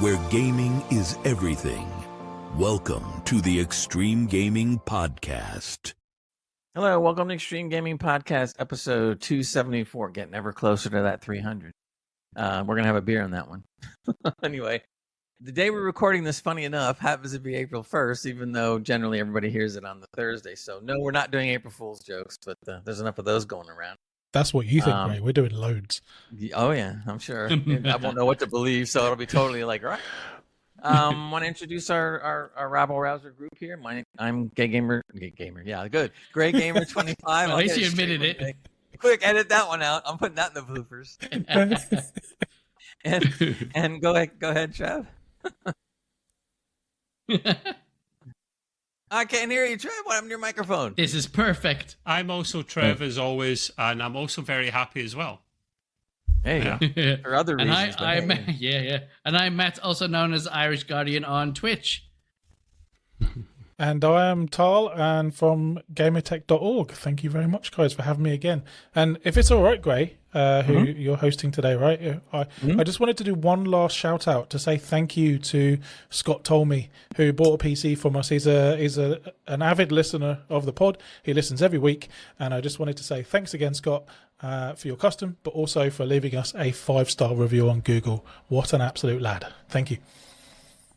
where gaming is everything. Welcome to the Extreme Gaming Podcast. Hello, welcome to Extreme Gaming Podcast, episode 274, getting ever closer to that 300. We're going to have a beer on that one. Anyway, the day we're recording this, funny enough, happens to be April 1st, even though generally everybody hears it on the Thursday. So, no, we're not doing April Fool's jokes, but there's enough of those going around. That's what you think, Ray. We're doing loads. Oh, yeah, I'm sure. I won't know what to believe, so it'll be totally like, right. Want to introduce our rabble-rouser group here. I'm Gay Gamer. Yeah, good. Gray Gamer 25. At least you admitted it. Quick, edit that one out. I'm putting that in the bloopers. and go ahead, Trev. I can't hear you, Trev. I'm near your microphone. This is perfect. I'm also Trev, as always, and I'm also very happy as well. Hey, yeah. For other reasons. And I'm Matt, also known as Irish Guardian on Twitch. And I am Tal, and from gamertech.org. Thank you very much, guys, for having me again. And if it's all right, Gray, who you're hosting today, right? I just wanted to do one last shout out to say thank you to Scott Tolmie, who bought a PC from us. He's an avid listener of the pod. He listens every week, and I just wanted to say thanks again, Scott, for your custom, but also for leaving us a 5-star review on Google. What an absolute lad! Thank you.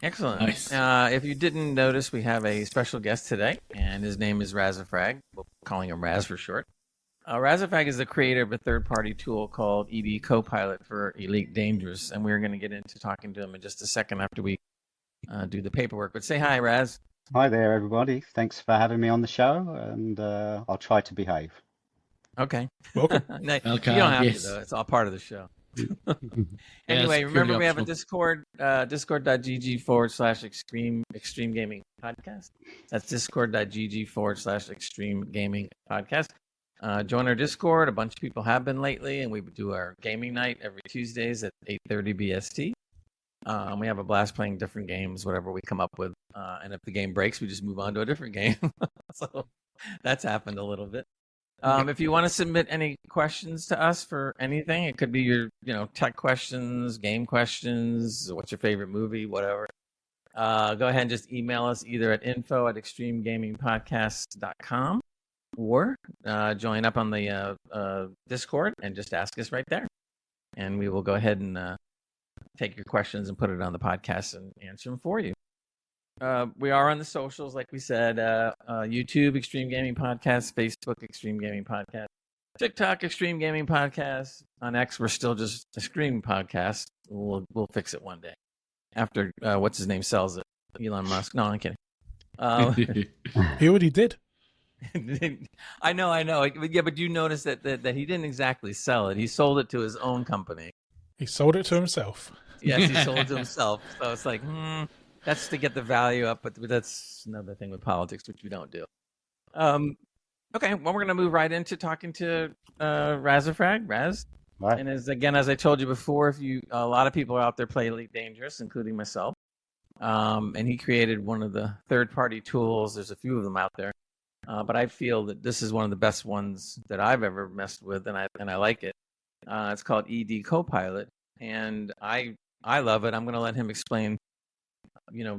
Excellent. Nice. If you didn't notice, we have a special guest today, and his name is Razafrag. We're calling him Raz for short. Razafrag is the creator of a third-party tool called EDCoPilot for Elite Dangerous, and we're going to get into talking to him in just a second after we do the paperwork. But say hi, Raz. Hi there, everybody. Thanks for having me on the show, and I'll try to behave. Okay. Welcome. No, you don't have to, though. It's all part of the show. Anyway, remember we have a Discord, discord.gg/extreme gaming podcast. That's discord.gg/extreme gaming podcast. Join our Discord. A bunch of people have been lately, and we do our gaming night every Tuesdays at 8:30 BST. We have a blast playing different games, whatever we come up with. And if the game breaks, we just move on to a different game. So that's happened a little bit. If you want to submit any questions to us for anything, it could be your, tech questions, game questions, what's your favorite movie, whatever. Go ahead and just email us either at info@extremegamingpodcast.com or join up on the Discord and just ask us right there. And we will go ahead and take your questions and put it on the podcast and answer them for you. We are on the socials, like we said, YouTube, Extreme Gaming Podcast, Facebook, Extreme Gaming Podcast, TikTok, Extreme Gaming Podcast. On X, we're still just Extreme Podcast. We'll fix it one day after, what's his name sells it, Elon Musk. No, I'm kidding. He already did. I know. Yeah, but you noticed that he didn't exactly sell it. He sold it to his own company. He sold it to himself. Yes, he sold it to himself. So it's like, that's to get the value up, but that's another thing with politics, which we don't do. Okay, well, we're going to move right into talking to Razafrag, Raz. Right. And as I told you before, a lot of people out there play Elite Dangerous, including myself. And he created one of the third-party tools. There's a few of them out there, but I feel that this is one of the best ones that I've ever messed with, and I like it. It's called EDCoPilot, and I love it. I'm going to let him explain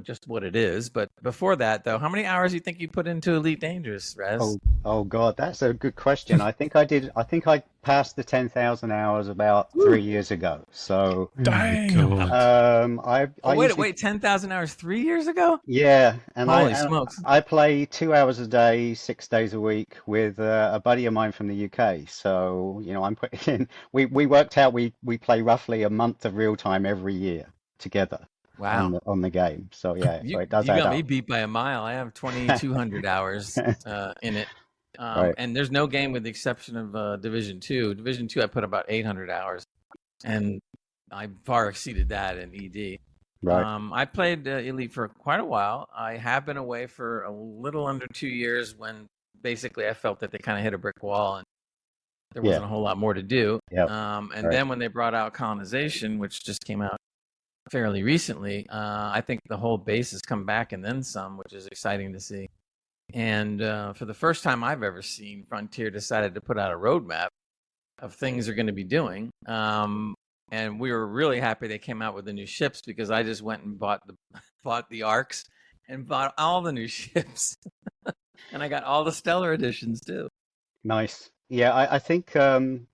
just what it is. But before that, though, how many hours do you think you put into Elite Dangerous, Raz? Oh God, that's a good question. I think I passed the 10,000 hours about 3 years ago. So, dang. Wait, 10,000 hours 3 years ago? Yeah, and holy smokes! I play 2 hours a day, 6 days a week with a buddy of mine from the UK. So, I'm putting in. We worked out we play roughly a month of real time every year together. Wow. On the game. So yeah, you it does you add got up. me beat by a mile. I have 2,200 hours in it. Right. And there's no game with the exception of Division 2. Division 2, I put about 800 hours. And I far exceeded that in ED. Right. I played Elite for quite a while. I have been away for a little under 2 years when basically I felt that they kind of hit a brick wall and there wasn't a whole lot more to do. Yep. Then when they brought out Colonization, which just came out fairly recently, I think the whole base has come back and then some, which is exciting to see. And for the first time I've ever seen, Frontier decided to put out a roadmap of things they're going to be doing. And and we were really happy they came out with the new ships because I just went and bought the arcs and bought all the new ships, and I got all the Stellar editions too. Nice. Yeah, I think the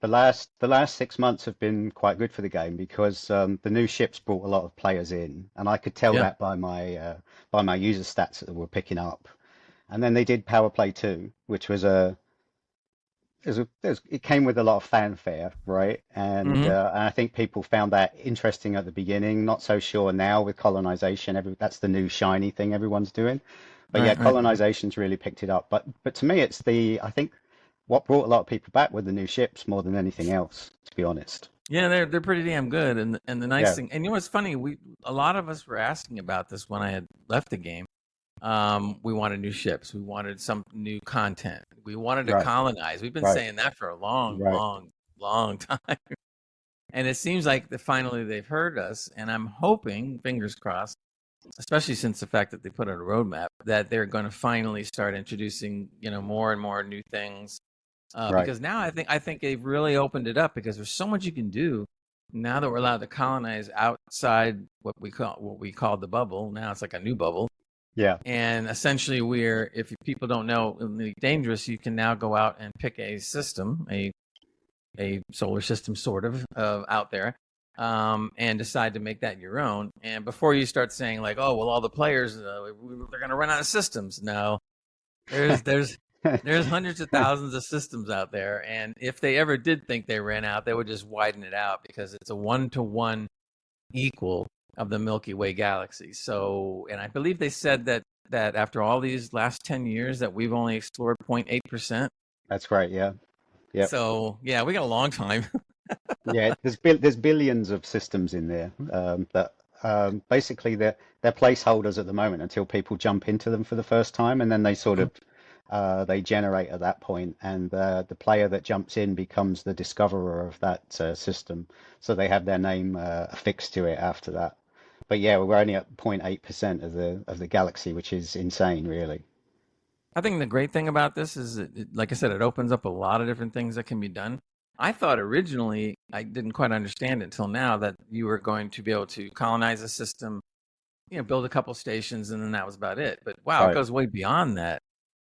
last 6 months have been quite good for the game because the new ships brought a lot of players in, and I could tell Yeah. that by my user stats that were picking up. And then they did Power Play 2, which was it came with a lot of fanfare, right? And I think people found that interesting at the beginning. Not so sure now with colonization. That's the new shiny thing everyone's doing. But yeah, Right. colonization's really picked it up. But to me, I think what brought a lot of people back were the new ships more than anything else, to be honest. Yeah, they're pretty damn good. And the nice Yeah, thing, and you know what's funny, a lot of us were asking about this when I had left the game. We wanted new ships. We wanted some new content. We wanted to right, colonize. We've been right, saying that for a long, right. long, long time. And it seems like finally they've heard us. And I'm hoping, fingers crossed, especially since the fact that they put out a roadmap, that they're going to finally start introducing, more and more new things. Right. Because now I think they've really opened it up because there's so much you can do now that we're allowed to colonize outside what we call the bubble. Now it's like a new bubble. Yeah, And essentially, if people don't know, in Elite Dangerous, you can now go out and pick a system, a solar system sort of out there, and decide to make that your own. And before you start saying like, oh, well, all the players, they're going to run out of systems. No, there's hundreds of thousands of systems out there. And if they ever did think they ran out, they would just widen it out because it's a 1-to-1 equal of the Milky Way galaxy. So, and I believe they said that after all these last 10 years that we've only explored 0.8%. that's great. Yeah, yeah, So, yeah, we got a long time. yeah. There's billions of systems in there that basically they're placeholders at the moment until people jump into them for the first time, and then they sort of they generate at that point, and the player that jumps in becomes the discoverer of that system. So they have their name affixed to it after that. But yeah, we're only at 0.8% of the galaxy, which is insane, really. I think the great thing about this is, like I said, it opens up a lot of different things that can be done. I thought originally, I didn't quite understand it until now, that you were going to be able to colonize a system, build a couple stations, and then that was about it. But wow, it Right. goes way beyond that.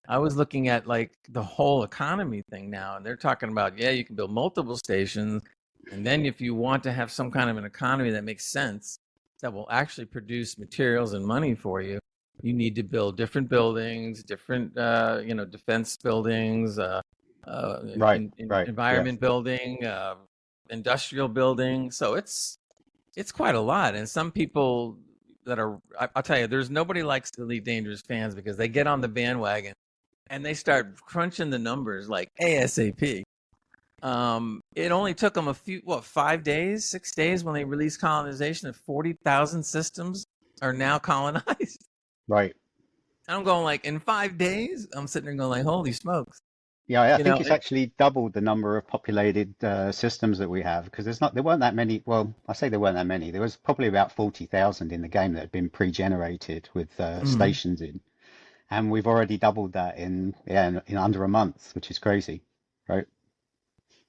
I was looking at like the whole economy thing now, and they're talking about, yeah, you can build multiple stations. And then if you want to have some kind of an economy that makes sense, that will actually produce materials and money for you, you need to build different buildings, different, defense buildings, Right, right. Yeah, environment building, industrial building. So it's quite a lot. And some people I'll tell you, there's nobody likes Elite Dangerous fans because they get on the bandwagon and they start crunching the numbers like ASAP. It only took them 5 days, 6 days when they released colonization of 40,000 systems are now colonized. right. And I'm going like, in 5 days? I'm sitting there going like, holy smokes. Yeah, I You think know, it's actually doubled the number of populated systems that we have because there weren't that many. Well, I say there weren't that many. There was probably about 40,000 in the game that had been pre-generated with Mhm. stations in, and we've already doubled that in under a month, which is crazy, right?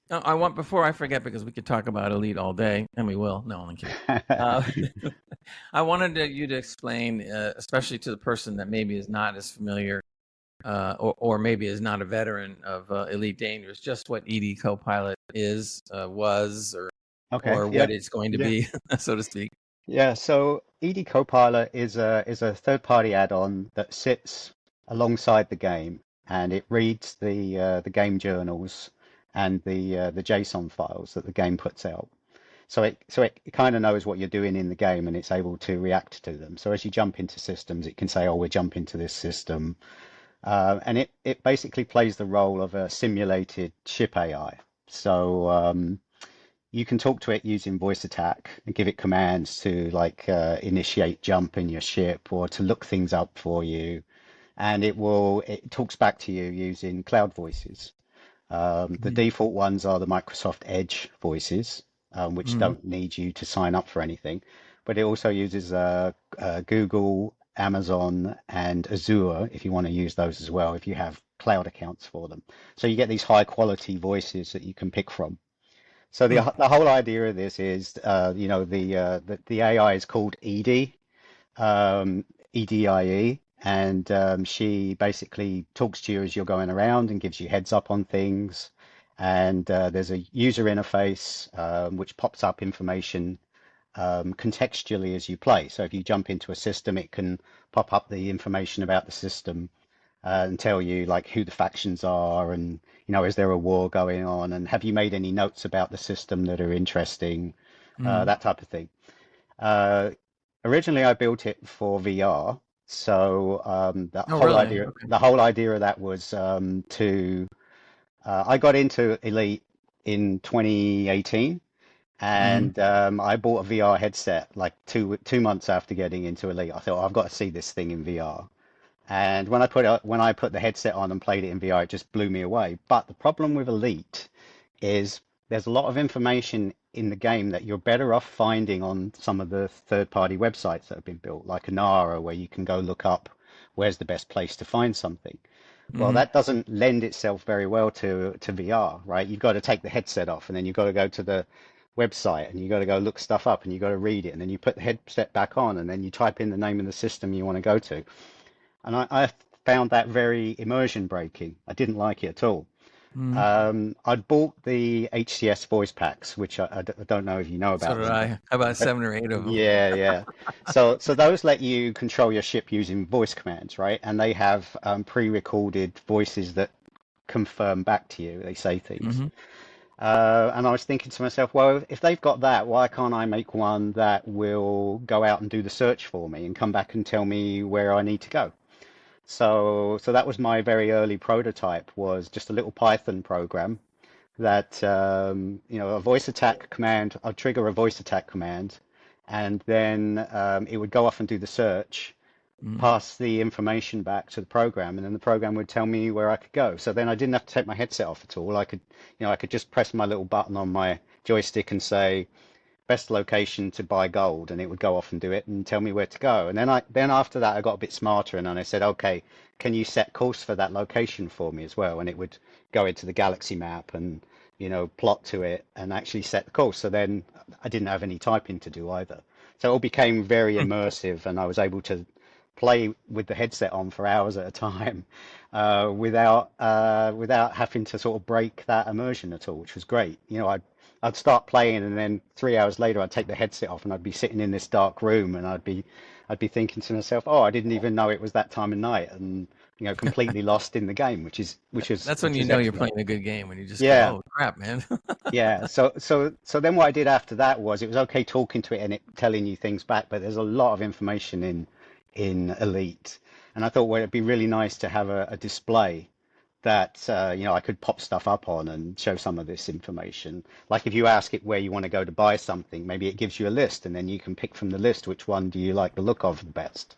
Before I forget, because we could talk about Elite all day, and we will. No, I'm only kidding. Uh, I wanted you to explain, especially to the person that maybe is not as familiar, or maybe is not a veteran of Elite Dangerous, just what EDCoPilot was, Okay, or yeah, what it's going to yeah, be, so to speak. yeah. So EDCoPilot is a third-party add-on that sits alongside the game, and it reads the game journals and the JSON files that the game puts out. So it kind of knows what you're doing in the game, and it's able to react to them. So as you jump into systems, it can say, "Oh, we're jumping to this system," and it basically plays the role of a simulated ship AI. So you can talk to it using voice attack and give it commands to like initiate jump in your ship or to look things up for you, and it talks back to you using cloud voices. The Mhm. default ones are the Microsoft Edge voices, which Mhm. don't need you to sign up for anything. But it also uses Google, Amazon, and Azure if you want to use those as well, if you have cloud accounts for them. So you get these high quality voices that you can pick from. So the whole idea of this is, the AI is called Edie, EDIE, and she basically talks to you as you're going around and gives you heads up on things. And there's a user interface which pops up information contextually as you play. So if you jump into a system, it can pop up the information about the system and tell you like who the factions are, and is there a war going on, and have you made any notes about the system that are interesting, that type of thing. Originally, I built it for VR, so Oh, really? Okay. the whole idea of that was to I got into Elite in 2018, and I bought a VR headset like two months after getting into Elite. I thought, I've got to see this thing in VR. And when I put the headset on and played it in VR, it just blew me away. But the problem with Elite is there's a lot of information in the game that you're better off finding on some of the third-party websites that have been built, like Anara, where you can go look up where's the best place to find something. Well, that doesn't lend itself very well to VR, right? You've got to take the headset off, and then you've got to go to the website, and you've got to go look stuff up, and you've got to read it, and then you put the headset back on, and then you type in the name of the system you want to go to. And I found that very immersion breaking. I didn't like it at all. I'd bought the HCS voice packs, which I don't know if you know about. So did I. How about 7 or 8 of them? Yeah. So those let you control your ship using voice commands, right? And they have pre-recorded voices that confirm back to you. They say things. And I was thinking to myself, well, if they've got that, why can't I make one that will go out and do the search for me and come back and tell me where I need to go? So that was my very early prototype, was just a little Python program that, a voice attack command, I'd trigger a voice attack command, and then it would go off and do the search, pass the information back to the program, and then the program would tell me where I could go. So then I didn't have to take my headset off at all. I could just press my little button on my joystick and say, best location to buy gold, and it would go off and do it and tell me where to go. And then after that I got a bit smarter, and I said, okay, can you set course for that location for me as well? And it would go into the galaxy map and plot to it and actually set the course. So then I didn't have any typing to do either. So it all became very immersive, and I was able to play with the headset on for hours at a time without having to sort of break that immersion at all, which was great. I'd start playing, and then 3 hours later I'd take the headset off, and I'd be sitting in this dark room, and I'd be thinking to myself, oh, I didn't even know it was that time of night, and completely lost in the game, which is That's when you know you're playing a good game, when you just go, oh crap, man. Yeah. So then what I did after that was, it was okay talking to it and it telling you things back, but there's a lot of information in Elite, and I thought, well, it'd be really nice to have a display that I could pop stuff up on and show some of this information. Like if you ask it where you want to go to buy something, maybe it gives you a list, and then you can pick from the list which one do you like the look of the best.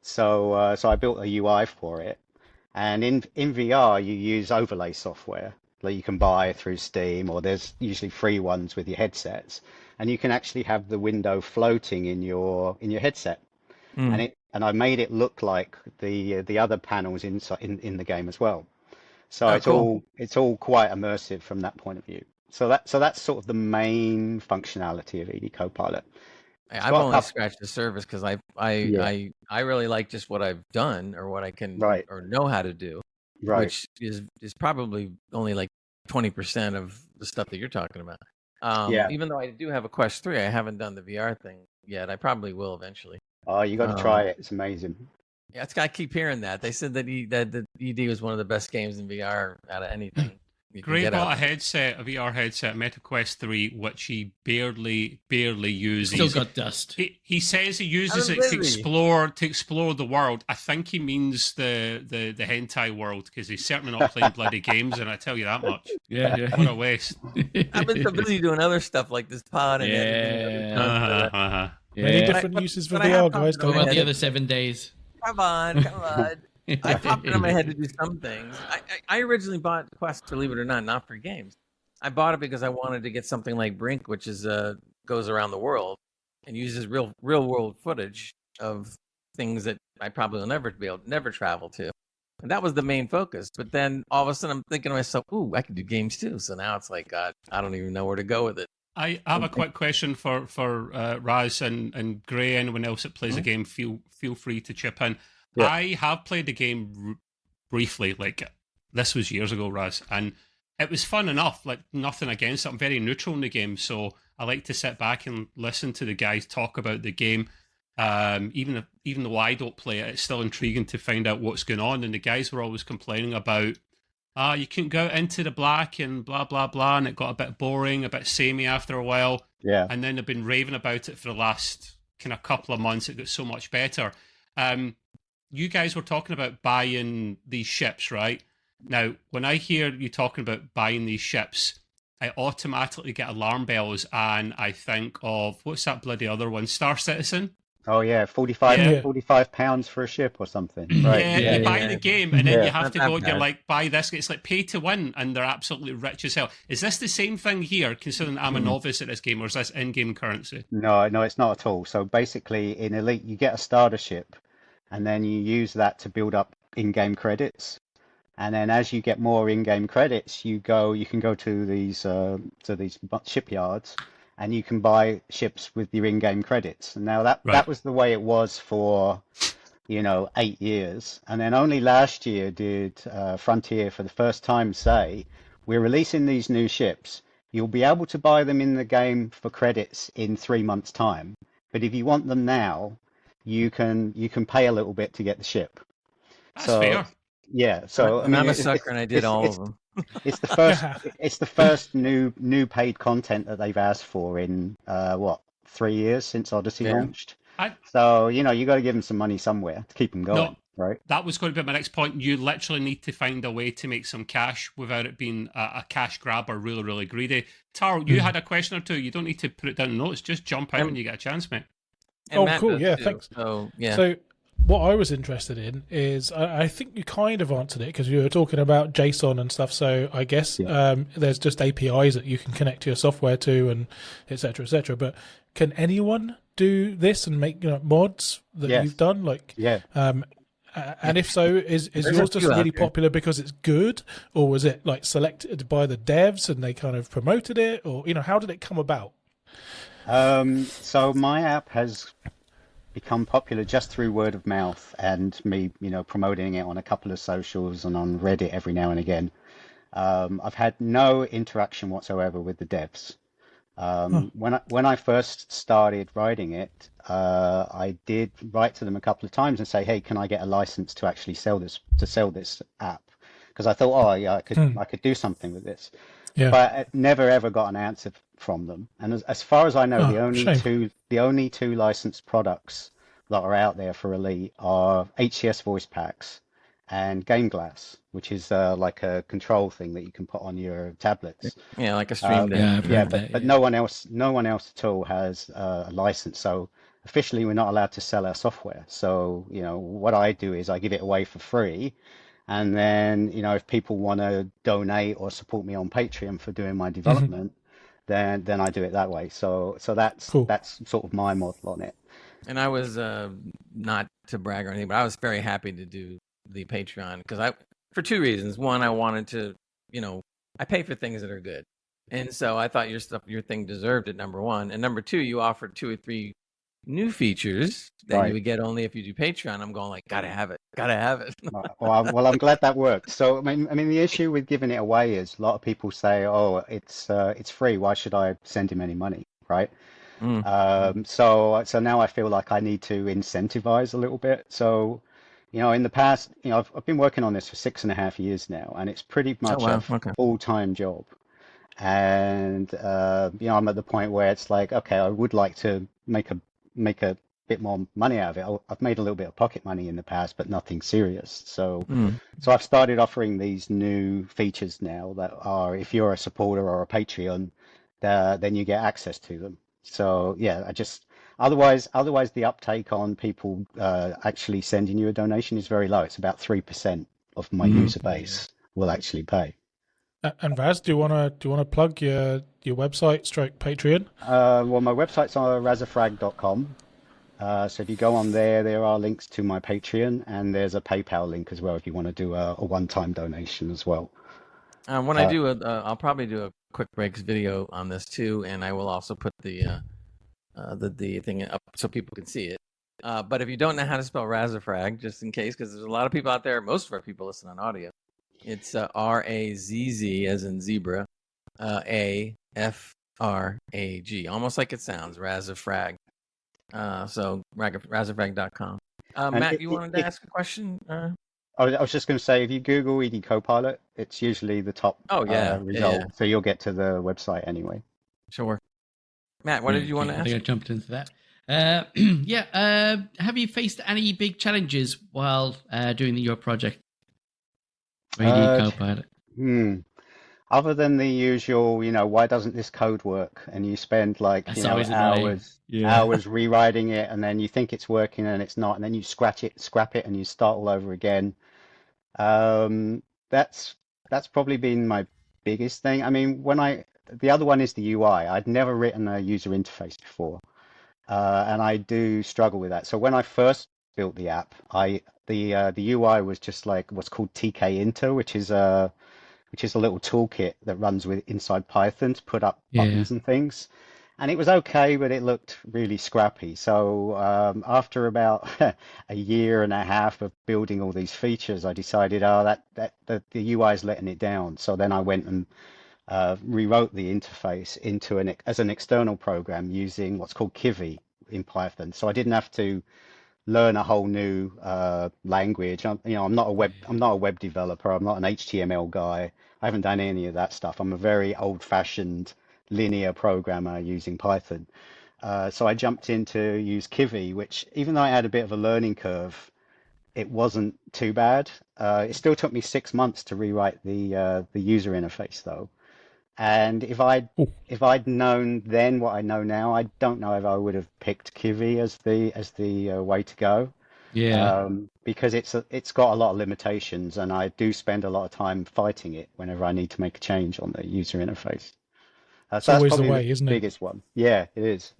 So I built a UI for it, and in VR you use overlay software that you can buy through Steam, or there's usually free ones with your headsets, and you can actually have the window floating in your headset, and I made it look like the other panels inside in the game as well. So it's all quite immersive from that point of view. So that's sort of the main functionality of EDCoPilot. I've only scratched the surface, because I really like just what I've done, or what I can or know how to do, which is probably only like 20% of the stuff that you're talking about. Even though I do have a Quest 3, I haven't done the VR thing yet. I probably will eventually. Oh, you got to try it. It's amazing. Yeah, I keep hearing that. They said that the ED was one of the best games in VR out of anything. Gray bought a VR headset, MetaQuest 3, which he barely uses. Still got dust. He says he uses it to explore the world. I think he means the hentai world, because he's certainly not playing bloody games, and I tell you that much. Yeah. What a waste. I've been so busy doing other stuff like this pod and editing. Many different uses for VR, guys. What about the other 7 days? Come on. I popped it in my head to do some things. I originally bought Quest, believe it or not for games. I bought it because I wanted to get something like Brink, which is goes around the world and uses real world footage of things that I probably will never travel to. And that was the main focus. But then all of a sudden I'm thinking to myself, ooh, I can do games too. So now it's like, God, I don't even know where to go with it. I have a quick question for Raz and Gray. Anyone else that plays the game, feel free to chip in. Yeah. I have played the game briefly, like this was years ago, Raz, and it was fun enough. Like nothing against it. I'm very neutral in the game, so I like to sit back and listen to the guys talk about the game. Even though I don't play it, it's still intriguing to find out what's going on. And the guys were always complaining about, you couldn't go out into the black and blah, blah, blah. And it got a bit boring, a bit samey after a while. Yeah. And then they've been raving about it for the last kind of couple of months. It got so much better. You guys were talking about buying these ships, right? Now, when I hear you talking about buying these ships, I automatically get alarm bells and I think of, what's that bloody other one? Star Citizen? Oh yeah, 45 pounds for a ship or something. Right. Yeah, you buy the game and then you have to Not go that and you're bad. like, buy this. It's like pay to win and they're absolutely rich as hell. Is this the same thing here, considering I'm a novice at this game, or is this in-game currency? No, it's not at all. So basically, in Elite, you get a starter ship, and then you use that to build up in-game credits. And then as you get more in-game credits, you can go to these shipyards, and you can buy ships with your in-game credits. And now that was the way it was for 8 years. And then only last year did Frontier for the first time say, we're releasing these new ships. You'll be able to buy them in the game for credits in 3 months' time. But if you want them now, you can pay a little bit to get the ship. That's fair. Yeah, so I'm a sucker, and I did all of them. It's the first. It's the first new paid content that they've asked for in 3 years since Odyssey launched. So you got to give them some money somewhere to keep them going, right? That was going to be my next point. You literally need to find a way to make some cash without it being a cash grab or really, really greedy. Taro, you had a question or two. You don't need to put it down in notes. Just jump out when you get a chance, mate. And Matt cool. does Yeah, too. thanks. So yeah. So what I was interested in is, I think you kind of answered it because you were talking about JSON and stuff. So I guess there's just APIs that you can connect your software to, and et cetera, et cetera. But can anyone do this and make mods that you've done? Like, and if so, is yours just really popular because it's good, or was it like selected by the devs and they kind of promoted it, or how did it come about? So my app has become popular just through word of mouth and me, promoting it on a couple of socials and on Reddit every now and again. I've had no interaction whatsoever with the devs. When I first started writing it, I did write to them a couple of times and say, hey, can I get a license to actually sell this app? Because I thought, I could do something with this. Yeah. But I never ever got an answer from them. And as far as I know, the only two licensed products that are out there for Elite are HCS voice packs and Game Glass, which is like a control thing that you can put on your tablets. Yeah, like a stream deck. But no one else at all has a license. So officially, we're not allowed to sell our software. So what I do is I give it away for free. And then, if people want to donate or support me on Patreon for doing my development, then I do it that way. So that's cool. That's sort of my model on it. And I was not to brag or anything, but I was very happy to do the Patreon because for two reasons. One, I wanted to, I pay for things that are good, and so I thought your thing deserved it. Number one, and number two, you offered 2 or 3 new features that you would get only if you do Patreon. I'm going like, gotta have it. Well, I'm glad that worked. So I mean, the issue with giving it away is a lot of people say, oh, it's free. Why should I send him any money, right? So now I feel like I need to incentivize a little bit. So, in the past, I've been working on this for 6.5 years now, and it's pretty much a full-time job. And I'm at the point where it's like, okay, I would like to make a bit more money out of it. I've made a little bit of pocket money in the past, but nothing serious. So I've started offering these new features now that are, if you're a supporter or a Patreon, then you get access to them. So yeah, otherwise the uptake on people actually sending you a donation is very low. It's about 3% of my user base will actually pay. And Raz, do you want to plug your website / Patreon? Well, my website's on razafrag.com. So if you go on there, there are links to my Patreon, and there's a PayPal link as well if you want to do a one-time donation as well. When I do I'll probably do a quick breaks video on this too, and I will also put the thing up so people can see it. But if you don't know how to spell Razafrag, just in case, because there's a lot of people out there, most of our people listen on audio. It's R-A-Z-Z as in zebra, A-F-R-A-G, almost like it sounds, Razafrag. So razafrag.com. Matt, you wanted to ask a question? I was just going to say, if you Google EDCoPilot, it's usually the top result. Yeah. So you'll get to the website anyway. Sure. Matt, what did you want to ask? I think I jumped into that. Have you faced any big challenges while doing your project? EDCoPilot. Other than the usual, why doesn't this code work? And you spend like hours rewriting it, and then you think it's working and it's not, and then you scrap it, and you start all over again. That's probably been my biggest thing. I mean, the other one is the UI. I'd never written a user interface before, and I do struggle with that. So when I first built the app, the UI was just like what's called TK Inter, which is a little toolkit that runs inside Python to put up buttons and things. And it was okay, but it looked really scrappy. So after about a year and a half of building all these features, I decided, that the UI is letting it down. So then I went and rewrote the interface as an external program using what's called Kivy in Python. So I didn't have to learn a whole new language. I'm not a web developer. I'm not an HTML guy. I haven't done any of that stuff. I'm a very old-fashioned linear programmer using Python. So I jumped in to use Kivy, which, even though I had a bit of a learning curve, it wasn't too bad. It still took me 6 months to rewrite the user interface, though. And if I'd known then what I know now, I don't know if I would have picked Kivy as the way to go. Yeah. Because it's got a lot of limitations, and I do spend a lot of time fighting it whenever I need to make a change on the user interface. So that's probably the way, isn't it? Biggest one. Yeah, it is.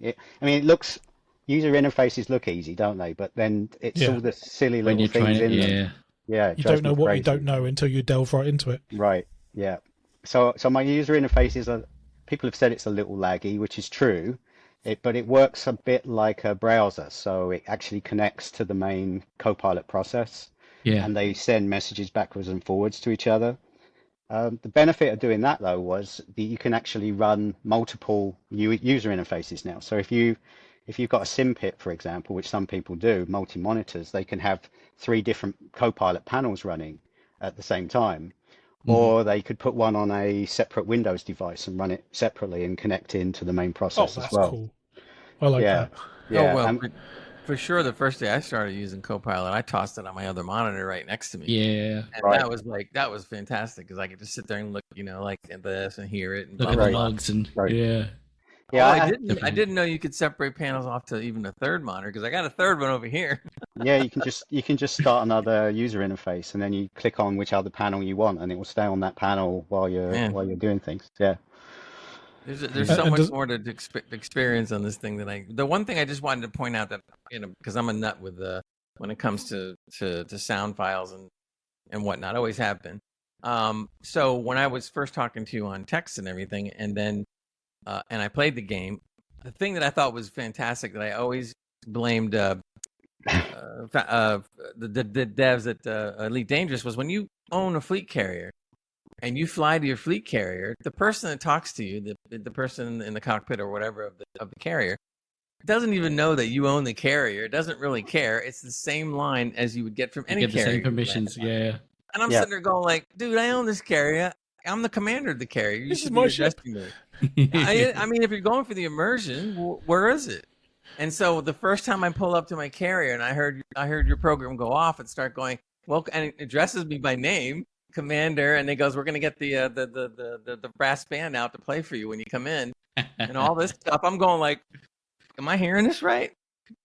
User interfaces look easy, don't they? But then it's all the silly little things in them. Yeah. You don't know what you don't know until you delve right into it. Right. Yeah. So my user interface people have said it's a little laggy, which is true. But it works a bit like a browser, so it actually connects to the main Copilot process, and they send messages backwards and forwards to each other. The benefit of doing that, though, was that you can actually run multiple user interfaces now. So if you've got a SimPit, for example, which some people do, multi-monitors, they can have 3 different Copilot panels running at the same time. Or they could put one on a separate Windows device and run it separately and connect into the main process as well. Cool. I like that. Yeah. Oh, well, for sure, the first day I started using Copilot, I tossed it on my other monitor right next to me. Yeah. And that was fantastic because I could just sit there and look, like at this and hear it and look at the logs and Yeah, I didn't know you could separate panels off to even a third monitor because I got a third one over here. Yeah, you can just start another user interface, and then you click on which other panel you want, and it will stay on that panel while you're doing things. Yeah. There's so much more to experience on this thing the one thing I just wanted to point out that because I'm a nut with when it comes to sound files and whatnot, always have been. So when I was first talking to you on text and everything, and then and I played the game, the thing that I thought was fantastic that I always blamed the devs at Elite Dangerous was when you own a fleet carrier and you fly to your fleet carrier, the person that talks to you, the person in the cockpit or whatever of the carrier, doesn't even know that you own the carrier. It doesn't really care. It's the same line as you would get from any carrier. The same permissions, yeah. And I'm sitting there going like, dude, I own this carrier. I'm the commander of the carrier. This is my ship. I mean, if you're going for the immersion, where is it? And so the first time I pull up to my carrier and I heard your program go off and start going, well, and it addresses me by name, Commander, and it goes, we're going to get the brass band out to play for you when you come in, and all this stuff. I'm going like, am I hearing this right?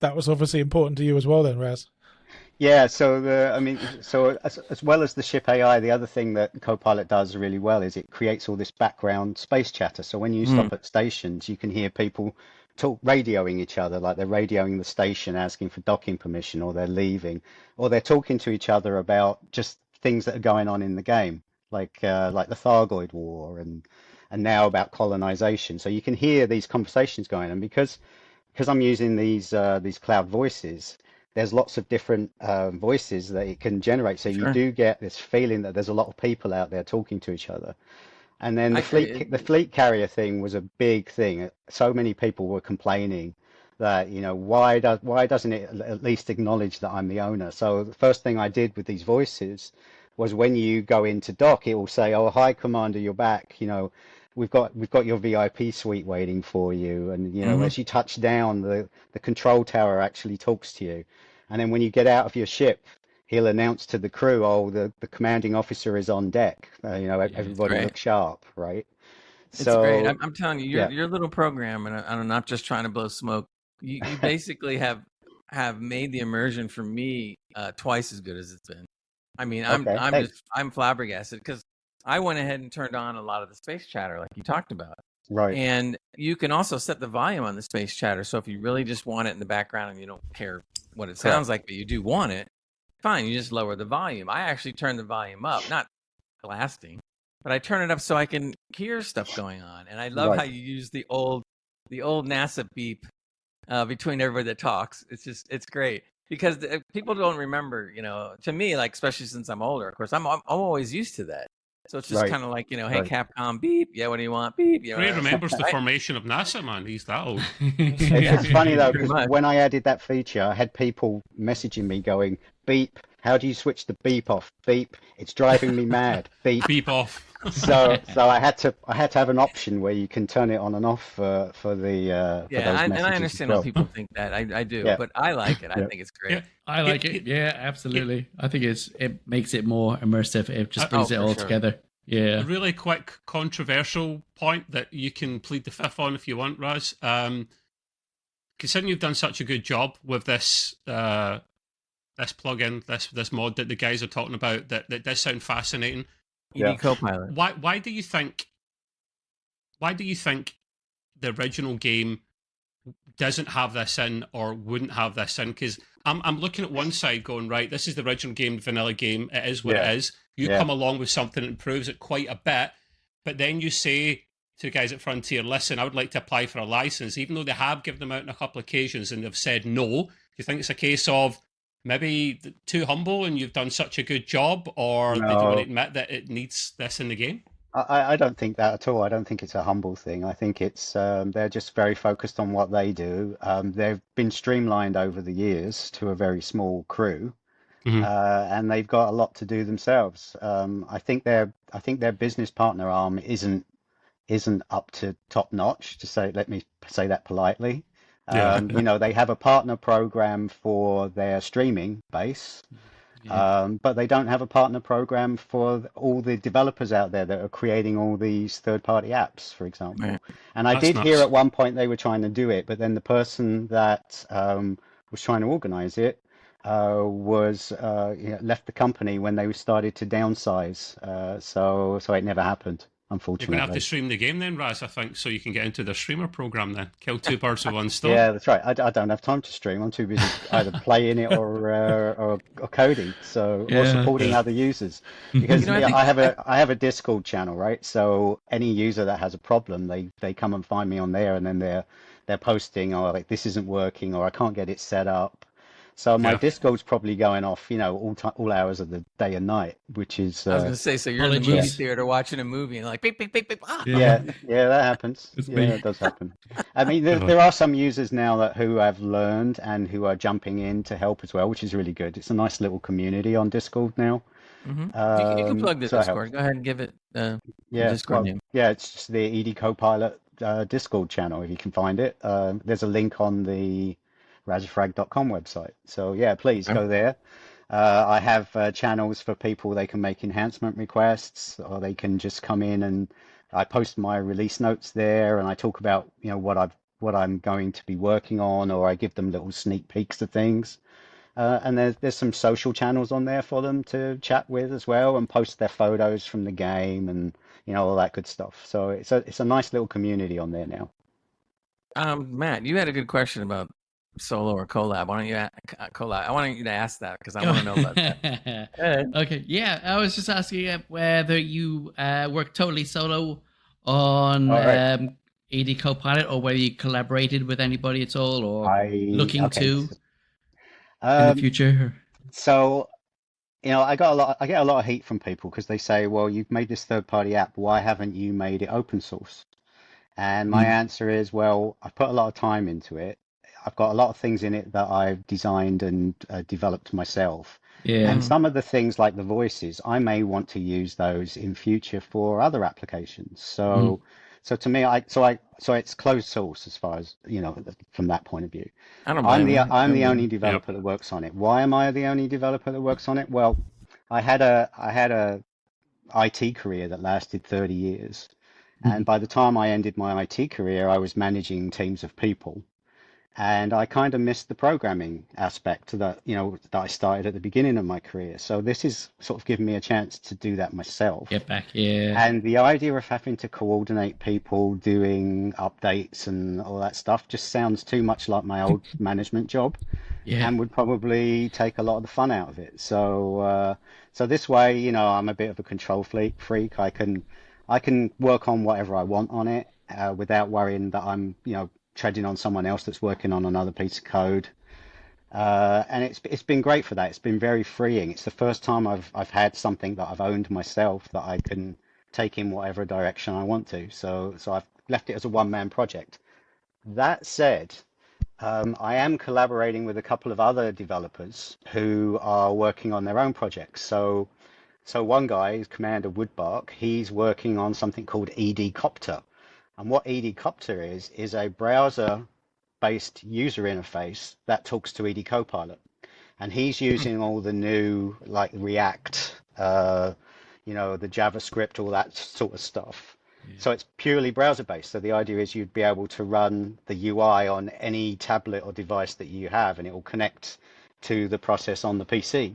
That was obviously important to you as well, then, Raz. Yeah. So as well as the ship AI, the other thing that Copilot does really well is it creates all this background space chatter. So when you stop at stations, you can hear people radioing each other, like they're radioing the station asking for docking permission, or they're leaving, or they're talking to each other about just things that are going on in the game, like the Thargoid War and now about colonization. So you can hear these conversations going on because I'm using these cloud voices. There's lots of different voices that it can generate. So you do get this feeling that there's a lot of people out there talking to each other. And then the fleet carrier thing was a big thing. So many people were complaining that, why doesn't it at least acknowledge that I'm the owner? So the first thing I did with these voices was when you go into dock, it will say, "Oh, hi, Commander, you're back. We've got your VIP suite waiting for you." And as you touch down, the control tower actually talks to you. And then when you get out of your ship, he'll announce to the crew, "Oh, the commanding officer is on deck. Everybody look sharp," right? It's great. I'm telling you, your little program, and I'm not just trying to blow smoke. You basically have made the immersion for me twice as good as it's been. I mean, I'm flabbergasted because I went ahead and turned on a lot of the space chatter, like you talked about. Right. And you can also set the volume on the space chatter. So if you really just want it in the background and you don't care what it sounds like, but you do want it, fine, you just lower the volume. I actually turn the volume up, not blasting, but I turn it up so I can hear stuff going on. And I love how you use the old NASA beep between everybody that talks. It's great because people don't remember, to me, like, especially since I'm older, of course, I'm always used to that. So it's just kind of like, hey, Capcom, beep. Yeah, what do you want? Beep. Ray remembers the formation of NASA, man. He's that old. It's funny, though, because when I added that feature, I had people messaging me going, "Beep, how do you switch the beep off? Beep, it's driving me mad. Beep." Beep off. So I had to have an option where you can turn it on and off for the for those and I messages understand as why well. people think that. I do, but I like it. I think it's great. Yeah, I like it. Yeah, absolutely. I think it makes it more immersive. It just brings it all together. Yeah. A really quick controversial point that you can plead the fifth on if you want, Raz. Considering you've done such a good job with this this plugin, this mod that the guys are talking about, that does sound fascinating. EDCoPilot. Why do you think the original game doesn't have this in or wouldn't have this in? Because I'm looking at one side going, right, this is the original game, vanilla game, it is what it is. You come along with something that improves it quite a bit, but then you say to the guys at Frontier, "Listen, I would like to apply for a license," even though they have given them out on a couple of occasions and they've said no. Do you think it's a case of maybe too humble and you've done such a good job, or they don't want to admit that it needs this in the game? I don't think that at all. I don't think it's a humble thing. I think it's they're just very focused on what they do. They've been streamlined over the years to a very small crew, and they've got a lot to do themselves. I think their business partner arm isn't up to top notch. Let me say that politely. They have a partner program for their streaming base. But they don't have a partner program for all the developers out there that are creating all these third-party apps, for example. Right. And I did hear at one point they were trying to do it, but then the person that was trying to organize it left the company when they started to downsize. So it never happened, unfortunately. You're going to have to stream the game then, Raz, I think, so you can get into the streamer program then. Kill two birds with one stone. Yeah, that's right. I don't have time to stream. I'm too busy either playing it or coding, or supporting other users. Because I have a Discord channel, right? So any user that has a problem, they come and find me on there, and then they're posting, or like, this isn't working, or I can't get it set up. So my Discord's probably going off, all hours of the day and night, which is. I was going to say, so you're in the movie theater watching a movie and like, beep, beep, beep, beep. Ah. Yeah, that happens. It does happen. I mean, there are some users now who have learned and who are jumping in to help as well, which is really good. It's a nice little community on Discord now. Mm-hmm. You can plug the Discord. Go ahead and give it Discord name. Yeah, it's just the EDCoPilot Discord channel, if you can find it. There's a link on the razfrag.com website. So please go there. I have channels for people. They can make enhancement requests, or they can just come in, and I post my release notes there, and I talk about what I'm going to be working on, or I give them little sneak peeks of things. And there's some social channels on there for them to chat with as well, and post their photos from the game and all that good stuff. So it's a nice little community on there now. Matt, you had a good question about solo or collab. Why don't you collab? I want you to ask that because I want to know about that. Okay, yeah, I was just asking whether you work totally solo on EDCoPilot or whether you collaborated with anybody at all or looking to in the future. So, I get a lot of heat from people because they say, well, you've made this third-party app. Why haven't you made it open source? And my answer is, well, I've put a lot of time into it. I've got a lot of things in it that I've designed and developed myself. Yeah. And some of the things like the voices, I may want to use those in future for other applications. So, so to me, so it's closed source as far as, from that point of view. I'm the only developer that works on it. Why am I the only developer that works on it? Well, I had a IT career that lasted 30 years. And by the time I ended my IT career, I was managing teams of people. And I kind of missed the programming aspect that I started at the beginning of my career. So this is sort of giving me a chance to do that myself. Get back, yeah. And the idea of having to coordinate people doing updates and all that stuff just sounds too much like my old management job, and would probably take a lot of the fun out of it. So, so this way, I'm a bit of a control freak. I can work on whatever I want on it without worrying that I'm, treading on someone else that's working on another piece of code. And it's been great for that. It's been very freeing. It's the first time I've had something that I've owned myself that I can take in whatever direction I want to. So I've left it as a one-man project. That said, I am collaborating with a couple of other developers who are working on their own projects. So one guy is Commander Woodbark. He's working on something called EDCopter. And what EDCopter is a browser-based user interface that talks to EDCoPilot. And he's using all the new, like React, the JavaScript, all that sort of stuff. Yeah. So it's purely browser-based. So the idea is you'd be able to run the UI on any tablet or device that you have, and it will connect to the process on the PC.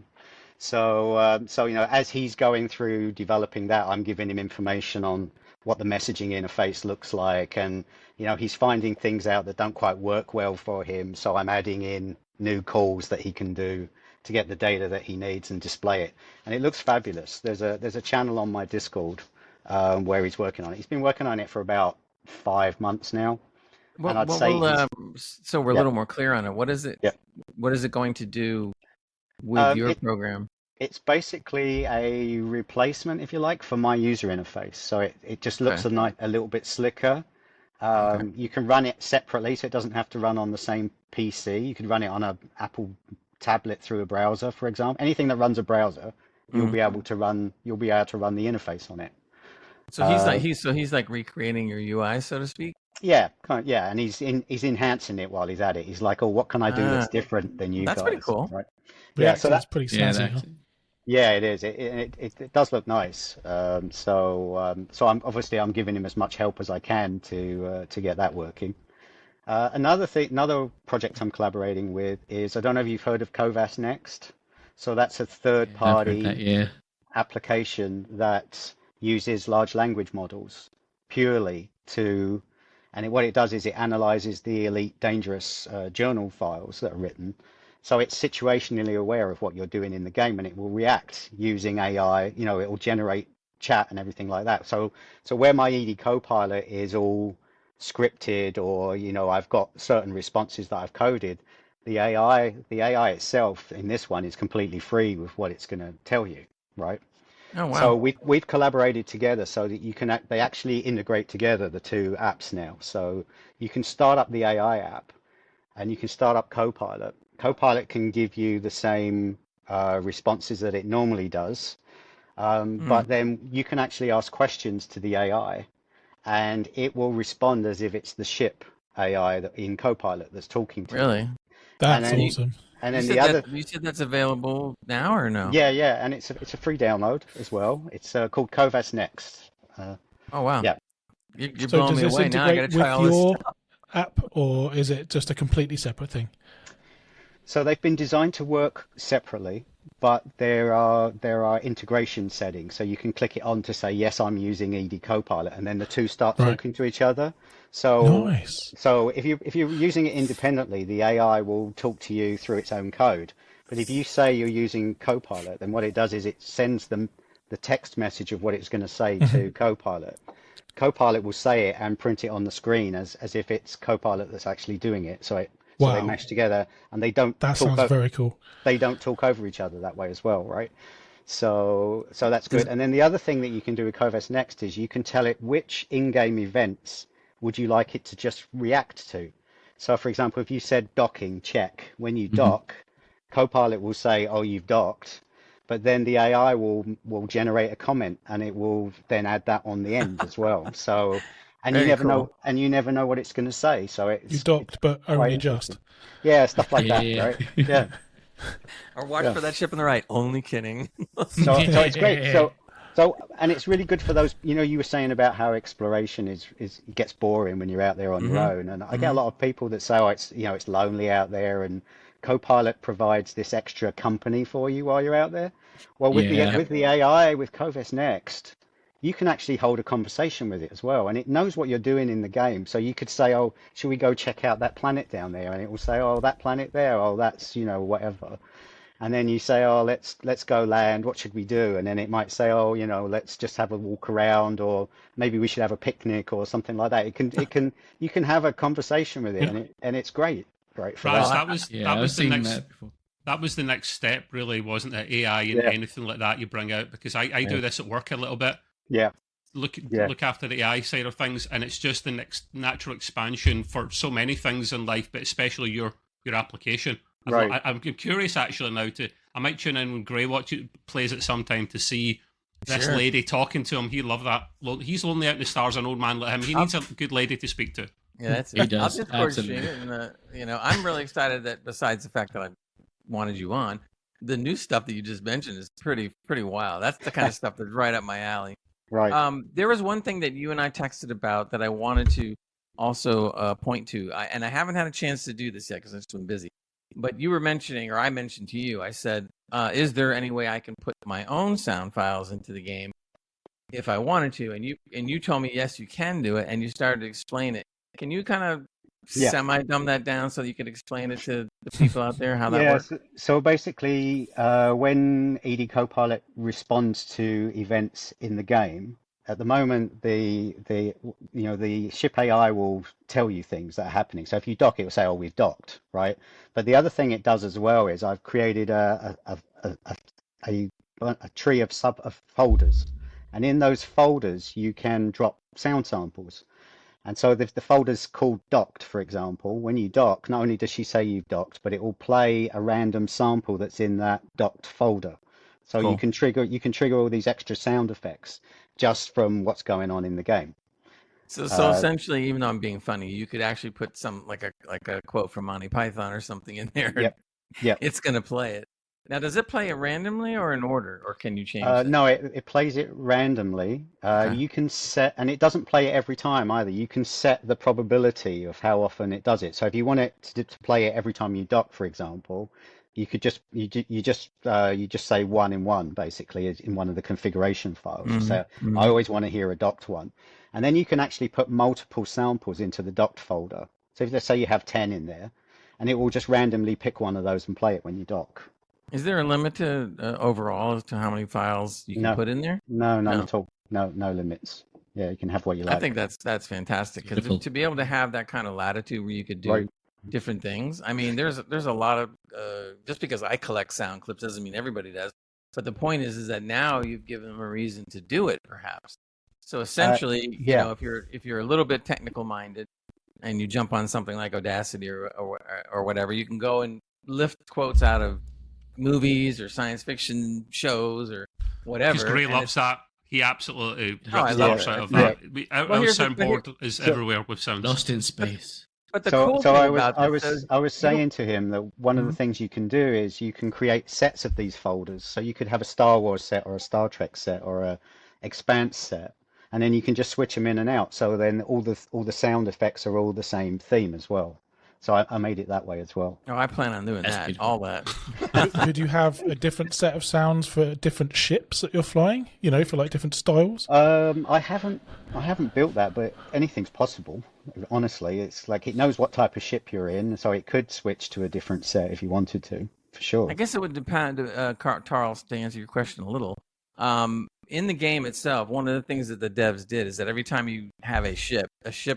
So, as he's going through developing that, I'm giving him information on what the messaging interface looks like, and he's finding things out that don't quite work well for him. So I'm adding in new calls that he can do to get the data that he needs and display it, and it looks fabulous. There's a channel on my Discord where he's working on it. He's been working on it for about 5 months now. Well, and I'd say so we're a little more clear on it. What is it? What is it going to do with your program? It's basically a replacement, if you like, for my user interface. So it just looks a little bit slicker. You can run it separately, so it doesn't have to run on the same PC. You can run it on an Apple tablet through a browser, for example. Anything that runs a browser, you'll be able to run. You'll be able to run the interface on it. So he's like recreating your UI, so to speak. Yeah, and he's enhancing it while he's at it. He's like, oh, what can I do that's different than you guys? That's pretty cool. Right? Yeah, so that's pretty snazzy. Yeah, it is. It does look nice. So I'm giving him as much help as I can to get that working. Another project I'm collaborating with is, I don't know if you've heard of Covas Next. So that's a third-party application that uses large language models purely to, and what it does is it analyzes the Elite Dangerous journal files that are written. So it's situationally aware of what you're doing in the game, and it will react using AI. It will generate chat and everything like that. So where my EDCoPilot is all scripted, or I've got certain responses that I've coded, the AI itself in this one is completely free with what it's going to tell you, right? Oh wow! So we've collaborated together so that they actually integrate together, the two apps now. So you can start up the AI app, and you can start up Copilot. Copilot can give you the same responses that it normally does, but then you can actually ask questions to the AI, and it will respond as if it's the ship AI in Copilot that's talking to you. Really? That's awesome. And then you said that's available now or no? Yeah, and it's a free download as well. It's called Covas Next. Oh wow! Yeah, you're blowing me away. Now I got to try all this stuff. App, or is it just a completely separate thing? So they've been designed to work separately, but there are integration settings, so you can click it on to say yes, I'm using EDCoPilot, and then the two start talking to each other. So nice. so if you're using it independently, the AI will talk to you through its own code. But if you say you're using Copilot, then what it does is it sends them the text message of what it's going to say to Copilot. Copilot will say it and print it on the screen as if it's Copilot that's actually doing it. So they mesh together, and they don't. That sounds very cool. They don't talk over each other that way as well, right? So that's good. And then the other thing that you can do with Covest Next is you can tell it which in-game events would you like it to just react to. So, for example, if you said docking, check. When you dock, Copilot will say, "Oh, you've docked," but then the AI will generate a comment, and it will then add that on the end as well. So, and you never know what it's going to say. So you docked, but only just. Yeah, stuff like that, right? Yeah. Or watch for that ship on the right. Only kidding. So it's great. So and it's really good for those. You were saying about how exploration it gets boring when you're out there on your own, and I get a lot of people that say, "Oh, it's lonely out there," and Copilot provides this extra company for you while you're out there. Well, with the AI, with Covest Next, you can actually hold a conversation with it as well, and it knows what you're doing in the game. So you could say, "Oh, should we go check out that planet down there?" And it will say, "Oh, that planet there. Oh, that's whatever." And then you say, "Oh, let's go land. What should we do?" And then it might say, "Oh, let's just have a walk around, or maybe we should have a picnic or something like that." You can have a conversation with it, and it's great. Right. Raz, that was the next step, really, wasn't it? AI and anything like that you bring out, because I do this at work a little bit. Yeah. Look after the AI side of things, and it's just the next natural expansion for so many things in life, but especially your application. Right. I'm curious actually now I might tune in when Grey plays it sometime to see this lady talking to him. He loved that. He's lonely out in the stars, an old man like him. He needs a good lady to speak to. Yeah, that's it. I'll Discord stream it, and I'm really excited that besides the fact that I wanted you on, the new stuff that you just mentioned is pretty wild. That's the kind of stuff that's right up my alley. Right. There was one thing that you and I texted about that I wanted to also point to, and I haven't had a chance to do this yet because I've just been busy. But you were mentioning, or I mentioned to you, I said, is there any way I can put my own sound files into the game if I wanted to? And you told me, yes, you can do it, and you started to explain it. Can you kind of semi-dumb that down so you could explain it to the people out there, how that works? So basically, when EDCoPilot responds to events in the game, at the moment, the ship AI will tell you things that are happening. So if you dock, it will say, "Oh, we've docked," right? But the other thing it does as well is I've created a tree of folders, and in those folders you can drop sound samples. And so the folder's called docked, for example. When you dock, not only does she say you've docked, but it will play a random sample that's in that docked folder. So cool. you can trigger all these extra sound effects just from what's going on in the game. So essentially, even though I'm being funny, you could actually put some like a quote from Monty Python or something in there. Yep. It's going to play it. Now, does it play it randomly or in order, or can you change it? No, it plays it randomly. Okay. You can set, and it doesn't play it every time either. You can set the probability of how often it does it. So if you want it to play it every time you dock, for example, you could just say 1 in 1 basically in one of the configuration files. Mm-hmm. So I always want to hear a docked one, and then you can actually put multiple samples into the docked folder. So if, let's say you have 10 in there, and it will just randomly pick one of those and play it when you dock. Is there a limit to overall as to how many files you can put in there? No, none at all. No limits. Yeah, you can have what you like. I think that's fantastic, because to be able to have that kind of latitude where you could do different things. I mean, there's a lot of just because I collect sound clips doesn't mean everybody does. But the point is that now you've given them a reason to do it, perhaps. So essentially, you know, if you're a little bit technical minded and you jump on something like Audacity or whatever, you can go and lift quotes out of movies or science fiction shows or whatever. Because Gray loves that. He absolutely rips the arse out of that. Our soundboard is everywhere with sounds. Lost in space. But the cool thing I was saying to him that one of the things you can do is you can create sets of these folders. So you could have a Star Wars set or a Star Trek set or a Expanse set, and then you can just switch them in and out. So then all the sound effects are all the same theme as well. So I made it that way as well. Oh, I plan on doing That's that. beautiful. All that. Could you have a different set of sounds for different ships that you're flying? For like different styles. I haven't built that, but anything's possible. Honestly, it's like it knows what type of ship you're in, so it could switch to a different set if you wanted to, for sure. I guess it would depend, Charles, to answer your question a little. In the game itself, one of the things that the devs did is that every time you have a ship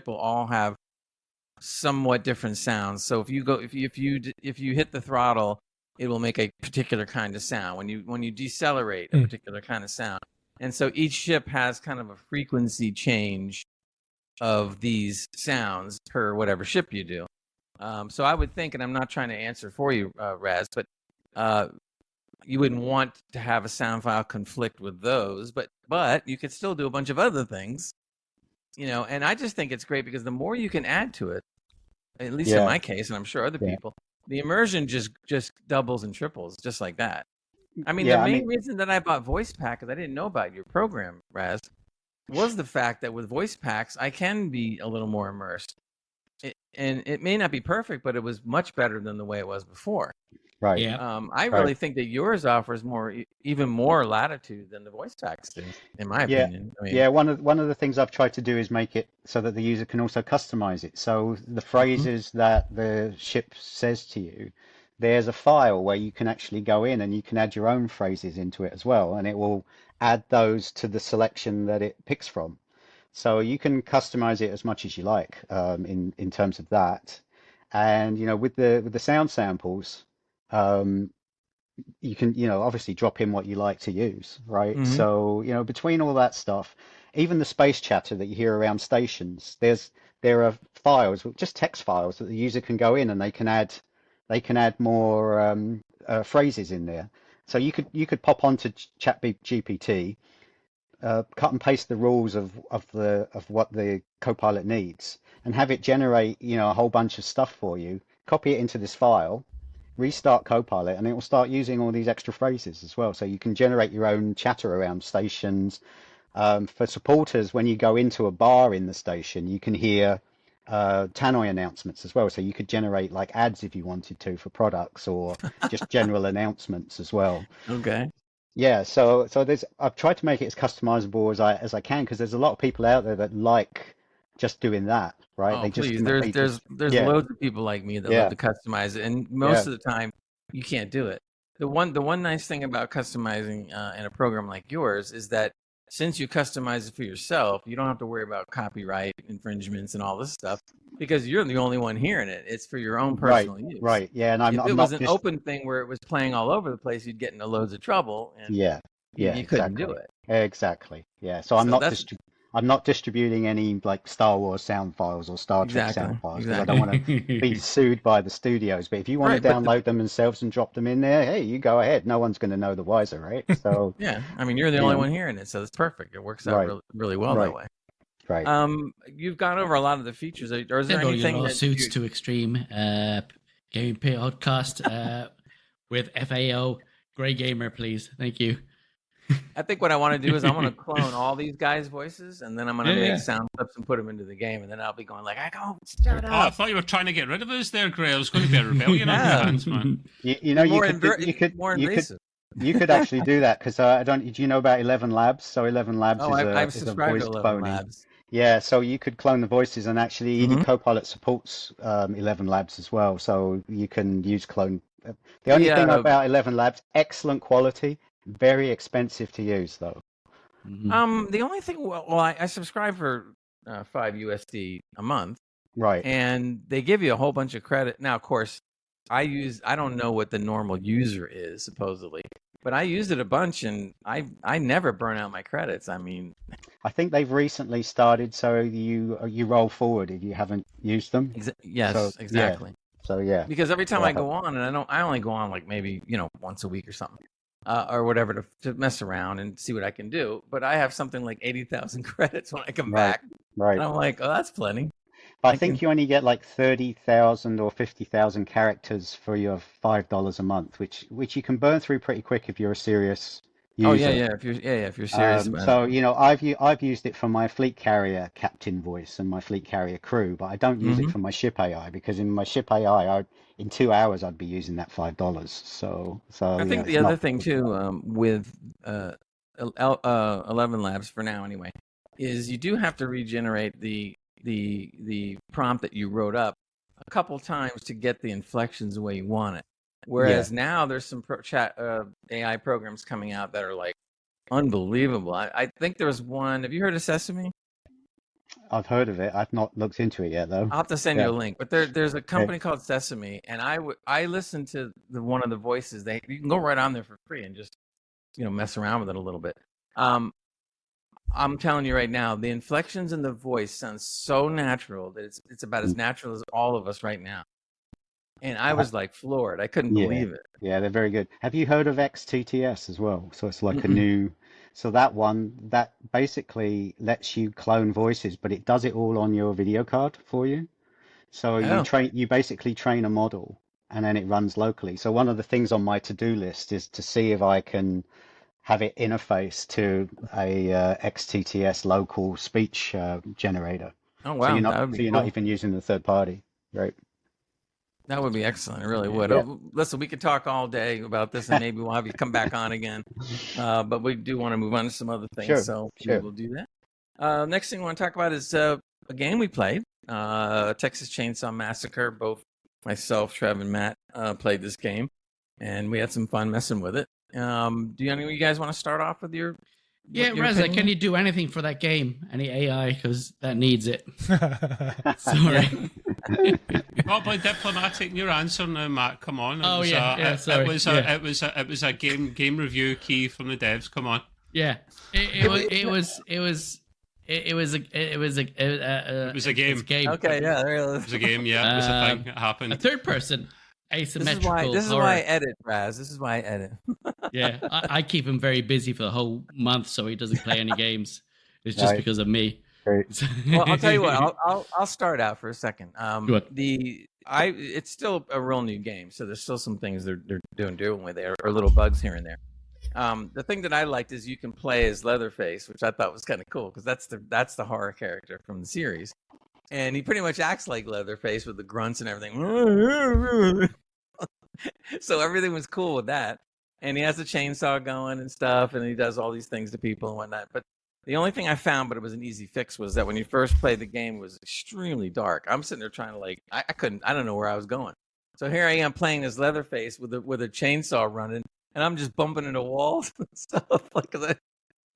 will all have somewhat different sounds. So if you hit the throttle, it will make a particular kind of sound. When you decelerate, a particular kind of sound. And so each ship has kind of a frequency change of these sounds per whatever ship you do. So I would think, and I'm not trying to answer for you, Raz, but you wouldn't want to have a sound file conflict with those, but you could still do a bunch of other things, and I just think it's great because the more you can add to it, at least in my case, and I'm sure other people, the immersion just doubles and triples just like that. I mean, the main reason that I bought voice pack, because I didn't know about your program, Raz, was the fact that with voice packs, I can be a little more immersed. And it may not be perfect, but it was much better than the way it was before. Right. Yeah. I really think that yours offers even more latitude than the voice packs do, in my opinion. One of the things I've tried to do is make it so that the user can also customize it. So the phrases that the ship says to you, there's a file where you can actually go in and you can add your own phrases into it as well, and it will add those to the selection that it picks from. So you can customize it as much as you like in terms of that. And with the sound samples, you can obviously drop in what you like to use, right? Mm-hmm. So between all that stuff, even the space chatter that you hear around stations, there are files, just text files that the user can go in and they can add more phrases in there. So you could pop onto ChatGPT, cut and paste the rules of what the Copilot needs, and have it generate a whole bunch of stuff for you. Copy it into this file, restart Copilot, and it will start using all these extra phrases as well. So you can generate your own chatter around stations. For supporters, when you go into a bar in the station, you can hear tannoy announcements as well. So you could generate like ads if you wanted to for products or just general announcements as well. Okay. Yeah, so I've tried to make it as customizable as I can, because there's a lot of people out there that like just doing that, right? Oh, please. There's loads of people like me that love to customize it, and most of the time you can't do it. The one nice thing about customizing in a program like yours is that since you customize it for yourself, you don't have to worry about copyright infringements and all this stuff, because you're the only one hearing it. It's for your own personal use. Right. Yeah, and if it was an open thing where it was playing all over the place, you'd get into loads of trouble. And you couldn't do it. Exactly. Yeah. So I'm not distributing any like Star Wars sound files or Star Trek sound files, because I don't want to be sued by the studios. But if you want to download them themselves and drop them in there, hey, you go ahead. No one's going to know the wiser, right? So yeah, I mean, you're the only one hearing it, so it's perfect. It works out really, really well that way. Right. You've gone over a lot of the features. Or is there anything that suits to Extreme Gaming Podcast with FAO Grey Gamer, please? Thank you. I think what I want to do is I want to clone all these guys' voices, and then I'm going to make sound clips and put them into the game, and then I'll be going like, shut up. Oh, I thought you were trying to get rid of us there, Gray. I was going to be a rebellion on your hands, man. You could actually do that, because do you know about 11 Labs? So 11 Labs I've is a subscribed voice to 11 cloning. Labs. Yeah, so you could clone the voices, and actually EDCoPilot supports 11 Labs as well, so you can use clone. The only thing about 11 Labs, excellent quality, very expensive to use though. The only thing, I subscribe for $5 USD a month, right? And they give you a whole bunch of credit. Now, of course, I don't know what the normal user is supposedly, but I used it a bunch, and I never burn out my credits. I mean, I think they've recently started, so you roll forward if you haven't used them. Yes, exactly. So yeah, because every time I go on, and I only go on like maybe once a week or something. Or whatever to mess around and see what I can do. But I have something like 80,000 credits when I come back. Right. And I'm like, oh, that's plenty. I think you only get like 30,000 or 50,000 characters for your $5 a month, which you can burn through pretty quick if you're a serious Oh use yeah, it. if you're serious about So, it. I've used it for my fleet carrier captain voice and my fleet carrier crew, but I don't use it for my ship AI because in my ship AI, in 2 hours I'd be using that $5. So I think it's the other not. thing too, with 11 Labs for now anyway, is you do have to regenerate the prompt that you wrote up a couple times to get the inflections the way you want it. Whereas now there's some chat AI programs coming out that are like unbelievable. I think there was one. Have you heard of Sesame? I've heard of it. I've not looked into it yet, though. I'll have to send Yeah. you a link. But there's a Okay. company called Sesame, and I listened to one of the voices. You can go right on there for free and just mess around with it a little bit. I'm telling you right now, the inflections in the voice sound so natural that it's about as natural as all of us right now. And I was like floored. I couldn't believe it. Yeah, they're very good. Have you heard of XTTS as well? So it's like a new. So that one that basically lets you clone voices, but it does it all on your video card for you. So you basically train a model, and then it runs locally. So one of the things on my to-do list is to see if I can have it interface to a XTTS local speech generator. Oh wow! So you're not even using the third party, right? That would be excellent. It really would. Yeah. Listen, we could talk all day about this, and maybe we'll have you come back on again. But we do want to move on to some other things, so we will do that. Next thing I want to talk about is a game we played, Texas Chainsaw Massacre. Both myself, Trev, and Matt played this game, and we had some fun messing with it. Do any of you guys want to start off with your? Yeah, Reza, can you do anything for that game? Any AI? Because that needs it. Sorry. Not by diplomatic. Your answer now, Matt. Come on. Sorry. It was a game review key from the devs. Come on. Yeah. It was a game. Okay, yeah, it was a game. Yeah, it was a thing. It happened. A third person. Asymmetrical. This is why I edit, Raz. This is why I edit. Yeah, I keep him very busy for the whole month, so he doesn't play any games. It's just because of me. Great. Well, I'll tell you what. I'll start out for a second. Good. It's still a real new game, so there's still some things they're doing with it, or little bugs here and there. The thing that I liked is you can play as Leatherface, which I thought was kind of cool because that's the horror character from the series. And he pretty much acts like Leatherface with the grunts and everything. So everything was cool with that. And he has the chainsaw going and stuff, and he does all these things to people and whatnot. But the only thing I found, but it was an easy fix, was that when you first played the game, it was extremely dark. I'm sitting there trying to I don't know where I was going. So here I am playing as Leatherface with a chainsaw running, and I'm just bumping into walls and stuff like that.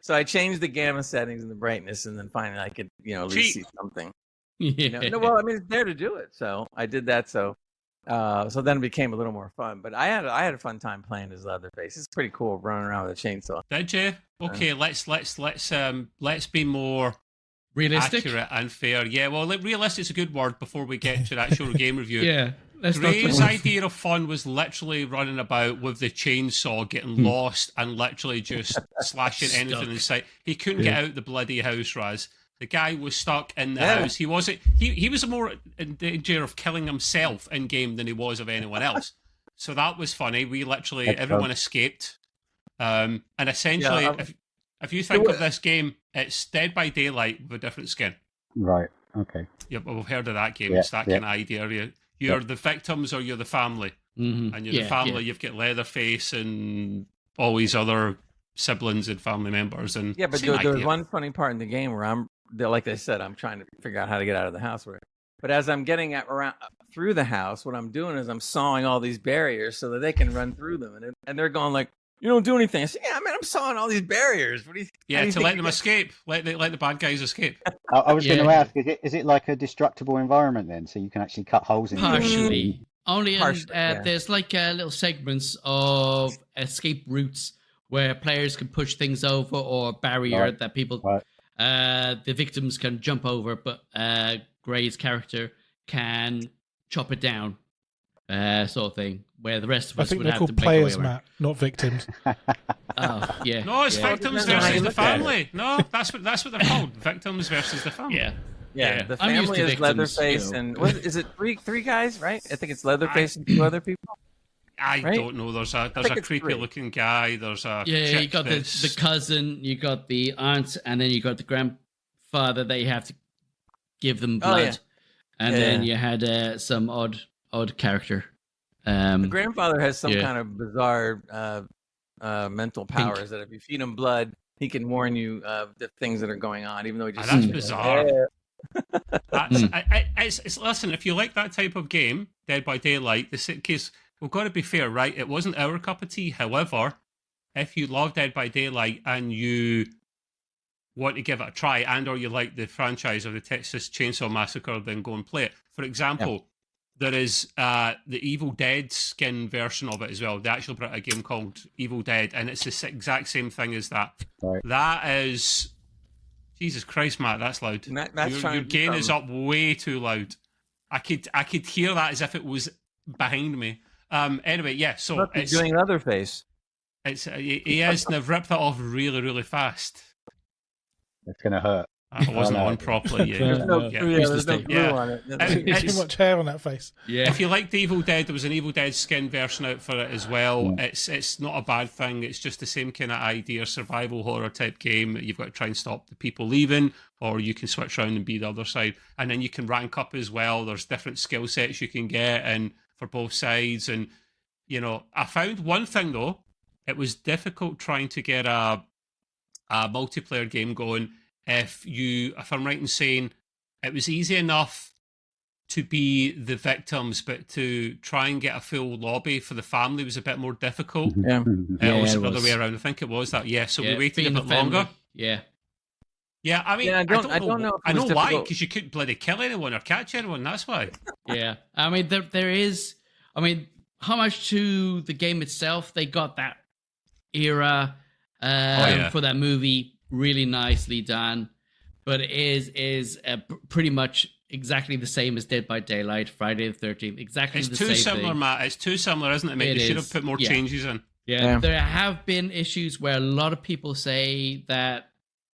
So I changed the gamma settings and the brightness, and then finally I could at least see something. Yeah. No, well, I mean, it's there to do it, so I did that. So then it became a little more fun. But I had a fun time playing as Leatherface. It's pretty cool running around with a chainsaw. Did you? Okay, let's be more realistic, accurate, and fair. Yeah, well, realistic is a good word before we get to the actual game review. Yeah. Ray's idea of fun was literally running about with the chainsaw, getting lost, and literally just slashing anything in sight. He couldn't get out the bloody house, Raz. The guy was stuck in the house. He wasn't. He was more in danger of killing himself in game than he was of anyone else. So that was funny. We literally everyone escaped. And essentially, if you think of this game, it's Dead by Daylight with a different skin. Right. Okay. Yeah, we've heard of that game. Yeah, It's that kind of idea. You're the victims or you're the family. Mm-hmm. And you're the family. You've got Leatherface and all these other siblings and family members. And but there's one funny part in the game where like I said, I'm trying to figure out how to get out of the house. But as I'm getting around through the house, what I'm doing is I'm sawing all these barriers so that they can run through them. And they're going like, "You don't do anything." I said, "Yeah, man, I'm sawing all these barriers. What do you?" To let them escape. Let the bad guys escape. I was going to ask, is it like a destructible environment then, so you can actually cut holes in it? Partially. Only there's like little segments of escape routes where players can push things over, or a barrier that people. Right. The victims can jump over, but Gray's character can chop it down, sort of thing. Where the rest of us would have to make players, Matt, not victims. Oh, yeah. No, it's victims versus the family. No, that's what they're called. Victims versus the family. Yeah. The family is victims, Leatherface, and is it three guys? Right? I think it's Leatherface and two other people. I right? don't know. There's a creepy looking guy. There's a you got the cousin, you got the aunt, and then you got the grandfather that you have to give them blood, and then you had some odd character. The grandfather has some kind of bizarre mental powers that if you feed him blood, he can warn you of the things that are going on, even though he just. That's bizarre. It's listen. If you like that type of game, Dead by Daylight, because we've got to be fair, right? It wasn't our cup of tea. However, if you love Dead by Daylight and you want to give it a try, and or you like the franchise of the Texas Chainsaw Massacre, then go and play it. For example, there is the Evil Dead skin version of it as well. They actually brought a game called Evil Dead, and it's the exact same thing as that. Right. That is... Jesus Christ, Matt, that's loud. Your gain is up way too loud. I could hear that as if it was behind me. Anyway, yeah, so it's doing another face. It's he is, and they've ripped that off really, really fast. It's going to hurt. I wasn't on properly. There's no glue on it. Too much hair on that face. Yeah. If you like the Evil Dead, there was an Evil Dead skin version out for it as well. It's not a bad thing. It's just the same kind of idea, survival horror type game. You've got to try and stop the people leaving, or you can switch around and be the other side. And then you can rank up as well. There's different skill sets you can get and for both sides. And, I found one thing, though. It was difficult trying to get a multiplayer game going. If I'm right in saying it was easy enough to be the victims, but to try and get a full lobby for the family was a bit more difficult. Yeah. It was the other way around. I think it was that. Yeah, so we waited a bit longer. Yeah. Yeah, I mean, I don't know. I know why, because you couldn't bloody kill anyone or catch anyone. That's why. Yeah, I mean, there is. I mean, how much to the game itself? They got that era for that movie really nicely done, but it is pretty much exactly the same as Dead by Daylight, Friday the 13th. Exactly the same. It's too similar, thing. Matt. It's too similar, isn't it, mate? They should have put more changes in. Yeah, there have been issues where a lot of people say that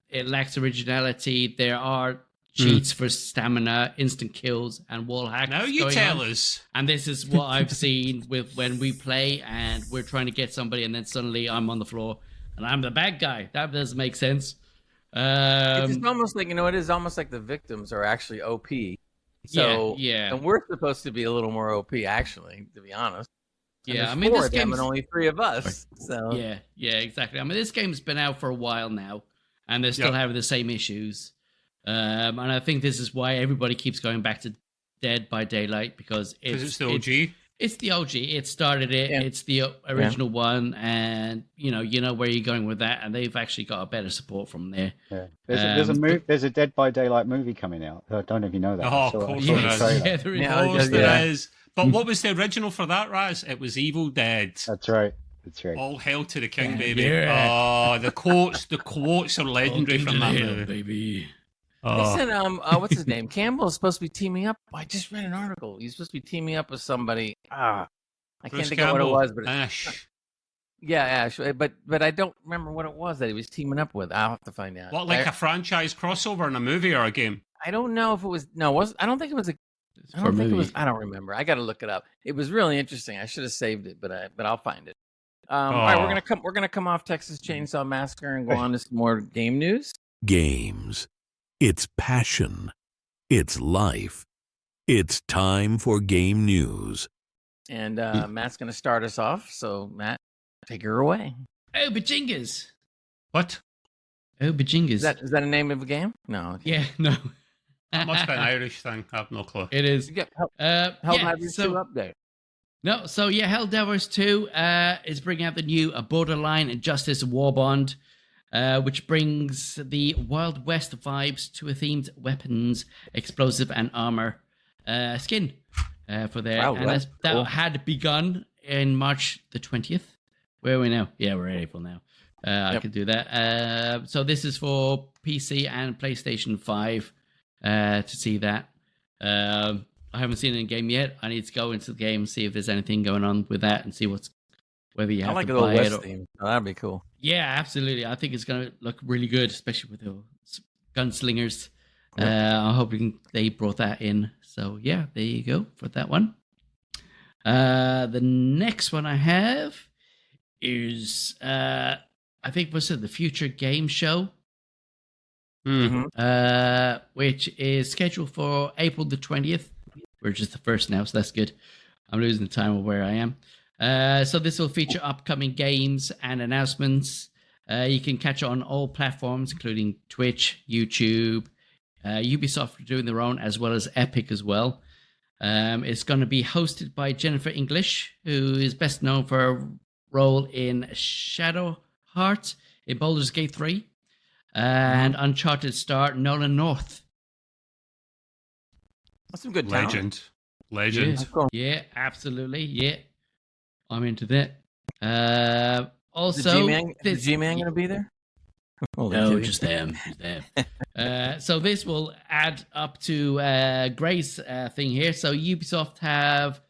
it lacks originality. There are cheats for stamina, instant kills, and wall hacks. Now you tell us. And this is what I've seen with when we play and we're trying to get somebody, and then suddenly I'm on the floor and I'm the bad guy. That doesn't make sense. It's almost like it is almost like the victims are actually OP. So and we're supposed to be a little more OP, actually, to be honest. And I mean, this game and only 3 of us. So yeah, exactly. I mean, this game's been out for a while now, and they're still having the same issues. And I think this is why everybody keeps going back to Dead by Daylight, because it's the OG. It's the OG. It started it. Yeah. It's the original one, and you know where you're going with that. And they've actually got a better support from there. Yeah. There's a Dead by Daylight movie coming out. I don't know if you know that. Oh, of course there is. But what was the original for that, Raz? It was Evil Dead. That's right. All hail to the king, baby. Yeah. Oh, the quotes are legendary from that movie, baby. They said, what's his name? Campbell is supposed to be teaming up. I just read an article. He's supposed to be teaming up with somebody. I can't think of what it was, but Ash. Yeah, Ash. But I don't remember what it was that he was teaming up with. I'll have to find out. What, like a franchise crossover in a movie or a game? I don't know if it was. No, I don't think it was a. I don't think it was. I don't remember. I got to look it up. It was really interesting. I should have saved it, but I'll find it. All right, we're gonna come off Texas Chainsaw Massacre and go on to some more game news. Games. It's passion. It's life. It's time for game news. And Matt's going to start us off. So, Matt, take her away. Oh, Bajingas. What? Oh, Bajingas. Is that a name of a game? No. Yeah, no. That must be an Irish thing. I have no clue. It is. Helldivers 2 update. No, so Helldivers 2 is bringing out the new Borderline Justice Warbond. Which brings the Wild West vibes to a themed weapons, explosive, and armor skin for there. Wow, and that had begun in March the 20th. Where are we now? Yeah, we're in April now. I can do that. So this is for PC and PlayStation 5 to see that. I haven't seen it in game yet. I need to go into the game and see if there's anything going on with that and see whether you have to buy it. West theme. Oh, that'd be cool. Yeah, absolutely. I think it's going to look really good, especially with the gunslingers. I'm hoping they brought that in. So, yeah, there you go for that one. The next one I have is I think was it the Future Game Show, which is scheduled for April the 20th. We're just the first now, so that's good. I'm losing the time of where I am. So this will feature upcoming games and announcements. You can catch it on all platforms, including Twitch, YouTube. Ubisoft are doing their own, as well as Epic as well. It's going to be hosted by Jennifer English, who is best known for her role in Shadowheart in Baldur's Gate 3, and Uncharted star Nolan North. That's some good talent. Legend. Yeah, Cool. yeah, absolutely. Yeah, I'm into that. Also, is G-Man going to be there? No, just them. So this will add up to Gray's thing here. So Ubisoft have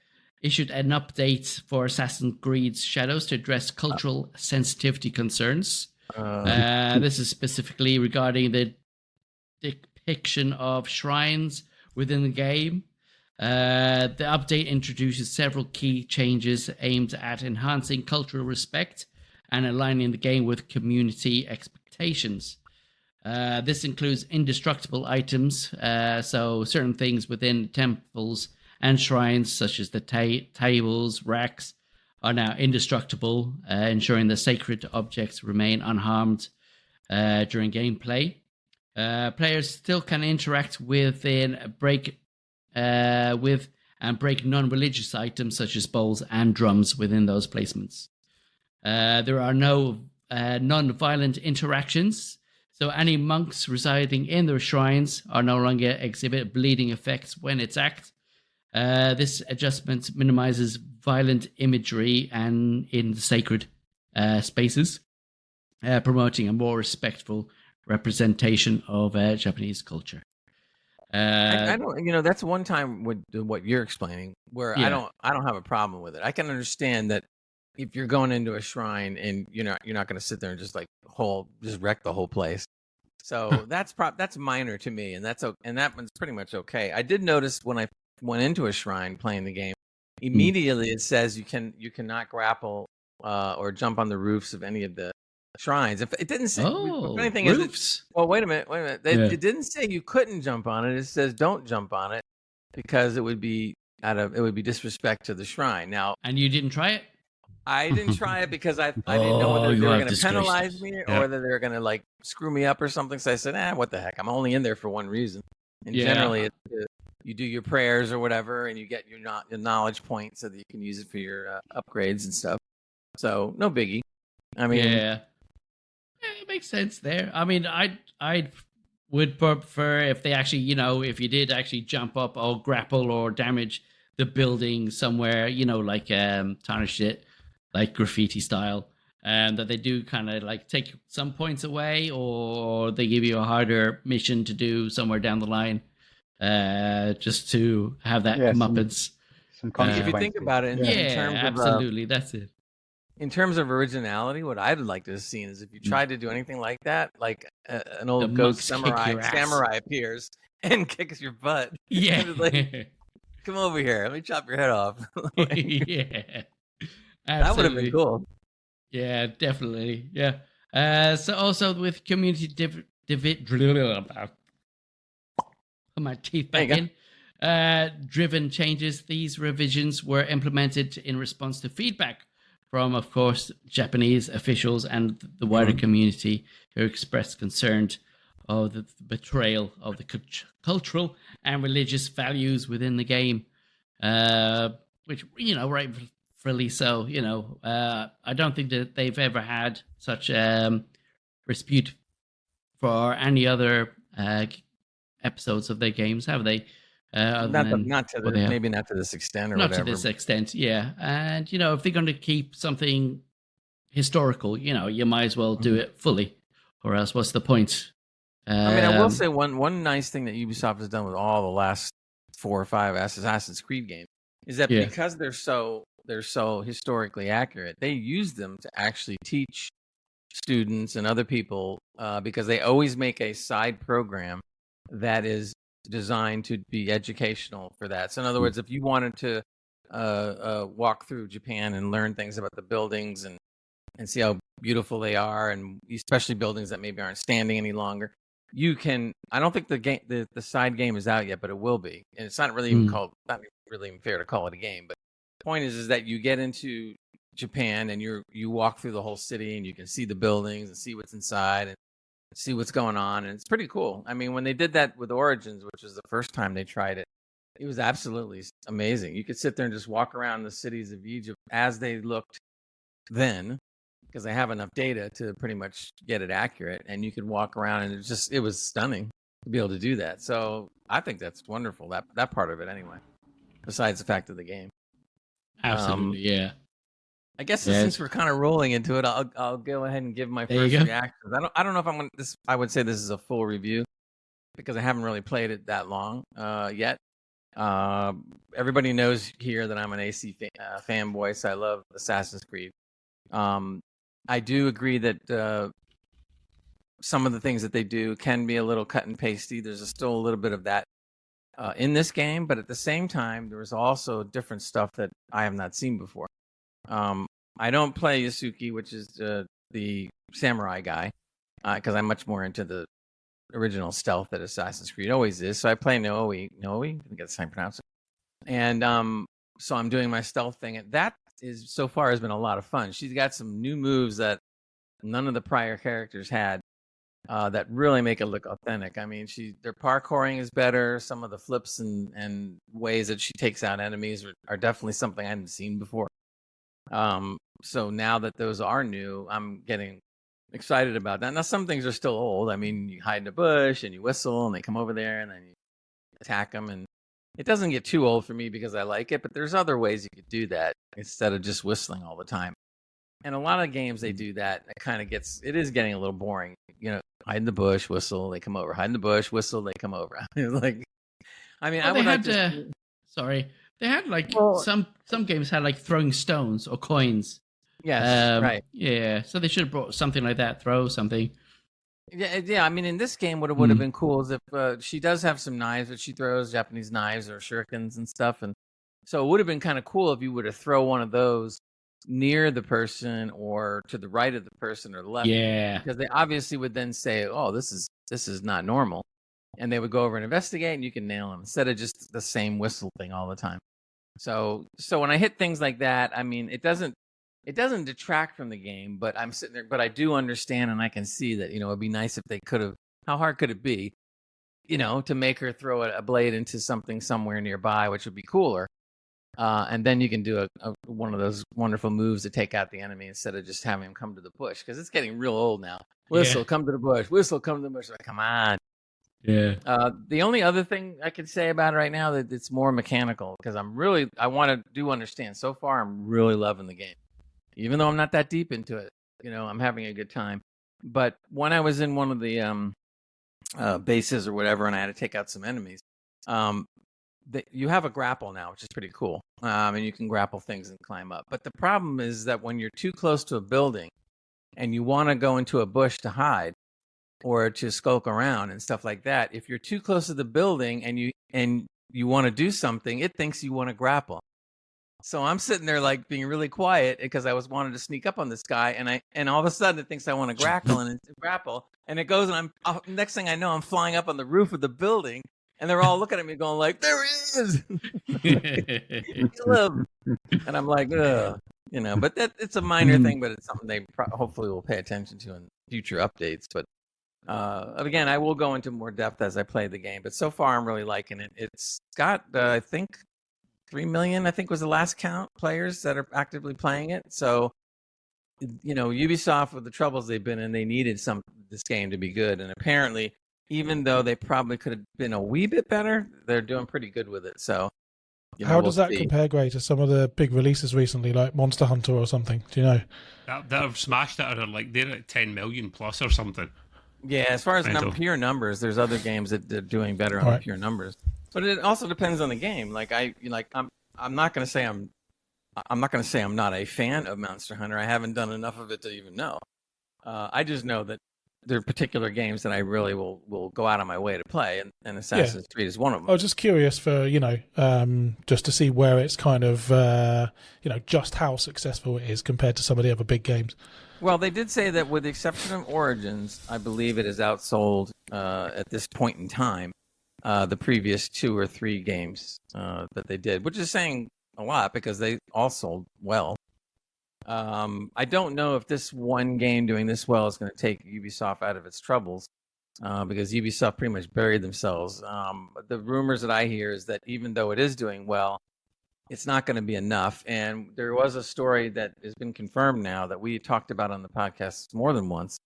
issued an update for Assassin's Creed Shadows to address cultural sensitivity concerns. This is specifically regarding the depiction of shrines within the game. The update introduces several key changes aimed at enhancing cultural respect and aligning the game with community expectations. This includes indestructible items, so certain things within temples and shrines, such as the tables, racks, are now indestructible, ensuring the sacred objects remain unharmed during gameplay. Players still can interact with and break non-religious items such as bowls and drums within those placements. There are no non-violent interactions, so any monks residing in their shrines are no longer exhibit bleeding effects when attacked. This adjustment minimizes violent imagery and in the sacred spaces, promoting a more respectful representation of Japanese culture. I don't, that's one time with what you're explaining where I don't have a problem with it. I can understand that if you're going into a shrine and you're not going to sit there and just just wreck the whole place. So that's minor to me, and that one's pretty much okay. I did notice when I went into a shrine playing the game, immediately it says you cannot grapple or jump on the roofs of any of the shrines. If it didn't say, the funny thing roofs. Wait a minute. It didn't say you couldn't jump on it. It says don't jump on it because it would be disrespect to the shrine. Now, and you didn't try it? I didn't try it because I didn't know whether they were going to penalize me or whether they were going to screw me up or something. So I said, what the heck? I'm only in there for one reason. And generally, you do your prayers or whatever, and you get your knowledge point so that you can use it for your upgrades and stuff. So no biggie. I mean, it makes sense there. I mean, I would prefer if they actually, if you did actually jump up or grapple or damage the building somewhere, tarnish it, like graffiti style, and that they do kind of take some points away, or they give you a harder mission to do somewhere down the line, just to have that comeuppance. Some if you think about it, in terms absolutely, that's it. In terms of originality, what I'd like to have seen is if you tried to do anything like that, like an old ghost samurai appears and kicks your butt. Yeah. Come over here. Let me chop your head off. Yeah. Absolutely. That would have been cool. Yeah, definitely. Yeah. So also with community put my teeth back in. Driven changes. These revisions were implemented in response to feedback from, of course, Japanese officials and the wider community who expressed concern of the betrayal of the cultural and religious values within the game, which, rightfully so. I don't think that they've ever had such dispute for any other episodes of their games, have they? Maybe not to this extent or not whatever. To this extent, yeah. And if they're going to keep something historical, you might as well do it fully, or else what's the point? I will say one nice thing that Ubisoft has done with all the last 4 or 5 Assassin's Creed games is that because they're so historically accurate, they use them to actually teach students and other people because they always make a side program that is designed to be educational for that. So in other words, if you wanted to walk through Japan and learn things about the buildings and see how beautiful they are, and especially buildings that maybe aren't standing any longer. You can. I don't think the side game is out yet, but it will be. And it's not really even called. Not really even fair to call it a game. But the point is that you get into Japan and you walk through the whole city and you can see the buildings and see what's inside and see what's going on, and it's pretty cool. I mean, when they did that with Origins, which was the first time they tried it, it was absolutely amazing. You could sit there and just walk around the cities of Egypt as they looked then, because I have enough data to pretty much get it accurate, and you could walk around and it was stunning to be able to do that. So I think that's wonderful, that part of it anyway, besides the fact of the game. Absolutely, yeah. I guess since we're kind of rolling into it, I'll go ahead and give my first reactions. I don't know if I'm going to, I would say this is a full review because I haven't really played it that long yet. Everybody knows here that I'm an AC fanboy, so I love Assassin's Creed. I do agree that some of the things that they do can be a little cut and pasty. There's still a little bit of that in this game, but at the same time, there was also different stuff that I have not seen before. I don't play Yasuki, which is the samurai guy, because I'm much more into the original stealth that Assassin's Creed always is. So I play Noe, I think that's how you pronounce it. And so I'm doing my stealth thing, and that is so far has been a lot of fun. She's got some new moves that none of the prior characters had that really make it look authentic. I mean, their parkouring is better. Some of the flips and ways that she takes out enemies are definitely something I hadn't seen before. So now that those are new, I'm getting excited about that. Now, some things are still old. I mean, you hide in a bush and you whistle and they come over there and then you attack them, and it doesn't get too old for me because I like it, but there's other ways you could do that instead of just whistling all the time. And a lot of games they do that. It is getting a little boring. You know, hide in the bush, whistle, they come over. Hide in the bush, whistle, they come over. Like, I mean, sorry, they had some games had like throwing stones or coins. Yes, right. Yeah, so they should have brought something like that. Throw something. Yeah. I mean, in this game, what it would have been cool is if she does have some knives that she throws, Japanese knives or shurikens and stuff, and so it would have been kind of cool if you were to throw one of those near the person or to the right of the person or the left. Yeah, because they obviously would then say, "Oh, this is not normal," and they would go over and investigate, and you can nail them instead of just the same whistle thing all the time. So when I hit things like that, I mean, it doesn't detract from the game, but I'm sitting there, but I do understand and I can see that, it'd be nice if they could have, how hard could it be, to make her throw a blade into something somewhere nearby, which would be cooler. And then you can do one of those wonderful moves to take out the enemy instead of just having him come to the bush, because it's getting real old now. Whistle, come to the bush. Whistle, come to the bush. Like, come on. Yeah. The only other thing I could say about it right now that it's more mechanical, because I want to understand. So far, I'm really loving the game. Even though I'm not that deep into it, I'm having a good time. But when I was in one of the bases or whatever, and I had to take out some enemies, you have a grapple now, which is pretty cool. And you can grapple things and climb up. But the problem is that when you're too close to a building and you want to go into a bush to hide or to skulk around and stuff like that, if you're too close to the building and you want to do something, it thinks you want to grapple. So I'm sitting there like being really quiet because I was wanting to sneak up on this guy, and all of a sudden it thinks I want to grapple, and it goes, and next thing I know, I'm flying up on the roof of the building, and they're all looking at me going like, "There he is!" And I'm like, ugh, But it's a minor thing, but it's something they hopefully will pay attention to in future updates. But again, I will go into more depth as I play the game. But so far, I'm really liking it. It's got, I think, 3 million, I think was the last count, players that are actively playing it. So, Ubisoft, with the troubles they've been in, they needed this game to be good. And apparently, even though they probably could have been a wee bit better, they're doing pretty good with it. So, how does that compare, Gray, to some of the big releases recently, like Monster Hunter or something? Do you know? That have smashed it, or they're at 10 million plus or something. Yeah, as far as pure numbers, there's other games that are doing better on the pure numbers. But it also depends on the game. I'm not going to say I'm not a fan of Monster Hunter. I haven't done enough of it to even know. I just know that there are particular games that I really will go out of my way to play, and Assassin's Creed is one of them. I was just curious for just to see where it's kind of just how successful it is compared to some of the other big games. Well, they did say that with the exception of Origins, I believe it is outsold at this point in time the previous 2 or 3 games that they did, which is saying a lot because they all sold well. I don't know if this one game doing this well is going to take Ubisoft out of its troubles because Ubisoft pretty much buried themselves. The rumors that I hear is that even though it is doing well, it's not going to be enough. And there was a story that has been confirmed now that we talked about on the podcast more than once.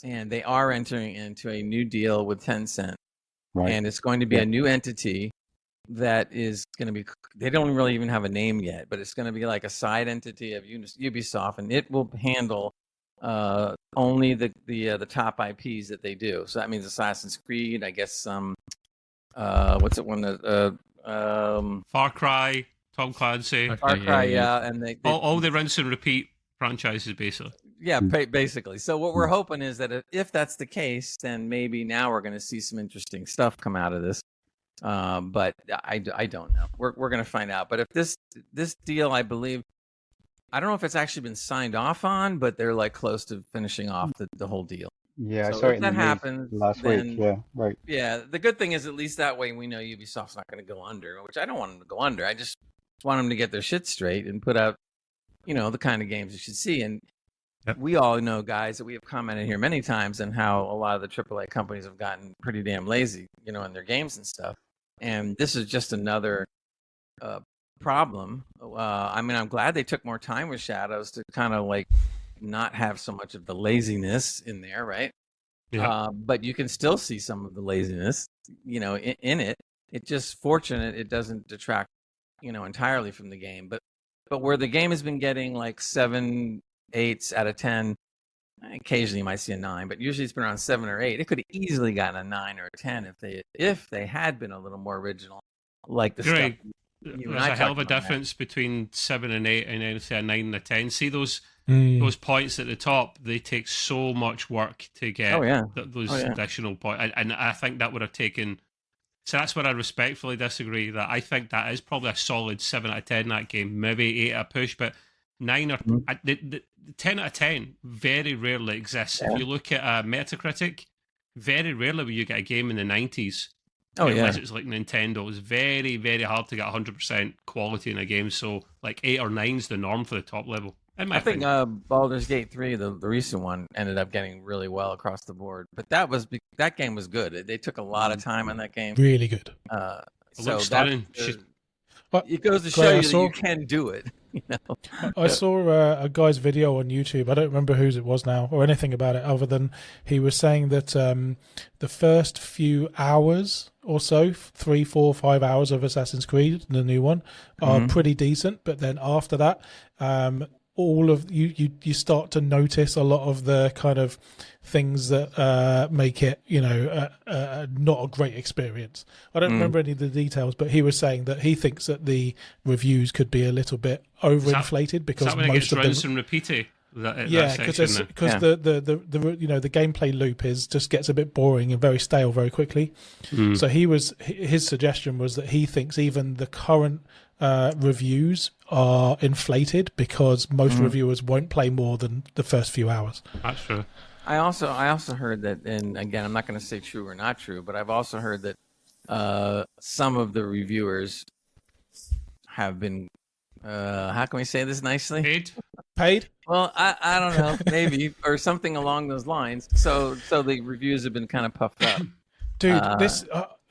And they are entering into a new deal with Tencent. Right. And it's going to be a new entity that is going to be, they don't really even have a name yet, but it's going to be like a side entity of Ubisoft, and it will handle only the top IPs that they do. So that means Assassin's Creed, I guess some, what's it one that, Far Cry, Tom Clancy. Far Cry, yeah. And they all the rinse and repeat franchises, basically. Yeah, basically. So what we're hoping is that if that's the case, then maybe now we're going to see some interesting stuff come out of this. But I don't know. We're going to find out. But if this deal, I believe, I don't know if it's actually been signed off on, but they're like close to finishing off the whole deal. Yeah, so if that happens last week. Yeah, right. Yeah, the good thing is at least that way we know Ubisoft's not going to go under, which I don't want them to go under. I just want them to get their shit straight and put out, the kind of games you should see. And we all know, guys, that we have commented here many times on how a lot of the AAA companies have gotten pretty damn lazy, in their games and stuff. And this is just another problem. I'm glad they took more time with Shadows to kind of like not have so much of the laziness in there, right? Yeah. But you can still see some of the laziness, in it. It's just fortunate it doesn't detract, entirely from the game. But where the game has been getting like 7, 8 out of 10, occasionally you might see a 9, but usually it's been around 7 or 8. It could have easily gotten a 9 or a 10 if they had been a little more original, like the Greg, stuff. There's a hell of a difference between 7 and 8, and then say a 9 and a 10. See those points at the top? They take so much work to get those additional points, and I think that would have taken. So that's where I respectfully disagree. That I think that is probably a solid 7 out of 10 that game, maybe 8 at a push, but 9 or the 10 out of 10 very rarely exists. If you look at Metacritic, very rarely will you get a game in the 90s. Unless it's like Nintendo. It's very, very hard to get 100% quality in a game. So like 8 or 9 is the norm for the top level. I think Baldur's Gate 3, the recent one, ended up getting really well across the board. But that game was good. They took a lot of time on that game. Really good. So stunning. It goes to show you that you can do it. I saw a guy's video on YouTube. I don't remember whose it was now or anything about it other than he was saying that the first few hours or so, 3, 4, 5 hours of Assassin's Creed, the new one, are pretty decent. But then after that, all of you start to notice a lot of the kind of things that make it not a great experience. I don't remember any of the details, but he was saying that he thinks that the reviews could be a little bit overinflated because most of them rinse and repeated. Because the gameplay loop just gets a bit boring and very stale very quickly. So his suggestion was that he thinks even the current reviews are inflated because most reviewers won't play more than the first few hours. That's true. I also heard that, and again, I'm not going to say true or not true, but I've also heard that some of the reviewers have been, how can we say this nicely? Paid? Well, I don't know, maybe, or something along those lines. So the reviews have been kind of puffed up. Dude,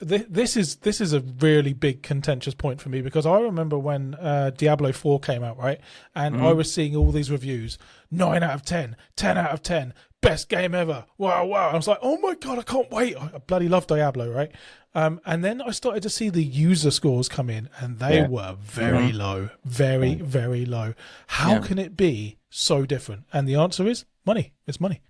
this is a really big contentious point for me because I remember when Diablo 4 came out, right? And I was seeing all these reviews, 9 out of 10, 10 out of 10, best game ever. Wow. I was like, oh my God, I can't wait. I bloody love Diablo, right? And then I started to see the user scores come in and they were very low, very, very low. How can it be so different? And the answer is money. It's money.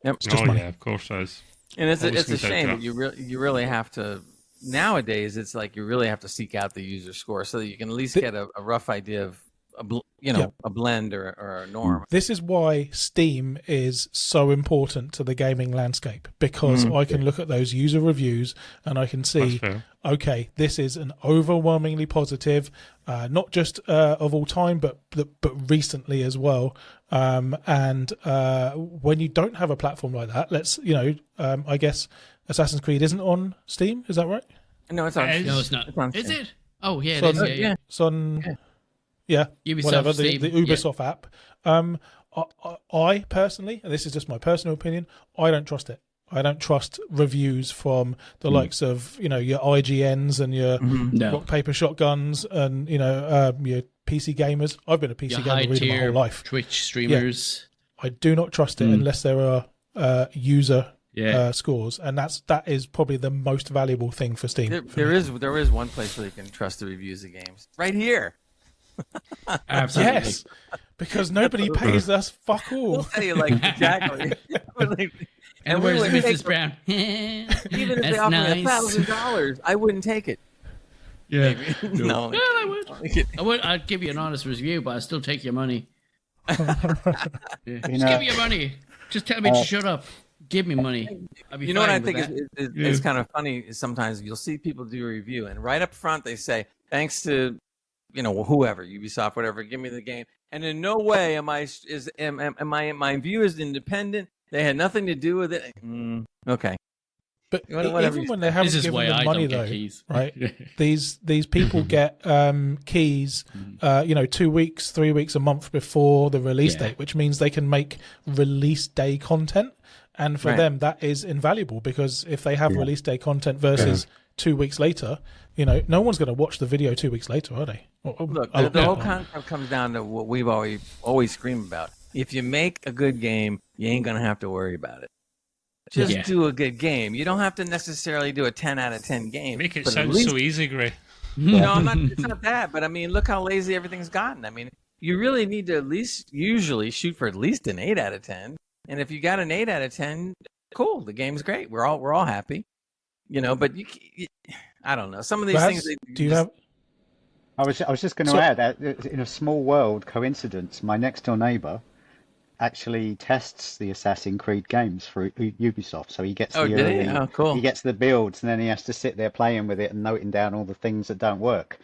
Yep. It's just money. Yeah, of course it is. And it's a shame that you really have to. Nowadays, it's like you really have to seek out the user score so that you can at least get a rough idea of a blend or a norm. This is why Steam is so important to the gaming landscape, because I can look at those user reviews and I can see, okay, this is an overwhelmingly positive, not just of all time, but recently as well. And when you don't have a platform like that, I guess Assassin's Creed isn't on Steam. Is that right? No, it's on. No, it's not. Is it? Oh, yeah, it is. Yeah. It's on. Yeah, Ubisoft, whatever, Steam. the Ubisoft app. I personally, and this is just my personal opinion, I don't trust it. I don't trust reviews from the likes of, your IGNs and your rock, paper, shotguns and, your PC gamers. I've been a PC gamer really my whole life. Twitch streamers. Yeah. I do not trust it unless there are user scores, and that is probably the most valuable thing for Steam. There is one place where you can trust the reviews of games. Right here. Absolutely. Yes, because nobody pays us fuck all. We'll tell you exactly. And where's Mrs. Brown? Even if they offer me $1,000, I wouldn't take it. Yeah. No. Well, I would. I'd give you an honest review, but I'd still take your money. Just give me your money. Just tell me to shut up. Give me money. You know what I think is kind of funny is sometimes you'll see people do a review and right up front they say, thanks to whoever, Ubisoft, whatever, give me the game. And in no way am my view is independent. They had nothing to do with it. Okay. But even when they haven't given them money, though, keys. Right? these people get keys, 2 weeks, 3 weeks, a month before the release date, which means they can make release day content. And for them, that is invaluable because if they have release day content versus 2 weeks later, no one's going to watch the video 2 weeks later, are they? Look, the whole concept comes down to what we've always screamed about. If you make a good game, you ain't going to have to worry about it. Just do a good game. You don't have to necessarily do a 10 out of 10 game. Make it sound so easy, Gray. No, it's not that. But, look how lazy everything's gotten. You really need to usually shoot for at least an 8 out of 10. And if you got an 8 out of 10, cool. The game's great. We're all happy. But I don't know. Some of these things. Do you have? I was just going to add that in a small world coincidence, my next door neighbour actually tests the Assassin's Creed games for Ubisoft. So he gets cool. He gets the builds, and then he has to sit there playing with it and noting down all the things that don't work.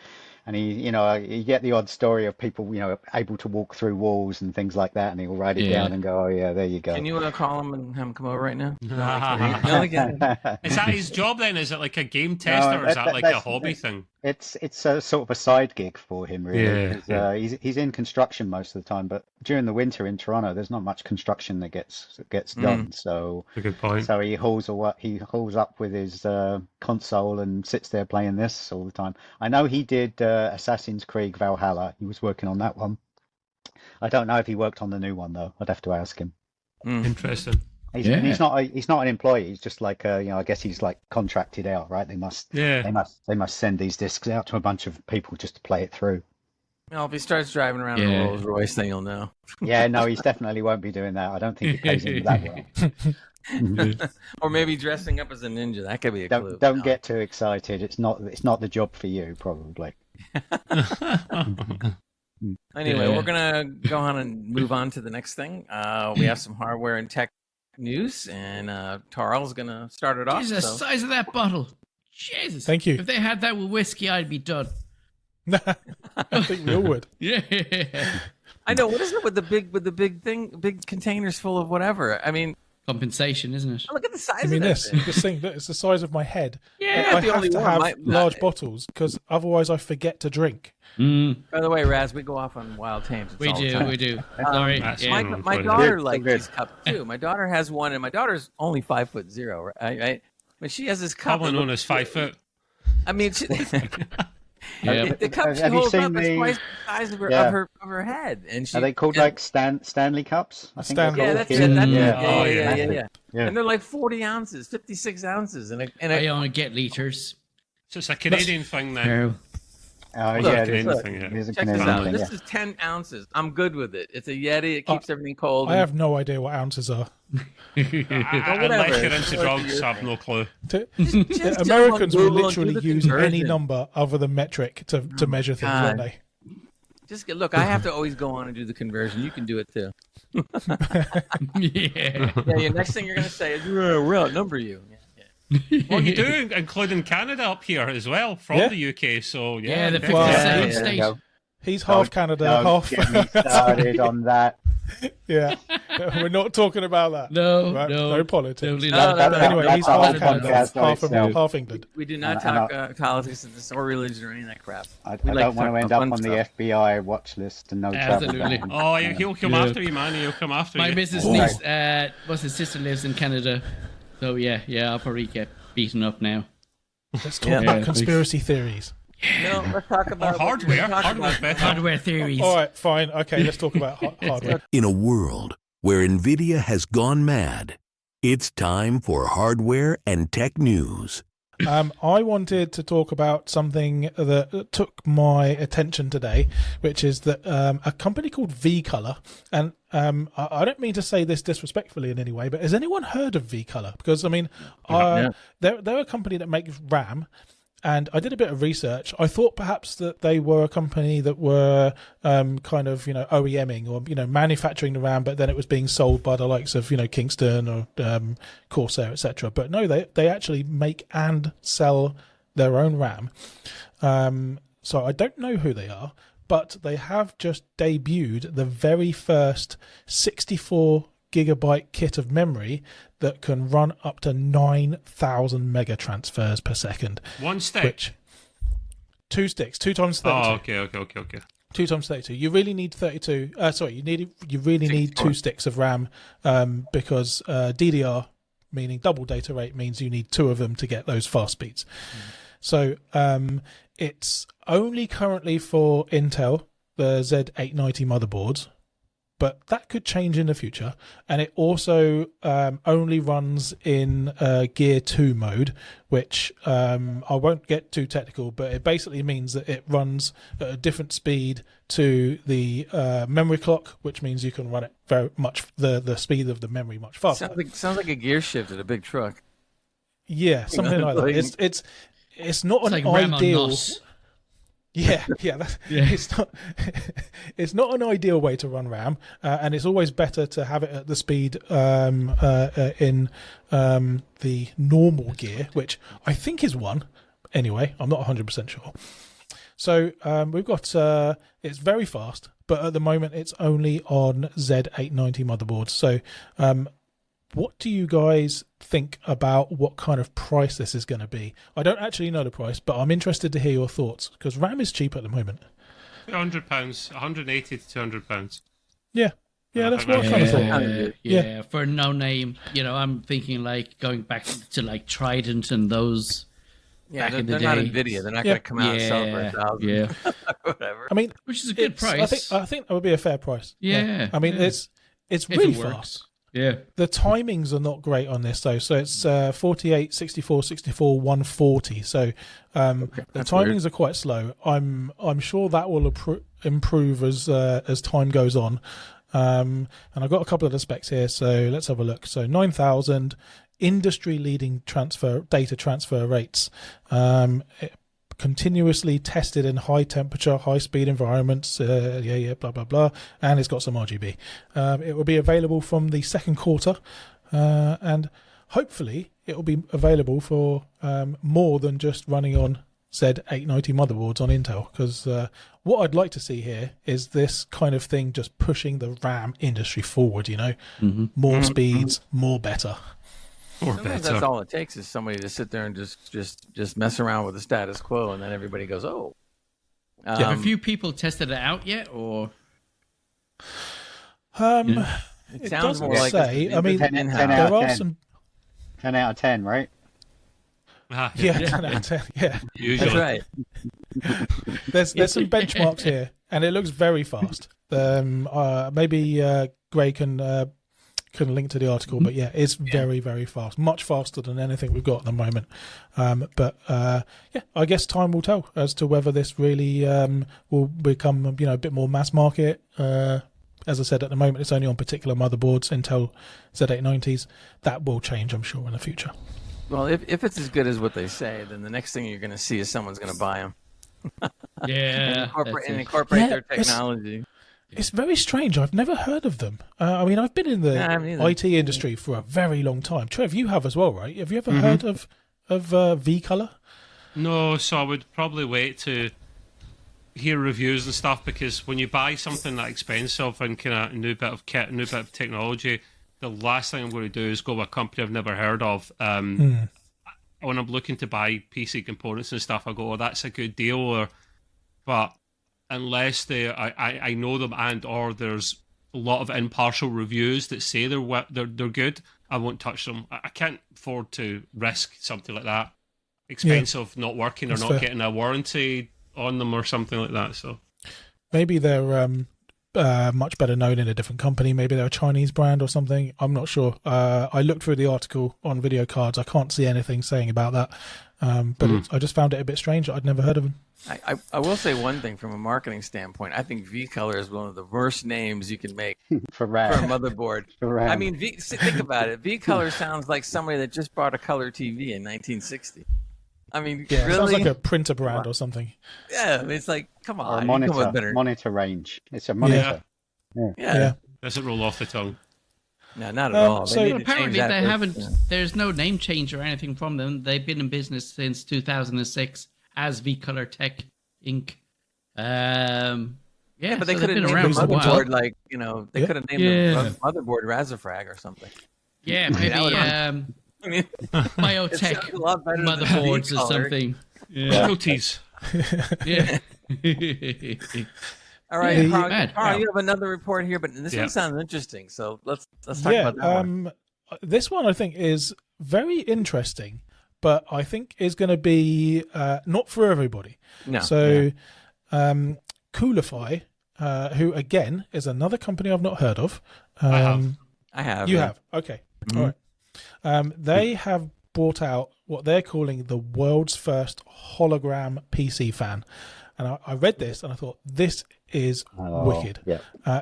And you get the odd story of people, able to walk through walls and things like that, and he'll write it down and go, "Oh yeah, there you go." Can you call him and have him come over right now? Is that his job then? Is it like a game tester, or is that like a hobby thing? It's a sort of a side gig for him, really. He's in construction most of the time, but during the winter in Toronto, there's not much construction that gets done. So a good point. So he hauls up with his console and sits there playing this all the time. I know he did Assassin's Creed Valhalla. He was working on that one. I don't know if he worked on the new one though. I'd have to ask him. Interesting. He's not an employee. He's just like I guess he's like contracted out, right? They must send these discs out to a bunch of people just to play it through. Well, if he starts driving around in a Rolls Royce, then you'll know. Yeah, no, he definitely won't be doing that. I don't think it pays him that well. Or maybe dressing up as a ninja. That could be a clue. Don't get too excited. It's not the job for you, probably. Anyway, we're gonna go on and move on to the next thing. We have some hardware and tech news, and Tarl's gonna start it off. Jesus, the size of that bottle. Jesus. Thank you. If they had that with whiskey, I'd be done. I think we all would. Yeah. I know. What is it with the big containers full of whatever? Compensation, isn't it? Look at the size of this thing. It's the size of my head. Yeah, I have to have large bottles because otherwise I forget to drink. By the way, Raz, we go off on wild tangents. We do. Sorry. My daughter likes these cups too. My daughter has one, and my daughter's only 5'0", right? But she has this cup. Probably known as 5 foot. The cup she holds up is twice the size of her head. And are they called like Stanley cups? I think that's it. Yeah. And they're like 40 ounces, 56 ounces, and I only get liters. So it's a Canadian thing then. Check this out. This is 10 ounces. I'm good with it. It's a Yeti. It keeps everything cold. I have no idea what ounces are. Unless you're into drugs, I have no clue. Americans will literally use any number other than metric to measure things, won't they? Just look. I have to always go on and do the conversion. You can do it too. Yeah. Your next thing you're gonna say is we'll outnumber you. Well, you do, including Canada up here as well from the UK. So Yeah, the definitely. 57th state. Go. He's half Canada, half. Get me started on that. Yeah, we're not talking about that. No, Right? no, No politics. totally No, not. no, no, Anyway, that's he's a whole half Canada, podcast by half itself. half England. We do not talk politics or religion or any of that crap. I We don't want to end up on fun the stuff. FBI watch list and no travel. Absolutely. ban. Oh, he'll come after you, man. He'll come after My you. business niece, what's his sister lives in Canada, so yeah, I'll probably get beaten up now. Let's talk about conspiracy theories. No, let's talk about hardware. Hardware's better. Hardware theories. All right, fine. Okay, let's talk about hardware. In a world where NVIDIA has gone mad, it's time for hardware and tech news. I wanted to talk about something that took my attention today, which is that a company called V-Color, and I don't mean to say this disrespectfully in any way, but has anyone heard of V-Color? Because, I mean, they're a company that makes RAM, and I did a bit of research. I thought perhaps that they were a company that were kind of, OEMing or, manufacturing the RAM, but then it was being sold by the likes of, Kingston or Corsair, etc. But no, they actually make and sell their own RAM. So I don't know who they are, but they have just debuted the very first 64 gigabyte kit of memory that can run up to 9,000 mega transfers per second. One stick? Which, 2 sticks, 2 times 32. Oh, okay. 2 times 32. You really need 32. You really need 2 sticks of RAM because DDR, meaning double data rate, means you need 2 of them to get those fast speeds. So it's only currently for Intel, the Z890 motherboards, but that could change in the future. And it also only runs in Gear 2 mode, which I won't get too technical, but it basically means that it runs at a different speed to the memory clock, which means you can run it very much, the speed of the memory much faster. Sounds like a gear shift at a big truck. Yeah, something like that. It's not an like ideal. Yeah. It's not an ideal way to run RAM, and it's always better to have it at the speed in the normal gear, which I think is 1. Anyway, I'm not 100% sure. So we've got it's very fast, but at the moment it's only on Z890 motherboards. So what do you guys think about what kind of price this is going to be? I don't actually know the price, but I'm interested to hear your thoughts because RAM is cheap at the moment. £100, 180 to £200. Yeah, that's what I kind of thought. Yeah, for no name, I'm thinking like going back to like Trident and those. Yeah, back in the they're day. not NVIDIA. They're not going to come out and sell for 1,000. Yeah, whatever. I mean, which is a good price. I think that would be a fair price. Yeah. I mean, it's really fast. Yeah. The timings are not great on this though, so it's 48, 64, 64, 140. So the timings are quite slow. I'm sure that will improve as time goes on. And I've got a couple of the specs here, so let's have a look. So 9,000 industry-leading data transfer rates. Continuously tested in high temperature, high speed environments, blah blah blah, and it's got some RGB. It will be available from the second quarter, and hopefully it will be available for more than just running on Z890 motherboards on Intel. Because what I'd like to see here is this kind of thing just pushing the RAM industry forward. More speeds, more better. Sometimes that's all it takes is somebody to sit there and just mess around with the status quo, and then everybody goes, "Oh." Have a few people tested it out yet, or? It sounds more like say. I mean, 10 there out of are 10. some. 10 out of 10, right? Yeah, 10 out of 10. Yeah, Usually. That's right. there's some benchmarks here, and it looks very fast. Maybe Gray can link to the article, but yeah, it's very, very fast, much faster than anything we've got at the moment. But I guess time will tell as to whether this really will become a bit more mass market. As I said, at the moment it's only on particular motherboards, Intel Z890s. That will change, I'm sure, in the future. Well, if it's as good as what they say, then the next thing you're going to see is someone's going to buy them. Yeah, and incorporate their technology. It's very strange. I've never heard of them. I mean, I've been in the IT industry for a very long time. Trev, you have as well, right? Have you ever heard of V-Color? No, so I would probably wait to hear reviews and stuff, because when you buy something that expensive and kind of new bit of kit, new bit of technology, the last thing I'm going to do is go with a company I've never heard of. When I'm looking to buy PC components and stuff, I go, "Oh, that's a good deal," but unless I know them or there's a lot of impartial reviews that say they're good, I won't touch them. I can't afford to risk something like that, expensive, not working, or not getting a warranty on them or something like that. So maybe they're much better known in a different company. Maybe they're a Chinese brand or something. I'm not sure. I looked through the article on video cards. I can't see anything saying about that. But I just found it a bit strange. I'd never heard of them. I will say one thing from a marketing standpoint. I think V-Color is one of the worst names you can make for a motherboard. RAM. I mean, think about it. V-Color sounds like somebody that just bought a color TV in 1960. I mean, yeah, really? It sounds like a printer brand or something. Yeah, it's like, come on. Or come up better. monitor range. It's a monitor. Yeah. Doesn't roll off the tongue. No, not at all. So apparently they haven't. There's no name change or anything from them. They've been in business since 2006 as V-Color Tech Inc. Yeah, but they so could have been named around the for a while. motherboard like, they could have named the motherboard Razafrag or something. Yeah, maybe I mean, biotech a lot better than motherboards or V-Color. something. Royalties. Yeah. All right, bad. Carl, you have another report here, but this one sounds interesting. So let's talk about that one. This one I think is very interesting, but I think is going to be not for everybody. No. So, Coolify, who again is another company I've not heard of. I have. You have? Okay. Mm-hmm. All right. They have brought out what they're calling the world's first hologram PC fan. And I read this and I thought, this is wicked. Yeah.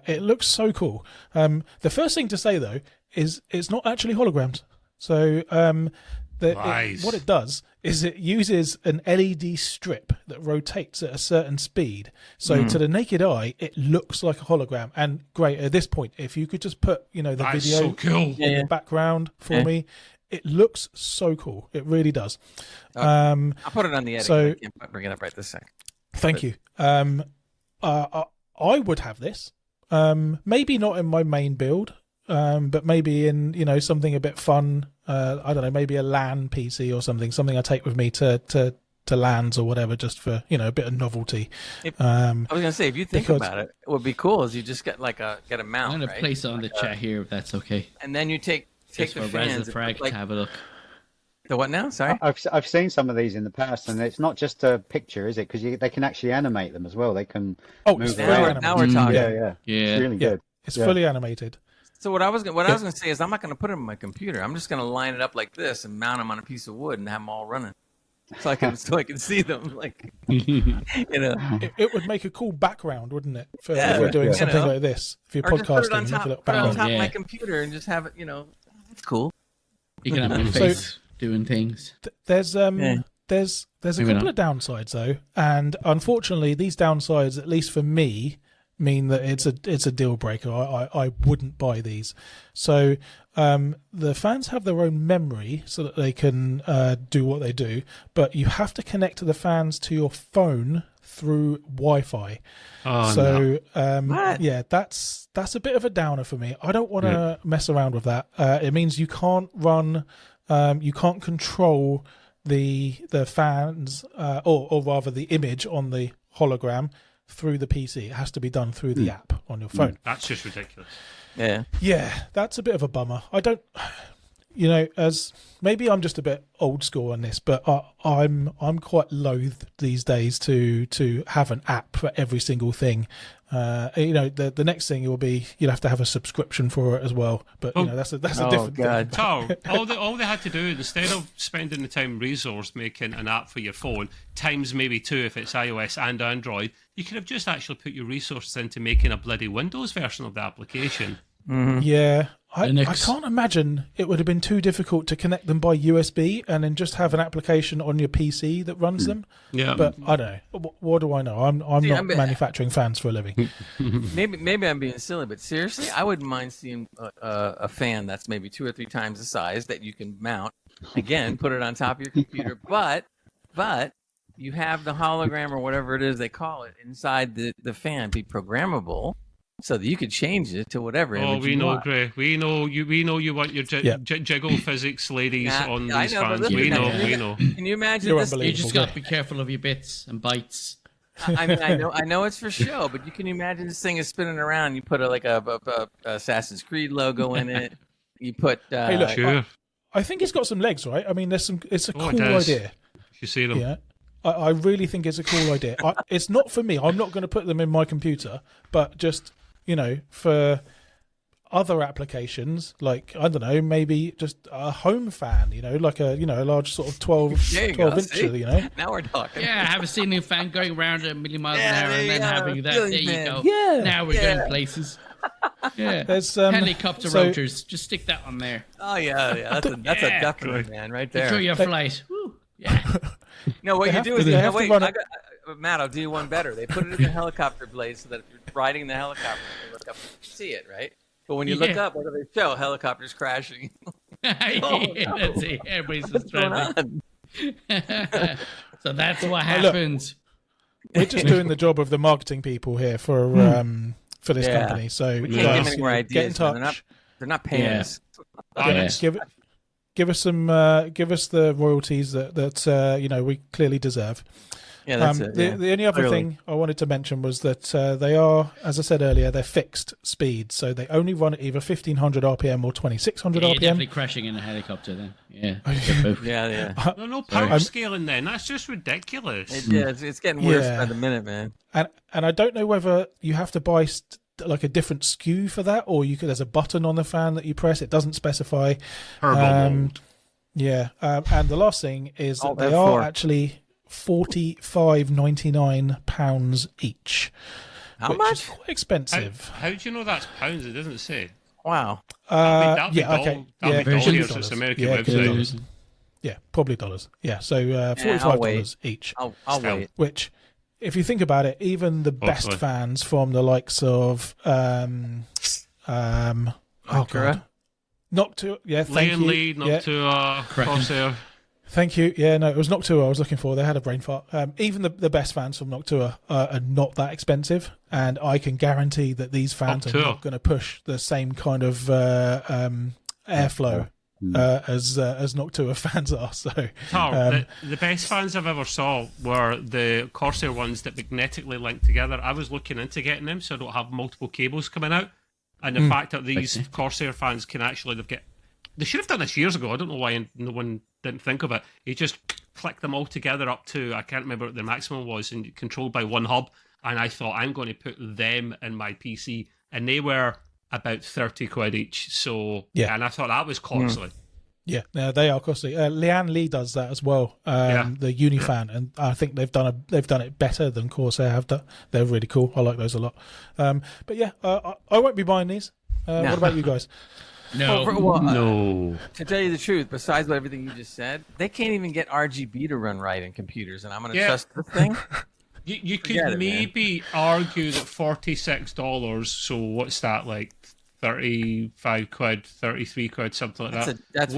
It looks so cool. The first thing to say, though, is it's not actually holograms. So what it does is it uses an LED strip that rotates at a certain speed. So to the naked eye, it looks like a hologram. And great, at this point, if you could just put the That's video so cool. in the background for me, it looks so cool. It really does. I'll put it on the edit. So I can't bring it up right this second. Thank you. I would have this. Maybe not in my main build, but maybe in something a bit fun. I don't know, maybe a LAN PC or something I take with me to LANs or whatever, just for a bit of novelty. I was gonna say, if you think about it, what would be cool is you just get get a mount. I'm gonna place it on the chat here if that's okay. And then you take the fans. Razafrag to have a look. The what now? Sorry. I've seen some of these in the past, and it's not just a picture, is it? Because they can actually animate them as well. They can move around. Now we're talking. Yeah. It's really good. It's fully animated. So what I was gonna say is I'm not gonna put them on my computer. I'm just gonna line it up like this and mount them on a piece of wood and have them all running, so I can see them. Like, it would make a cool background, wouldn't it? If we're doing something like this, if you're podcasting, put it on top of my computer and just have it. That's cool. You can have my face doing things. There's a couple of downsides though, and unfortunately, these downsides, at least for me, mean that it's a deal breaker. I wouldn't buy these. So the fans have their own memory so that they can do what they do, but you have to connect the fans to your phone through Wi-Fi. That's a bit of a downer for me. I don't want to mess around with that. It means you can't run. You can't control the fans, or rather the image on the hologram through the PC. It has to be done through the app on your phone. That's just ridiculous. Yeah, that's a bit of a bummer. I don't, as maybe I'm just a bit old school on this, but I'm quite loath these days to have an app for every single thing. The next thing will be you'll have to have a subscription for it as well. But that's a different thing. Carl, all they had to do, instead of spending the time resource making an app for your phone times maybe 2 if it's iOS and Android, you could have just actually put your resources into making a bloody Windows version of the application. Yeah, I can't imagine it would have been too difficult to connect them by USB and then just have an application on your PC that runs them. Yeah, but I don't know. What do I know? I'm not manufacturing fans for a living. Maybe I'm being silly, but seriously, I wouldn't mind seeing a fan that's maybe 2 or 3 times the size that you can mount. Again, put it on top of your computer, but you have the hologram or whatever it is they call it inside the fan be programmable. So that you could change it to whatever. We know, Gray. We know you want your jiggle physics ladies on these fans. We know. Can you imagine this? You just got to be careful of your bits and bytes. I mean, I know it's for show, but you can imagine this thing is spinning around. You put a Assassin's Creed logo in it. You put. Hey, look, sure. I think it's got some legs, right? I mean, it's a cool idea. You see them? Yeah. I really think it's a cool idea. It's not for me. I'm not going to put them in my computer, but just. For other applications, like, I don't know, maybe just a home fan, like a large sort of 12 inch, Now we're talking. Yeah, have a ceiling fan going around at a million miles an hour and then having that. There you go. Yeah. Now we're going places. Yeah. There's helicopter rotors. Just stick that on there. Oh, yeah. That's a definite, man, right there. Enjoy your flight. Woo. Yeah. No, what you do is, Matt, I'll do one better. They put it in the helicopter blade so that if you're riding the helicopter, you look up and you see it, right? But when you look up, what do they show? Helicopters crashing. That's it. Everybody's just trying So that's what happens. We're just doing the job of the marketing people here for this company. So we can't give any more ideas. Get in touch. They're not paying us. Give us the royalties that we clearly deserve. Yeah, that's it. The only other thing I wanted to mention was that they are, as I said earlier, they're fixed speed, so they only run at either 1500 RPM or 2600 RPM. You're definitely crashing in a helicopter then. Yeah. Yeah. No power scaling then. That's just ridiculous. It's getting worse by the minute, man. And I don't know whether you have to buy like a different SKU for that, or there's a button on the fan that you press. It doesn't specify. And the last thing is that they are actually £45.99 each. How much? Is quite expensive. How do you know that's pounds? It doesn't say. Wow. That'd be dollars. It's American website. Yeah, probably dollars. Yeah, so $45 each. I'll wait. Which, if you think about it, even the best fans from the likes of Noctua. Yeah, thank you. Lee, Noctua, Corsair. Thank you. Yeah, no, it was Noctua I was looking for. They had a brain fart. Even the best fans from Noctua are not that expensive, and I can guarantee that these fans are not going to push the same kind of airflow as Noctua fans are. So, the best fans I've ever saw were the Corsair ones that magnetically link together. I was looking into getting them so I don't have multiple cables coming out, and the fact that these Corsair fans can actually they should have done this years ago. I don't know why no one didn't think of it. You just click them all together up to, I can't remember what the maximum was, and controlled by one hub. And I thought, I'm going to put them in my PC. And they were about £30 each. So, and I thought that was costly. Yeah, they are costly. Leanne Lee does that as well, the Unifan, and I think they've done it better than Corsair have done. They're really cool. I like those a lot. But yeah, I won't be buying these. What about you guys? No. No. To tell you the truth, besides everything you just said, they can't even get RGB to run right in computers, and I'm going to trust this thing. You could maybe argue that $46, so what's that, like £35, £33, something like that,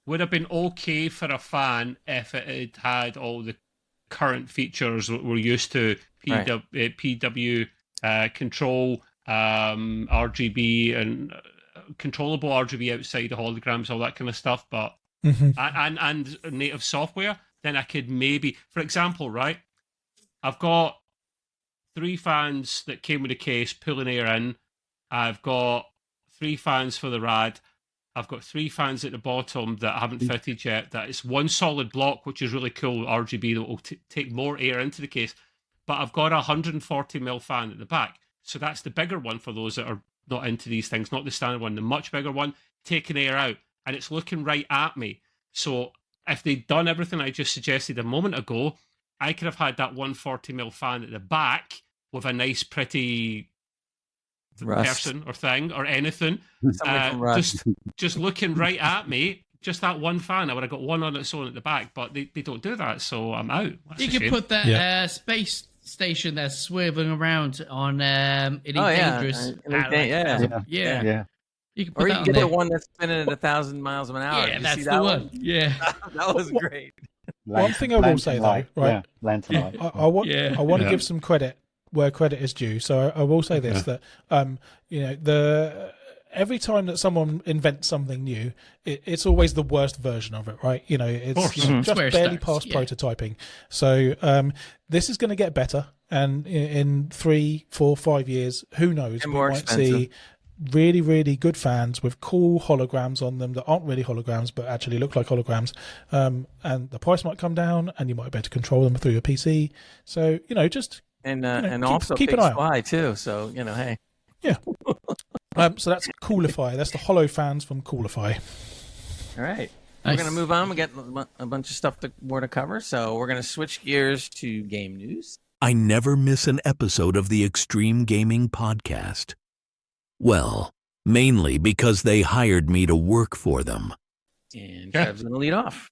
would have been okay for a fan if it had all the current features that we're used to, PW control, RGB, and controllable RGB outside the holograms, all that kind of stuff, but and native software, then I could maybe, for example, right, I've got 3 fans that came with a case pulling air in. I've got 3 fans for the rad. I've got 3 fans at the bottom that I haven't fitted yet. That is one solid block, which is really cool, RGB, that will take more air into the case. But I've got a 140mm fan at the back. So that's the bigger one for those that are not into these things, not the standard one, the much bigger one, taking air out. And it's looking right at me. So if they'd done everything I just suggested a moment ago, I could have had that 140mm fan at the back with a nice, pretty person or thing or anything, just looking right at me. Just that one fan, I would have got one on its own at the back, but they don't do that, so I'm out. That's you could put that space station that's swiveling around on Elite Dangerous. Yeah. You can put or you that can get on the one that's spinning at 1,000 miles an hour. Yeah, that's the one. Yeah, that was great. One thing I will say though, right? Lantern light. I want to give some credit where credit is due. So I will say this that every time that someone invents something new, it's always the worst version of it, right? It's just barely past prototyping. So this is going to get better, and in 3, 4, 5 years, who knows? And we more might expensive. see really, really good fans with cool holograms on them that aren't really holograms but actually look like holograms. And the price might come down, and you might be able to control them through your PC. So just also keep big an eye supply too. So hey. Yeah. So that's Coolify. That's the Holo fans from Coolify. All right. Nice. We're going to move on. We got a bunch of stuff more to cover. So we're going to switch gears to game news. I never miss an episode of the Extreme Gaming Podcast. Well, mainly because they hired me to work for them. And Trev's going to lead off.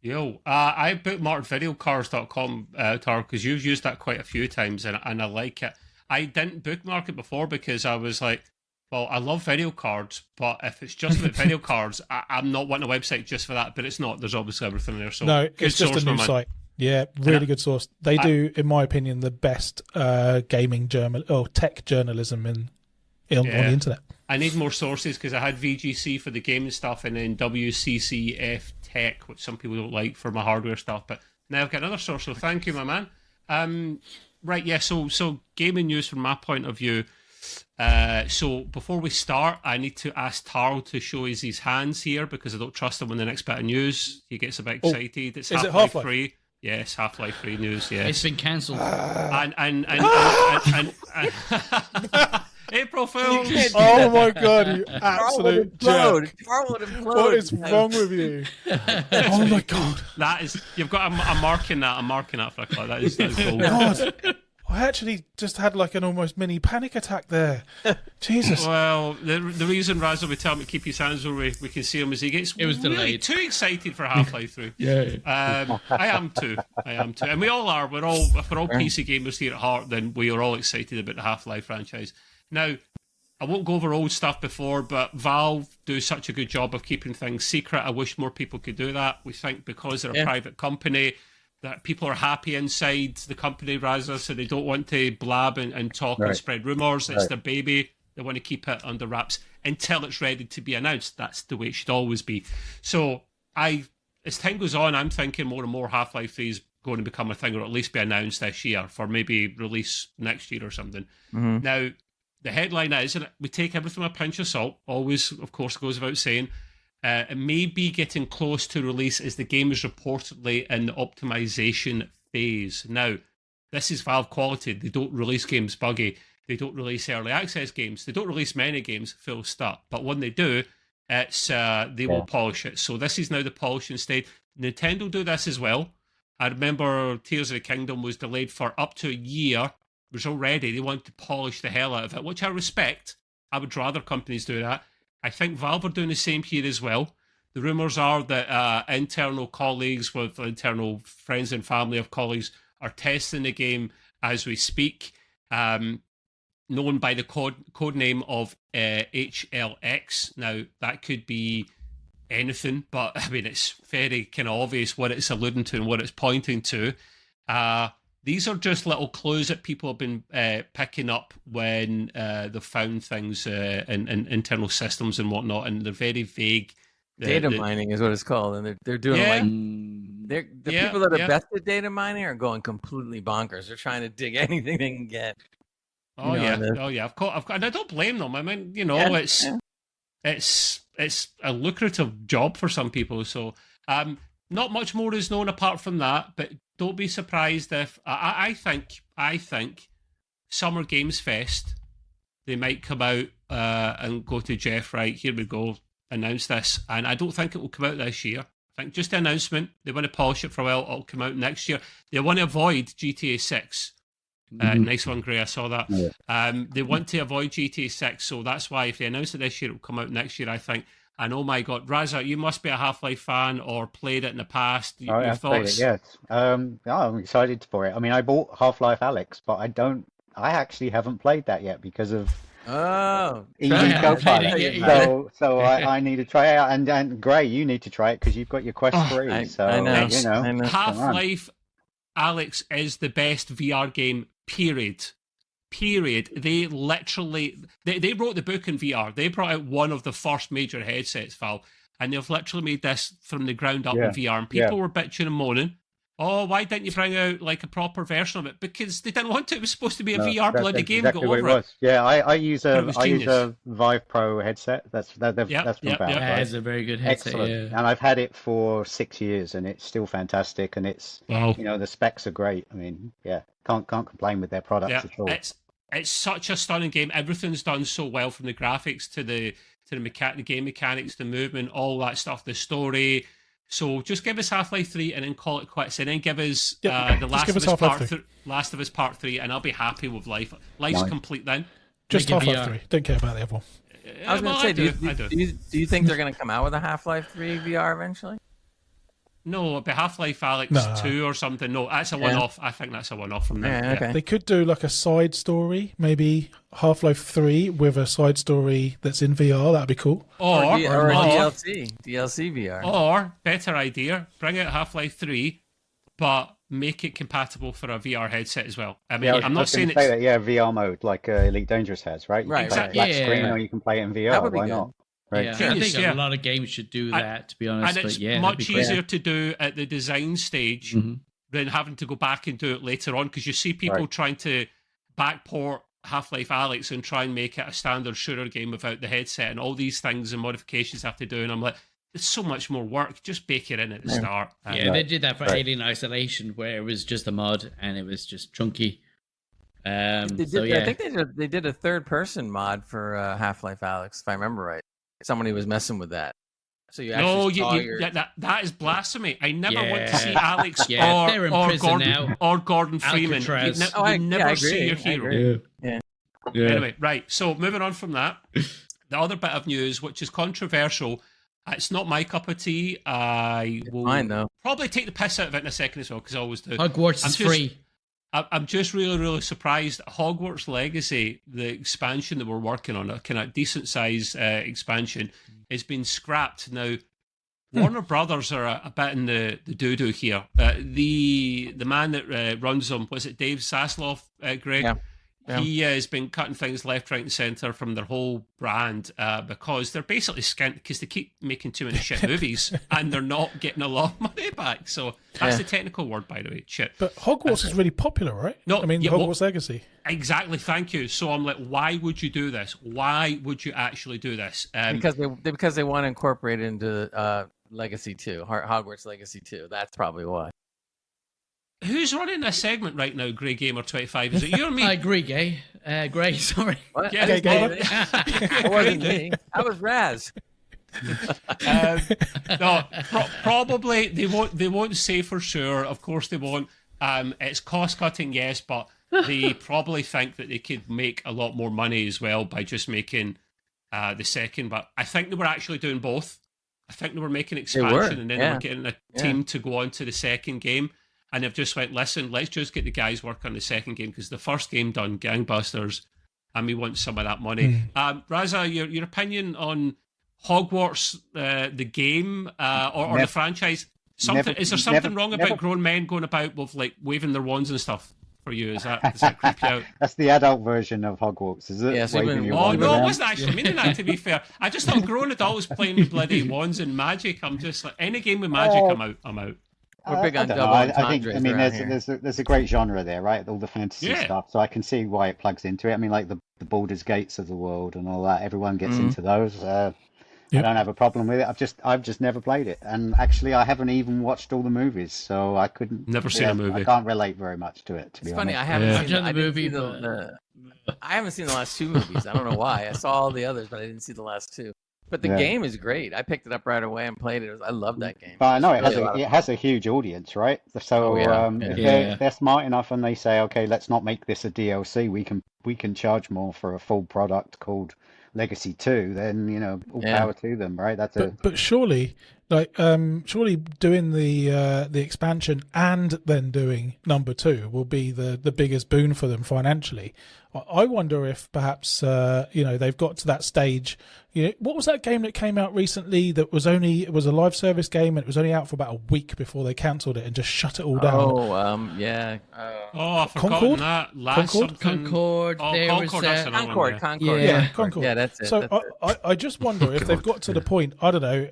Yo, I bookmarked videocars.com, Tar, because you've used that quite a few times, and I like it. I didn't bookmark it before because I was like, well, I love video cards, but if it's just about video cards, I'm not wanting a website just for that, but it's not. There's obviously everything there. So no, it's just a new site. Yeah, really good source. They do, in my opinion, the best gaming tech journalism on the internet. I need more sources because I had VGC for the gaming stuff and then WCCF Tech, which some people don't like for my hardware stuff, but now I've got another source, so thank you, my man. Right, yeah, so gaming news from my point of view. So before we start, I need to ask Tarl to show us his hands here because I don't trust him on the next bit of news. He gets a bit excited. It's Half-Life 3. Yes, Half-Life 3 news, yes. It's been cancelled. And April Fools! Oh my god, you absolute jerk. What is wrong with you? Oh my god. That is, you've got a marking that. I'm marking that for a club. That is gold. God. I actually just had like an almost mini panic attack there. Jesus. Well, the reason Raz will be telling me to keep his hands where we can see him is he gets really too excited for Half-Life 3. Yeah. I am too. And we all are. If we're all PC gamers here at heart, then we are all excited about the Half-Life franchise. Now, I won't go over old stuff before, but Valve do such a good job of keeping things secret. I wish more people could do that. We think because they're a private company, that people are happy inside the company, rather, so they don't want to blab and talk and spread rumours. It's their baby. They want to keep it under wraps until it's ready to be announced. That's the way it should always be. So as time goes on, I'm thinking more and more Half-Life 3 is going to become a thing, or at least be announced this year for maybe release next year or something. Mm-hmm. Now, the headline is, and we take everything with a pinch of salt, always, of course, goes without saying, it may be getting close to release as the game is reportedly in the optimization phase. Now, this is Valve quality. They don't release games buggy. They don't release early access games. They don't release many games full stop. But when they do, it's they will polish it. So this is now the polishing state. Nintendo do this as well. I remember Tears of the Kingdom was delayed for up to a year. It was already, they want to polish the hell out of it, which I respect. I would rather companies do that. I think Valve are doing the same here as well. The rumours are that internal colleagues with internal friends and family of colleagues are testing the game as we speak, known by the code name of HLX. Now, that could be anything, but I mean, it's very kind of obvious what it's alluding to and what it's pointing to. These are just little clues that people have been picking up when they've found things in internal systems and whatnot, and they're very vague. Data mining is what it's called, and they're doing the people that are best at data mining are going completely bonkers. They're trying to dig anything they can get. I've got, and I don't blame them. I mean, it's a lucrative job for some people. So, not much more is known apart from that, but don't be surprised if I think Summer Games Fest, they might come out and go to Jeff, right, here we go, announce this. And I don't think it will come out this year. I think just the announcement, they want to polish it for a while, it'll come out next year. They want to avoid GTA 6. Nice one, Gray. I saw that. Yeah. They want to avoid GTA 6, so that's why if they announce it this year, it will come out next year, I think. And oh my God, Raza, you must be a Half-Life fan or played it in the past. Your I've played thoughts? it, yes. I'm excited for it. I mean, I bought Half-Life Alyx, but I actually haven't played that yet because of EDCoPilot. So I need to try it out. And Gray, you need to try it because you've got your Quest 3. I know. Half-Life Alyx is the best VR game, period. They literally they wrote the book in VR. They brought out one of the first major headsets, Val, and they've literally made this from the ground up in VR. And people were bitching and moaning, oh, why didn't you bring out like a proper version of it? Because they didn't want to. It was supposed to be a VR bloody game. Exactly Go what over it was. Yeah, I use a Vive Pro headset. That's from Valve. That is a very good headset. Excellent. And I've had it for 6 years, and it's still fantastic. And it's the specs are great. I mean, can't complain with their products at all. It's such a stunning game. Everything's done so well, from the graphics to the game mechanics, the movement, all that stuff, the story. So just give us Half-Life 3 and then call it quits, and then give us the Last of Us Part 3, and I'll be happy with life. Life's complete then. Just Half-Life 3. Don't care about the other one. I was going to say, do you think they're going to come out with a Half-Life 3 VR eventually? No, it'd be Half-Life Alyx 2 or something. No, that's a one-off. I think that's a one-off from them. Yeah, okay. They could do like a side story, maybe Half-Life 3 with a side story that's in VR. That'd be cool. Or DLC VR. Or, better idea, bring out Half-Life 3, but make it compatible for a VR headset as well. I mean, I'm not saying it's... VR mode, like Elite Dangerous has, right? Right, exactly. Black screen, or you can play it in VR. That would be Why good. not? Right. Yeah, I think a lot of games should do that, to be honest. And it's much easier to do at the design stage than having to go back and do it later on, because you see people trying to backport Half-Life Alyx and try and make it a standard shooter game without the headset, and all these things and modifications have to do. And I'm like, it's so much more work. Just bake it in at the start. They did that for Alien Isolation, where it was just a mod and it was just chunky. I think they did a third-person mod for Half-Life Alyx, if I remember right. Somebody was messing with that. So you actually that is blasphemy. I never want to see Alex or Gordon Freeman. You never see your hero. Anyway, right. So moving on from that, the other bit of news, which is controversial, it's not my cup of tea. I will probably take the piss out of it in a second as well, because I always do. Hogwarts is free. I'm just really, really surprised. Hogwarts Legacy, the expansion that we're working on, a kind of decent size expansion, has been scrapped. Now, Warner Brothers are a bit in the doo-doo here. The man that runs them, was it Dave Zasloff, Greg? Yeah. He has been cutting things left, right, and centre from their whole brand because they're basically skint because they keep making too many shit movies and they're not getting a lot of money back. So that's the technical word, by the way. Shit. But Hogwarts is really popular, right? No, I mean, Hogwarts Legacy. Exactly. Thank you. So I'm like, why would you do this? Why would you actually do this? Because they want to incorporate it into Legacy 2, Hogwarts Legacy 2. That's probably why. Who's running this segment right now, Grey Gamer 25? Is it you or me? I agree, Gay. Gray, sorry. What? Yeah, Gay Gamer. It wasn't me. That was Raz. No, probably they won't say for sure. Of course they won't. It's cost cutting, yes, but they probably think that they could make a lot more money as well by just making the second. But I think they were actually doing both. I think they were making expansion and then they were getting a team to go on to the second game. And they've just went, listen, let's just get the guys work on the second game because the first game done gangbusters and we want some of that money. Raza, your opinion on Hogwarts, the game or the franchise? Is there something wrong about grown men going about with like waving their wands and stuff for you? Does that creep you out? That's the adult version of Hogwarts, is it? Yes, no, it wasn't actually meaning that, to be fair. I just thought grown adults playing with bloody wands and magic. I'm just like, any game with magic, I'm out. We're big on double entendres. I mean, there's a great genre there, right? All the fantasy stuff. So I can see why it plugs into it. I mean, like the Baldur's Gates of the world and all that. Everyone gets into those. I don't have a problem with it. I've just never played it, and actually, I haven't even watched all the movies, so I couldn't. Never seen a movie. I can't relate very much to it. To be honest. Funny, I haven't seen the movie. I haven't seen the last two movies. I don't know why. I saw all the others, but I didn't see the last two. But the game is great. I picked it up right away and played it. I love that game. But I know It has a huge audience, right? So if they're smart enough and they say, okay, let's not make this a DLC. We can charge more for a full product called Legacy 2. Then all power to them, right? But surely, surely doing the expansion and then doing number 2 will be the biggest boon for them financially. I wonder if perhaps they've got to that stage. What was that game that came out recently that was it was a live service game and it was only out for about a week before they cancelled it and just shut it all down? I've forgotten that. Concord. Concord. Yeah, Concord. Yeah, that's it. So I just wonder if they've got to the point, I don't know,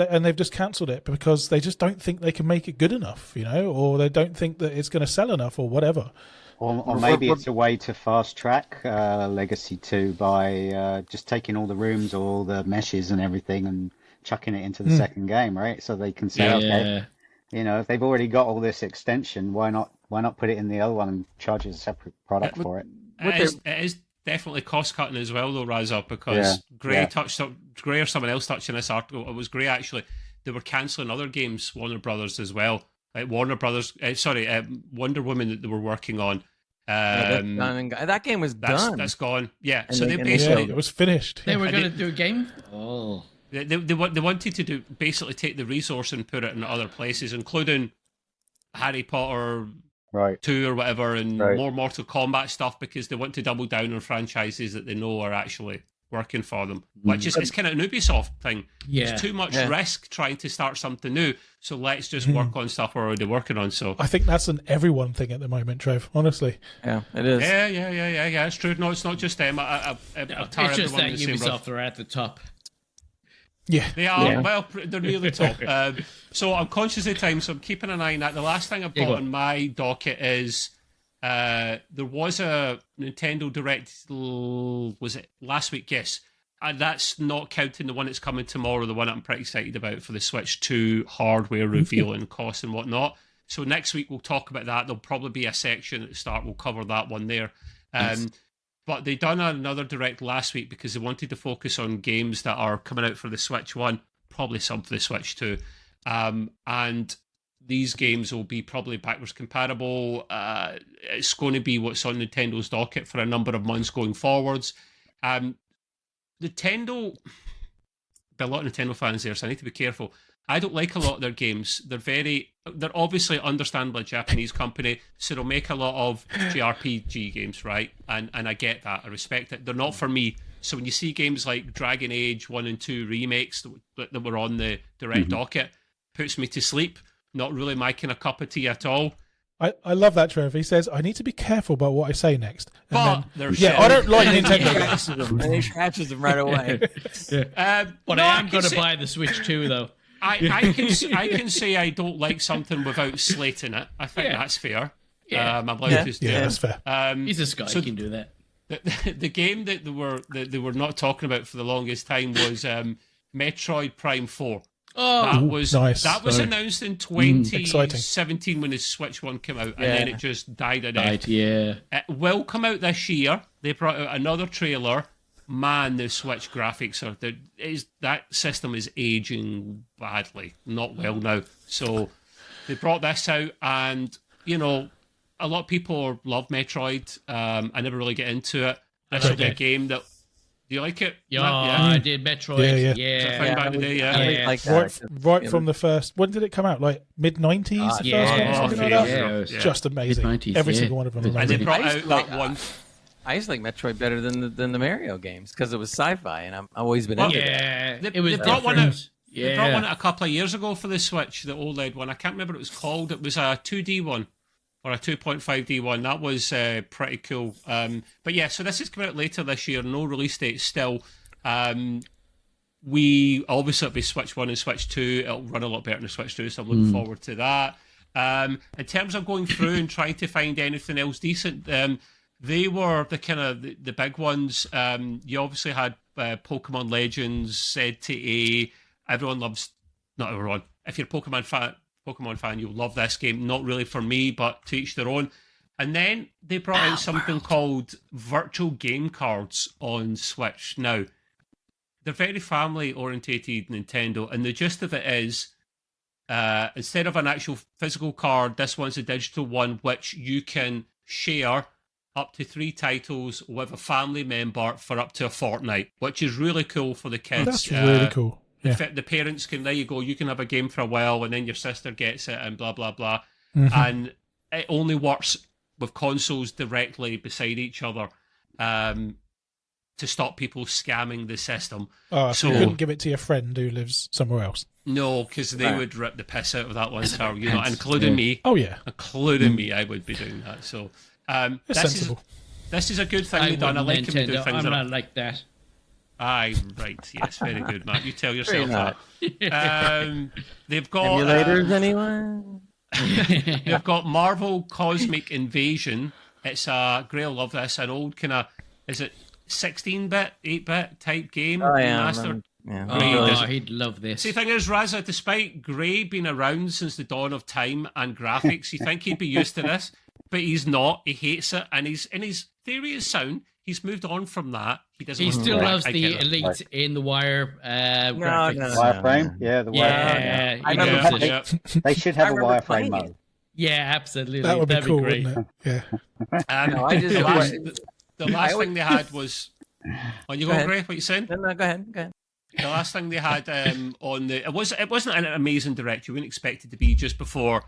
and they've just cancelled it because they just don't think they can make it good enough, or they don't think that it's going to sell enough or whatever. Or maybe it's a way to fast track Legacy 2 by just taking all the rooms, all the meshes and everything and chucking it into the second game, right? So they can say, okay, if they've already got all this extension, why not put it in the other one and charge a separate product for it? It is definitely cost cutting as well, though, Raza, because Gray or someone else touched in this article. It was Gray actually. They were cancelling other games, Warner Brothers as well. Wonder Woman that they were working on. That game was done. That's gone. Yeah. And so they basically it was finished. They were going to do a game. Oh. They wanted to basically take the resource and put it in other places, including Harry Potter 2 or whatever, and more Mortal Kombat stuff, because they want to double down on franchises that they know are actually working for them, which is it's kind of an Ubisoft thing. It's too much risk trying to start something new, so let's just work on stuff we're already working on. So I think that's an everyone thing at the moment, Trev, honestly. Yeah, it is. Yeah, it's true. No, it's not just them. It's just that Ubisoft are at the top. Yeah, they are. Well, they're near the top. So I'm conscious of time, so I'm keeping an eye on that. The last thing I've got on my docket is there was a Nintendo Direct, was it last week? Yes. And that's not counting the one that's coming tomorrow, the one I'm pretty excited about for the Switch 2 hardware reveal and cost and whatnot. So next week we'll talk about that. There'll probably be a section at the start. We'll cover that one there. But they done another Direct last week because they wanted to focus on games that are coming out for the Switch 1, probably some for the Switch 2. And these games will be probably backwards compatible. It's going to be what's on Nintendo's docket for a number of months going forwards. Nintendo, there are a lot of Nintendo fans there, so I need to be careful. I don't like a lot of their games. They're obviously understandably a Japanese company, so they'll make a lot of JRPG games, right? And I get that. I respect it. They're not for me. So when you see games like Dragon Age 1 and 2 remakes that were on the Direct docket, puts me to sleep. Not really my kind of cup of tea at all. I love that, Trev. He says, I need to be careful about what I say next. And I don't like Nintendo. And he catches them right away. But I am going to buy the Switch 2, though. I can say I don't like something without slating it. I think that's fair. Yeah, that's fair. He's a Scot. So he can do that. The game that they were not talking about for the longest time was Metroid Prime 4. Oh, nice. That was announced in 2017 when the Switch 1 came out, and then it just died a death. It will come out this year. They brought out another trailer. Man, the Switch graphics that system is aging badly, not well now. So they brought this out, and a lot of people love Metroid. I never really get into it. This will be a game that. Do you like it? Yeah, I did. Metroid. Yeah. Back in the day, like that. Right from the first. When did it come out? Like mid-90s? The first one? Like that? Just amazing. Every single one of them amazing. And they brought out that one. I used to like Metroid better than the Mario games because it was sci-fi, and I've always been into it. It was brought one out. They brought one out a couple of years ago for the Switch, the OLED one. I can't remember what it was called. It was a 2D one. Or a 2.5D one. That was pretty cool. But yeah, so this is coming out later this year. No release date still. We obviously it'll be Switch 1 and Switch 2. It'll run a lot better than Switch 2, so I'm looking forward to that. In terms of going through and trying to find anything else decent, they were the kind of the big ones. You obviously had Pokemon Legends, ZTA. Everyone loves, not everyone. If you're a Pokemon fan, you'll love this game. Not really for me, but to each their own. And then they brought out something called virtual game cards on Switch. Now, they're very family orientated, Nintendo, and the gist of it is, instead of an actual physical card, this one's a digital one which you can share up to 3 titles with a family member for up to a fortnight, which is really cool for the kids. That's really cool. Yeah. The parents can, there you go, you can have a game for a while and then your sister gets it and blah, blah, blah. Mm-hmm. And it only works with consoles directly beside each other to stop people scamming the system. Oh, so you couldn't give it to your friend who lives somewhere else? No, because they would rip the piss out of that one, sir, you know, including me. Oh, yeah. Including me, I would be doing that. So it's sensible. This is a good thing they've done. I like them do things. I'm not like that. Aye, right. Yes, very good, Matt. You tell yourself that. They've got emulators, anyone? They've got Marvel Cosmic Invasion. It's a Grail love this. An old kind of, is it 16-bit, 8-bit type game? Oh yeah, Master. Oh, he'd love this. See, the thing is, Raza, despite Gray being around since the dawn of time and graphics, you think he'd be used to this, but he's not. He hates it, and his theory is sound. He's moved on from that. He doesn't. He still loves the Elite in the Wire graphics. No. Wireframe, yeah, the wireframe. Yeah, they should have a wireframe mode. Yeah, absolutely. That would be cool, great. wouldn't it? Yeah. The last thing they had was. Oh, you go, Gray? What you saying? No, go ahead. Go ahead. The last thing they had on the it wasn't an amazing direct. You wouldn't expect it to be just before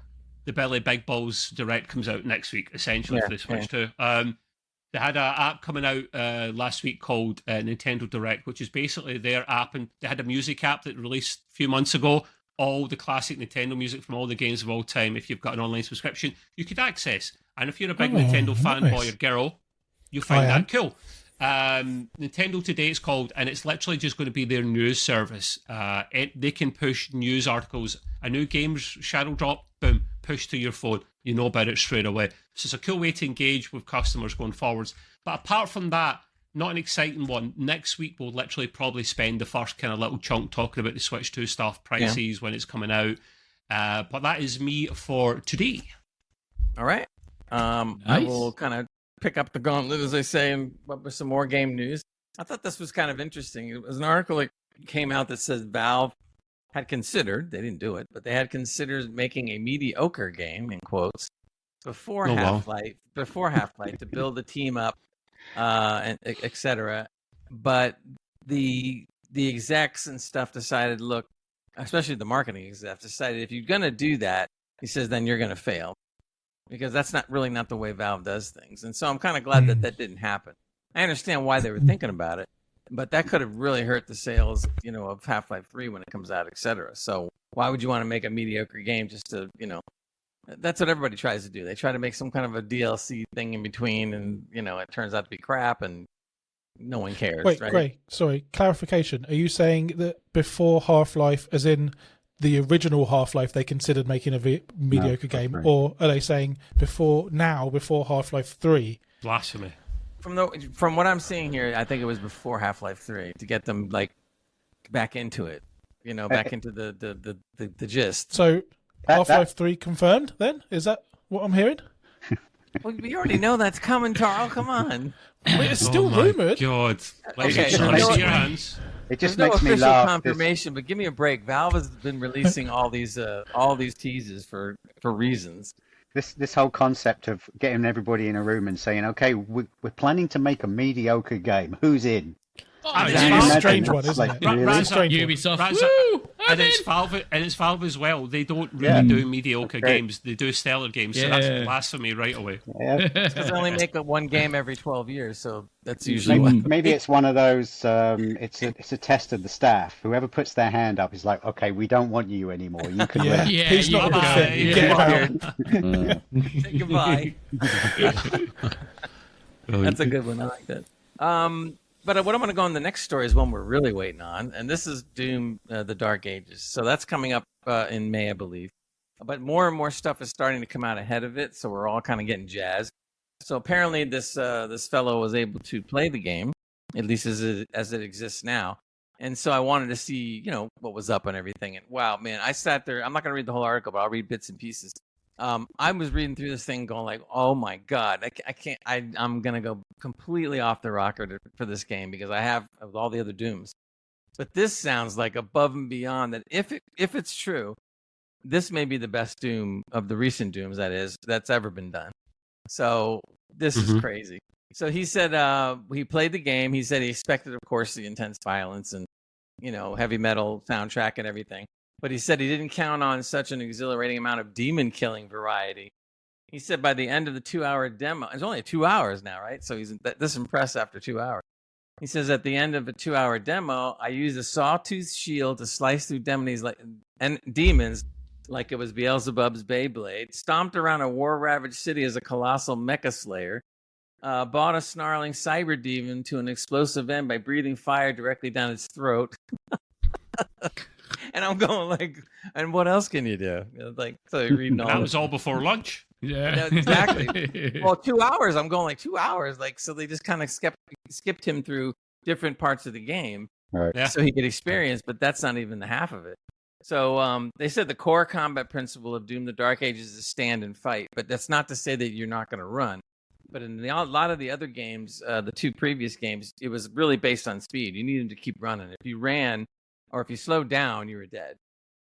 the Billy Big Balls direct comes out next week, essentially for the Switch 2. They had an app coming out last week called Nintendo Direct, which is basically their app, and they had a music app that released a few months ago. All the classic Nintendo music from all the games of all time, if you've got an online subscription, you could access. And if you're a big Nintendo fanboy or girl, you'll find that cool. Nintendo Today it's called, and it's literally just going to be their news service. They can push news articles, a new game's shadow drop, boom, push to your phone. You know about it straight away. So it's a cool way to engage with customers going forwards. But apart from that, not an exciting one. Next week we'll literally probably spend the first kind of little chunk talking about the Switch 2 stuff, prices, when it's coming out. But that is me for today. All right. Nice. I will kind of pick up the gauntlet, as I say, and with some more game news. I thought this was kind of interesting. It was an article that came out that says Valve had considered, they didn't do it, but they had considered making a mediocre game, in quotes, before Half-Life to build the team up, and etc. But the execs and stuff decided, look, especially the marketing execs decided, if you're going to do that, he says, then you're going to fail. Because that's not the way Valve does things. And so I'm kind of glad that didn't happen. I understand why they were thinking about it, but that could have really hurt the sales, of Half-Life 3 when it comes out, etc. So why would you want to make a mediocre game just to, that's what everybody tries to do. They try to make some kind of a DLC thing in between, and, it turns out to be crap, and no one cares. Wait, right? Gray, sorry, clarification. Are you saying that before Half-Life, as in the original Half-Life, they considered making a mediocre game, or are they saying before Half-Life 3? Blasphemy. From what I'm seeing here, I think it was before Half-Life 3 to get them back into it, back into the gist. So Half-Life 3 confirmed then? Is that what I'm hearing? Well, we already know that's coming, Tarl. Come on. Wait, it's still rumored. God. Okay, your hands. It just There's makes no me official laugh. confirmation, but give me a break. Valve has been releasing all these teases for reasons. This whole concept of getting everybody in a room and saying, okay, we're planning to make a mediocre game. Who's in? Oh, it's a strange one, isn't it? Really? Ubisoft. Woo! And it's Valve as well. They don't really do mediocre games. They do stellar games. So that's blasphemy right away. Yeah. Because they only make one game every 12 years, so that's usually maybe it's one of those. It's a test of the staff. Whoever puts their hand up is like, okay, we don't want you anymore. You can leave. He's not a good fit. Get him out. Say goodbye. That's a good one. I like that. But what I'm going to go on the next story is one we're really waiting on, and this is Doom: The Dark Ages. So that's coming up in May, I believe. But more and more stuff is starting to come out ahead of it, so we're all kind of getting jazzed. So apparently, this fellow was able to play the game, at least as it exists now. And so I wanted to see, what was up and everything. And wow, man, I sat there. I'm not going to read the whole article, but I'll read bits and pieces. I was reading through this thing going like, oh my God, I can't, I'm going to go completely off the rocker for this game because I have all the other Dooms. But this sounds like above and beyond that. If it's true, this may be the best Doom of the recent Dooms that's ever been done. So this is crazy. So he said he played the game. He said he expected, of course, the intense violence and heavy metal soundtrack and everything. But he said he didn't count on such an exhilarating amount of demon killing variety. He said by the end of the 2-hour demo, it's only 2 hours now, right? So he's this impressed after 2 hours. He says at the end of a 2-hour demo, I used a sawtooth shield to slice through demons like it was Beelzebub's Beyblade, stomped around a war-ravaged city as a colossal mecha slayer, bought a snarling cyber demon to an explosive end by breathing fire directly down its throat. And I'm going like, and what else can you do? Like, so you're reading all that was all before lunch. Yeah, exactly. Well, 2 hours. I'm going like 2 hours. Like, so they just kind of skipped him through different parts of the game, right? So he could experience. But that's not even the half of it. So they said the core combat principle of Doom: The Dark Ages is stand and fight, but that's not to say that you're not going to run. But in a lot of the other games, the 2 previous games, it was really based on speed. You needed to keep running. If you ran or if you slowed down, you were dead.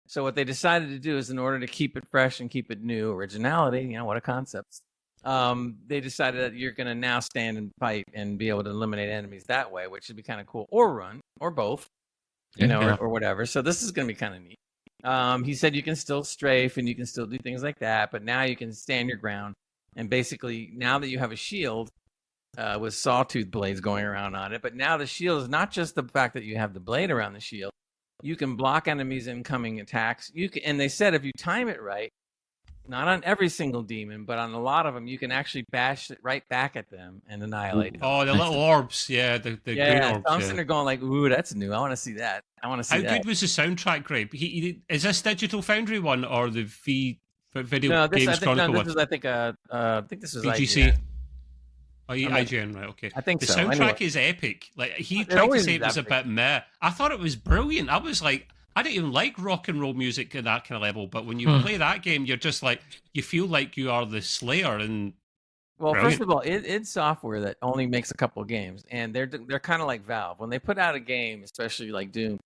So what they decided to do is, in order to keep it fresh and keep it new, originality, what a concept. They decided that you're going to now stand and fight and be able to eliminate enemies that way, which would be kind of cool. Or run, or both, or whatever. So this is going to be kind of neat. He said you can still strafe and you can still do things like that, but now you can stand your ground. And basically, now that you have a shield with sawtooth blades going around on it, but now the shield is not just the fact that you have the blade around the shield. You can block enemies' incoming attacks. And they said if you time it right, not on every single demon, but on a lot of them, you can actually bash it right back at them and annihilate them. Oh, the little orbs, the green orbs. I'm sitting there going like, ooh, that's new. I want to see that. How good was the soundtrack, Greg? Is this Digital Foundry one or the Video Games Chronicle one? I think this was VGC. IGN. Oh, IGN, right? Okay. I think the so. soundtrack is epic. Like he tried to say it was a bit meh. I thought it was brilliant. I was like, I didn't even like rock and roll music at that kind of level, but when you play that game, you're just like, you feel like you are the Slayer. And well, first of all, it's software that only makes a couple of games, and they're kind of like Valve. When they put out a game, especially like Doom,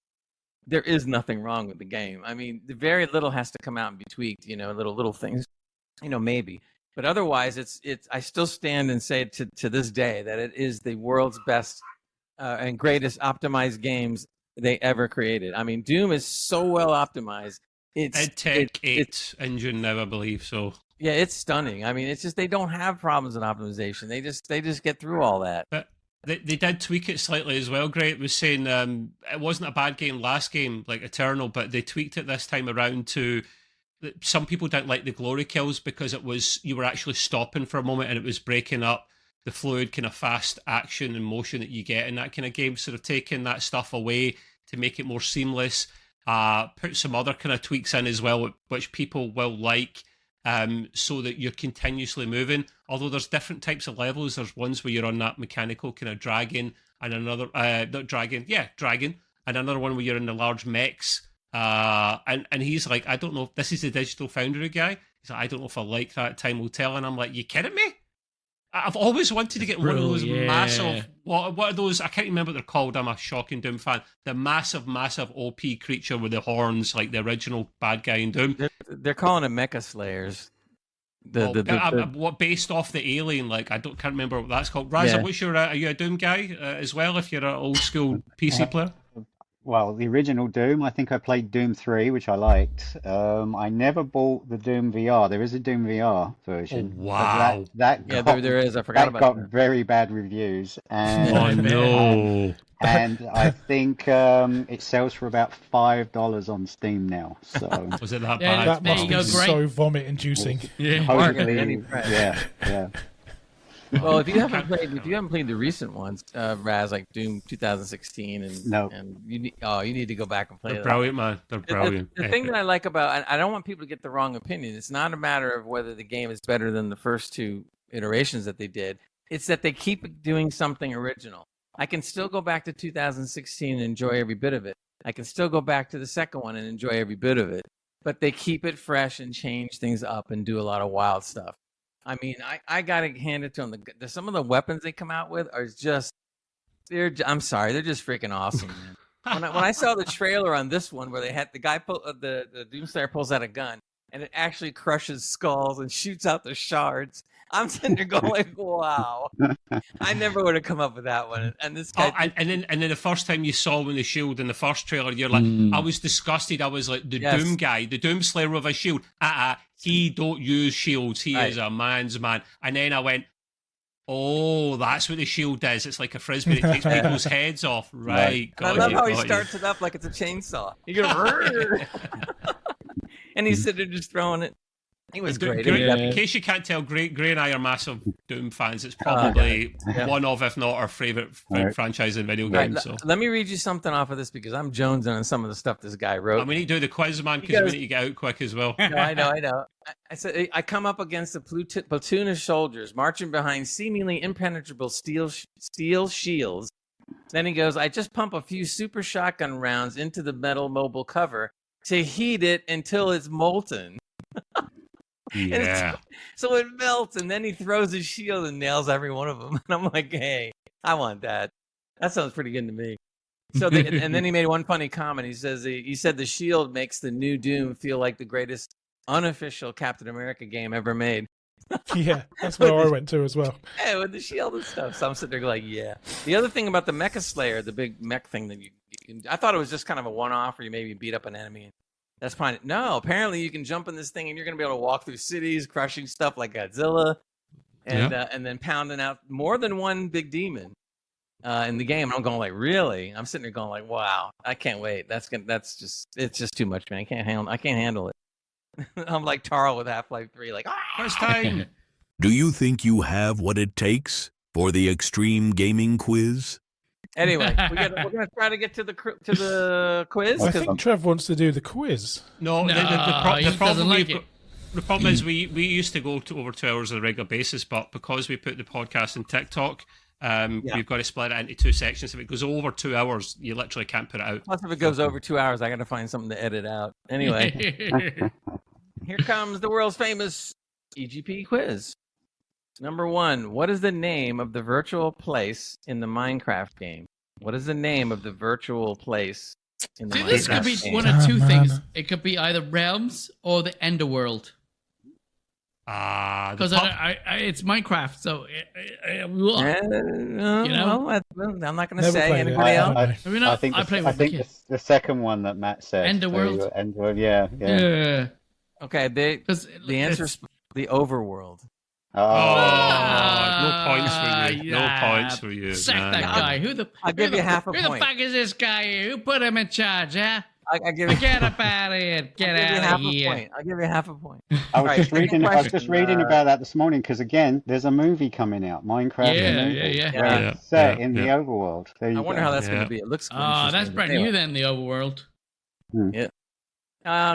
there is nothing wrong with the game. I mean, very little has to come out and be tweaked. Little things, maybe. But otherwise, it's. I still stand and say to this day that it is the world's best and greatest optimized games they ever created. I mean, Doom is so well optimized. It's EdTech 8 engine now, I believe. So yeah, it's stunning. I mean, it's just they don't have problems in optimization. They just get through all that. But they did tweak it slightly as well. Great was saying it wasn't a bad game last game like Eternal, but they tweaked it this time around to. Some people didn't like the glory kills because you were actually stopping for a moment and it was breaking up the fluid kind of fast action and motion that you get in that kind of game. So they're taking that stuff away to make it more seamless. Put some other kind of tweaks in as well, which people will like, so that you're continuously moving. Although there's different types of levels. There's ones where you're on that mechanical kind of dragon, and another dragon, and another one where you're in the large mechs. And he's like, I don't know if this is the Digital Foundry guy. He's like, I don't know if I like that. Time will tell. And I'm like, you kidding me? I've always wanted to get one of those massive. What are those? I can't remember what they're called. I'm a shocking Doom fan. The massive OP creature with the horns, like the original bad guy in Doom. They're calling it Mecha Slayers. What based off the alien? Like can't remember what that's called. Raza, what's your? Are you a Doom guy as well? If you're an old school PC player. Well, the original Doom, I think I played Doom 3, which I liked. I never bought the Doom VR. There is a Doom VR version. Oh, wow. There is. I forgot about that. That got very bad reviews. And, oh, no. And I think it sells for about $5 on Steam now. So was it that bad? That must be so vomit-inducing. Yeah. Well, if you haven't played the recent ones, Raz, like Doom 2016, and you need to go back and play. They're brilliant, man. They're brilliant. The thing that I like about, I don't want people to get the wrong opinion. It's not a matter of whether the game is better than the first 2 iterations that they did. It's that they keep doing something original. I can still go back to 2016 and enjoy every bit of it. I can still go back to the second one and enjoy every bit of it. But they keep it fresh and change things up and do a lot of wild stuff. I mean, I got to hand it to them. Some of the weapons they come out with are just, I'm sorry, they're just freaking awesome, man. when I saw the trailer on this one where they had the guy the Doomslayer pulls out a gun and it actually crushes skulls and shoots out the shards. I'm sitting there going like, wow. I never would have come up with that one. And this guy and then the first time you saw when the shield in the first trailer, you're like, I was disgusted. I was like, Doom guy, the Doomslayer with a shield. He don't use shields. He is a man's man. And then I went, oh, that's what the shield does. It's like a frisbee. It takes people's heads off. Right. I love how he starts it up like it's a chainsaw. You go, and he's sitting there just throwing it. He was great. In case you can't tell, Gray and I are massive Doom fans. It's probably one of, if not our favourite franchise in video games. So. Let me read you something off of this because I'm jonesing on some of the stuff this guy wrote. And we need to do the quiz, man, because we need to get out quick as well. No, I know. I said, I come up against a platoon of soldiers marching behind seemingly impenetrable steel shields. Then he goes, I just pump a few super shotgun rounds into the metal mobile cover to heat it until it's molten. Yeah. So it melts, and then he throws his shield and nails every one of them. And I'm like, hey, I want that. That sounds pretty good to me. So, and then he made one funny comment. He says he said the shield makes the new Doom feel like the greatest unofficial Captain America game ever made. Yeah, that's where I went to as well. Yeah, with the shield and stuff. So I'm sitting there like, yeah. The other thing about the Mecha Slayer, the big mech thing that you can, I thought it was just kind of a one-off where you maybe beat up an enemy. That's fine. No, apparently you can jump in this thing and you're going to be able to walk through cities, crushing stuff like Godzilla, and then pounding out more than one big demon in the game. And I'm going like, really? I'm sitting there going like, wow, I can't wait. It's just too much, man. I can't handle it. I'm like Tarl with Half-Life 3, like, first time. Do you think you have what it takes for the Extreme Gaming Quiz? Anyway, we're gonna try to get to the quiz. I think Trev wants to do the quiz. No, the problem is we used to go to over 2 hours on a regular basis, but because we put the podcast in TikTok, we've got to split it into two sections. If it goes over 2 hours, you literally can't put it out. Plus, if it goes over 2 hours, I got to find something to edit out. Anyway, here comes the world's famous EGP quiz. Number 1, what is the name of the virtual place in the Minecraft game? What is the name of the virtual place in the Minecraft game? This could be one of two things. It could be either Realms or the Enderworld. Because it's Minecraft, so well, I'm not going to say. Anybody else? I think the second one that Matt said. Enderworld. Enderworld, yeah. Okay, the answer is the Overworld. Oh, no points for you. No points for you. Sack that guy. I'll give you half a point. Who the fuck is this guy? Who put him in charge, huh? Get up out of here. Get out of here. I'll give you half a point. I was just reading about that this morning because, again, there's a movie coming out, Minecraft. Set in the Overworld. I wonder how that's going to be. It looks cool. Oh, that's brand new then, the Overworld. Yeah.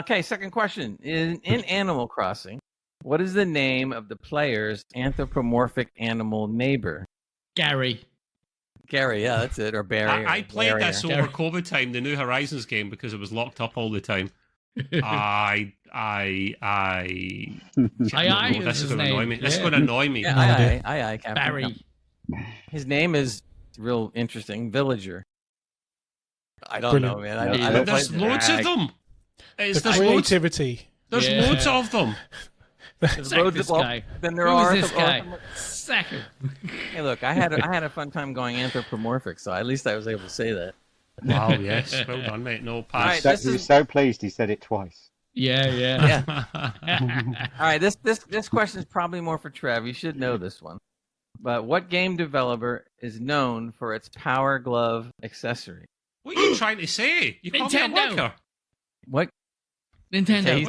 Okay, second question. In Animal Crossing, what is the name of the player's anthropomorphic animal neighbor? Gary, yeah, that's it. Or Barry. I played this over COVID time, the New Horizons game, because it was locked up all the time. This is going to annoy me. This is going to annoy me. Aye, Captain. Barry. His name is real interesting. Villager. I don't know, man. There's loads of them. There's creativity. There's loads of them. There's loads of guy. Then there Who are is this guy? Sack him. Hey, look, I had a fun time going anthropomorphic, so at least I was able to say that. Wow, yes, well done, mate. No pass. Right, he's so pleased he said it twice. Yeah. All right, this question is probably more for Trev. You should know this one. But what game developer is known for its Power Glove accessory? What are you trying to say? You call me a worker. What? Nintendo.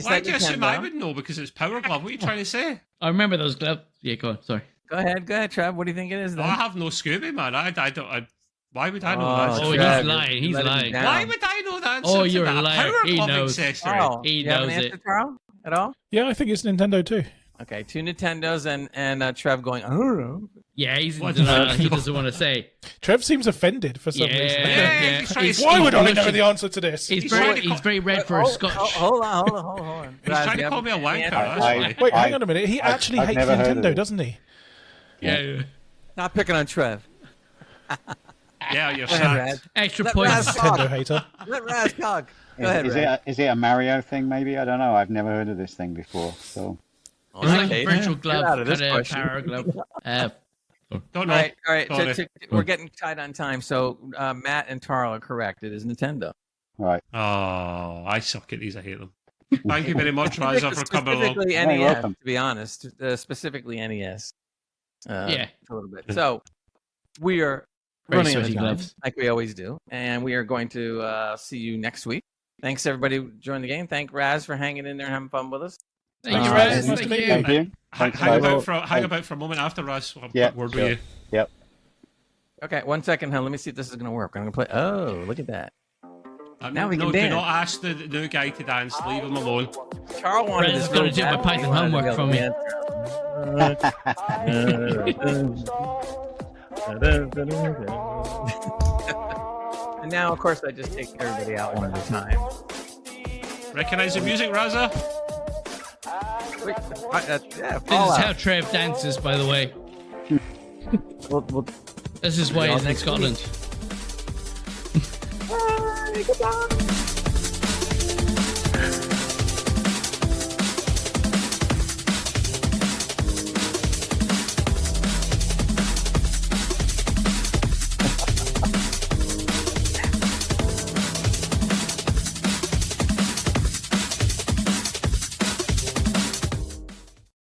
Why do you assume I would know because it's Power Glove? What are you trying to say? I remember those gloves. Yeah, go on. Sorry. Go ahead, Trev. What do you think it is then? I have no Scooby, man. I don't. Why would I know that? Oh, he's lying. He's lying. Why would I know that? Oh, you're a liar. Power He Glove knows. accessory. He knows have an answer, Carl, at all? Yeah, I think it's Nintendo too. Okay, 2 Nintendos and Trev going, I don't know. Yeah, he doesn't want to say. Trev seems offended for some reason. Yeah. Why would I know the answer to this? He's very red for a Scotch. Hold on. He's trying to call me a wanker. Wait, hang on a minute. He actually hates Nintendo, doesn't he? Yeah. Not picking on Trev. Yeah, you're Go ahead, sacked. Raz. Extra Let points. Raz Nintendo talk. hater. Let Raz talk. Go ahead, Raz. Is it a Mario thing? Maybe I don't know. I've never heard of this thing before. So All It's right, like a Kate. virtual Get glove, out of this kind of question. power glove. Don't know. All right. Sorry. We're getting tight on time. So Matt and Tarl are correct. It is Nintendo. right. Oh, I suck at these. I hate them. Thank you very much, Raza, for coming along. Specifically You're NES, welcome. to be honest. Specifically NES. Yeah. A little bit. So we are Very running out of sweaty time, gloves. like we always do, and we are going to see you next week. Thanks everybody who joined the game. Thank Raz for hanging in there and having fun with us. Thank you, Raz. Raz. Nice Thank to meet you. Thank you. Thanks, Hang guys. about for a moment after Raz. I'll Yeah, word sure. with you. Yep. Okay, 1 second, huh? Let me see if this is going to work. I'm going to play. Oh, look at that. Now we can do dance. not ask the new guy to dance. Leave him alone. Carl wanted Raz is this gonna real do my bad. Python He wanted homework to be able to dance. And now, of course, I just take everybody out one at a time. Recognize the music, Raza? Wait, yeah, This is Fallout. how Trev dances, by the way. We'll This is why Y'all he's in next week. Scotland. Bye, goodbye.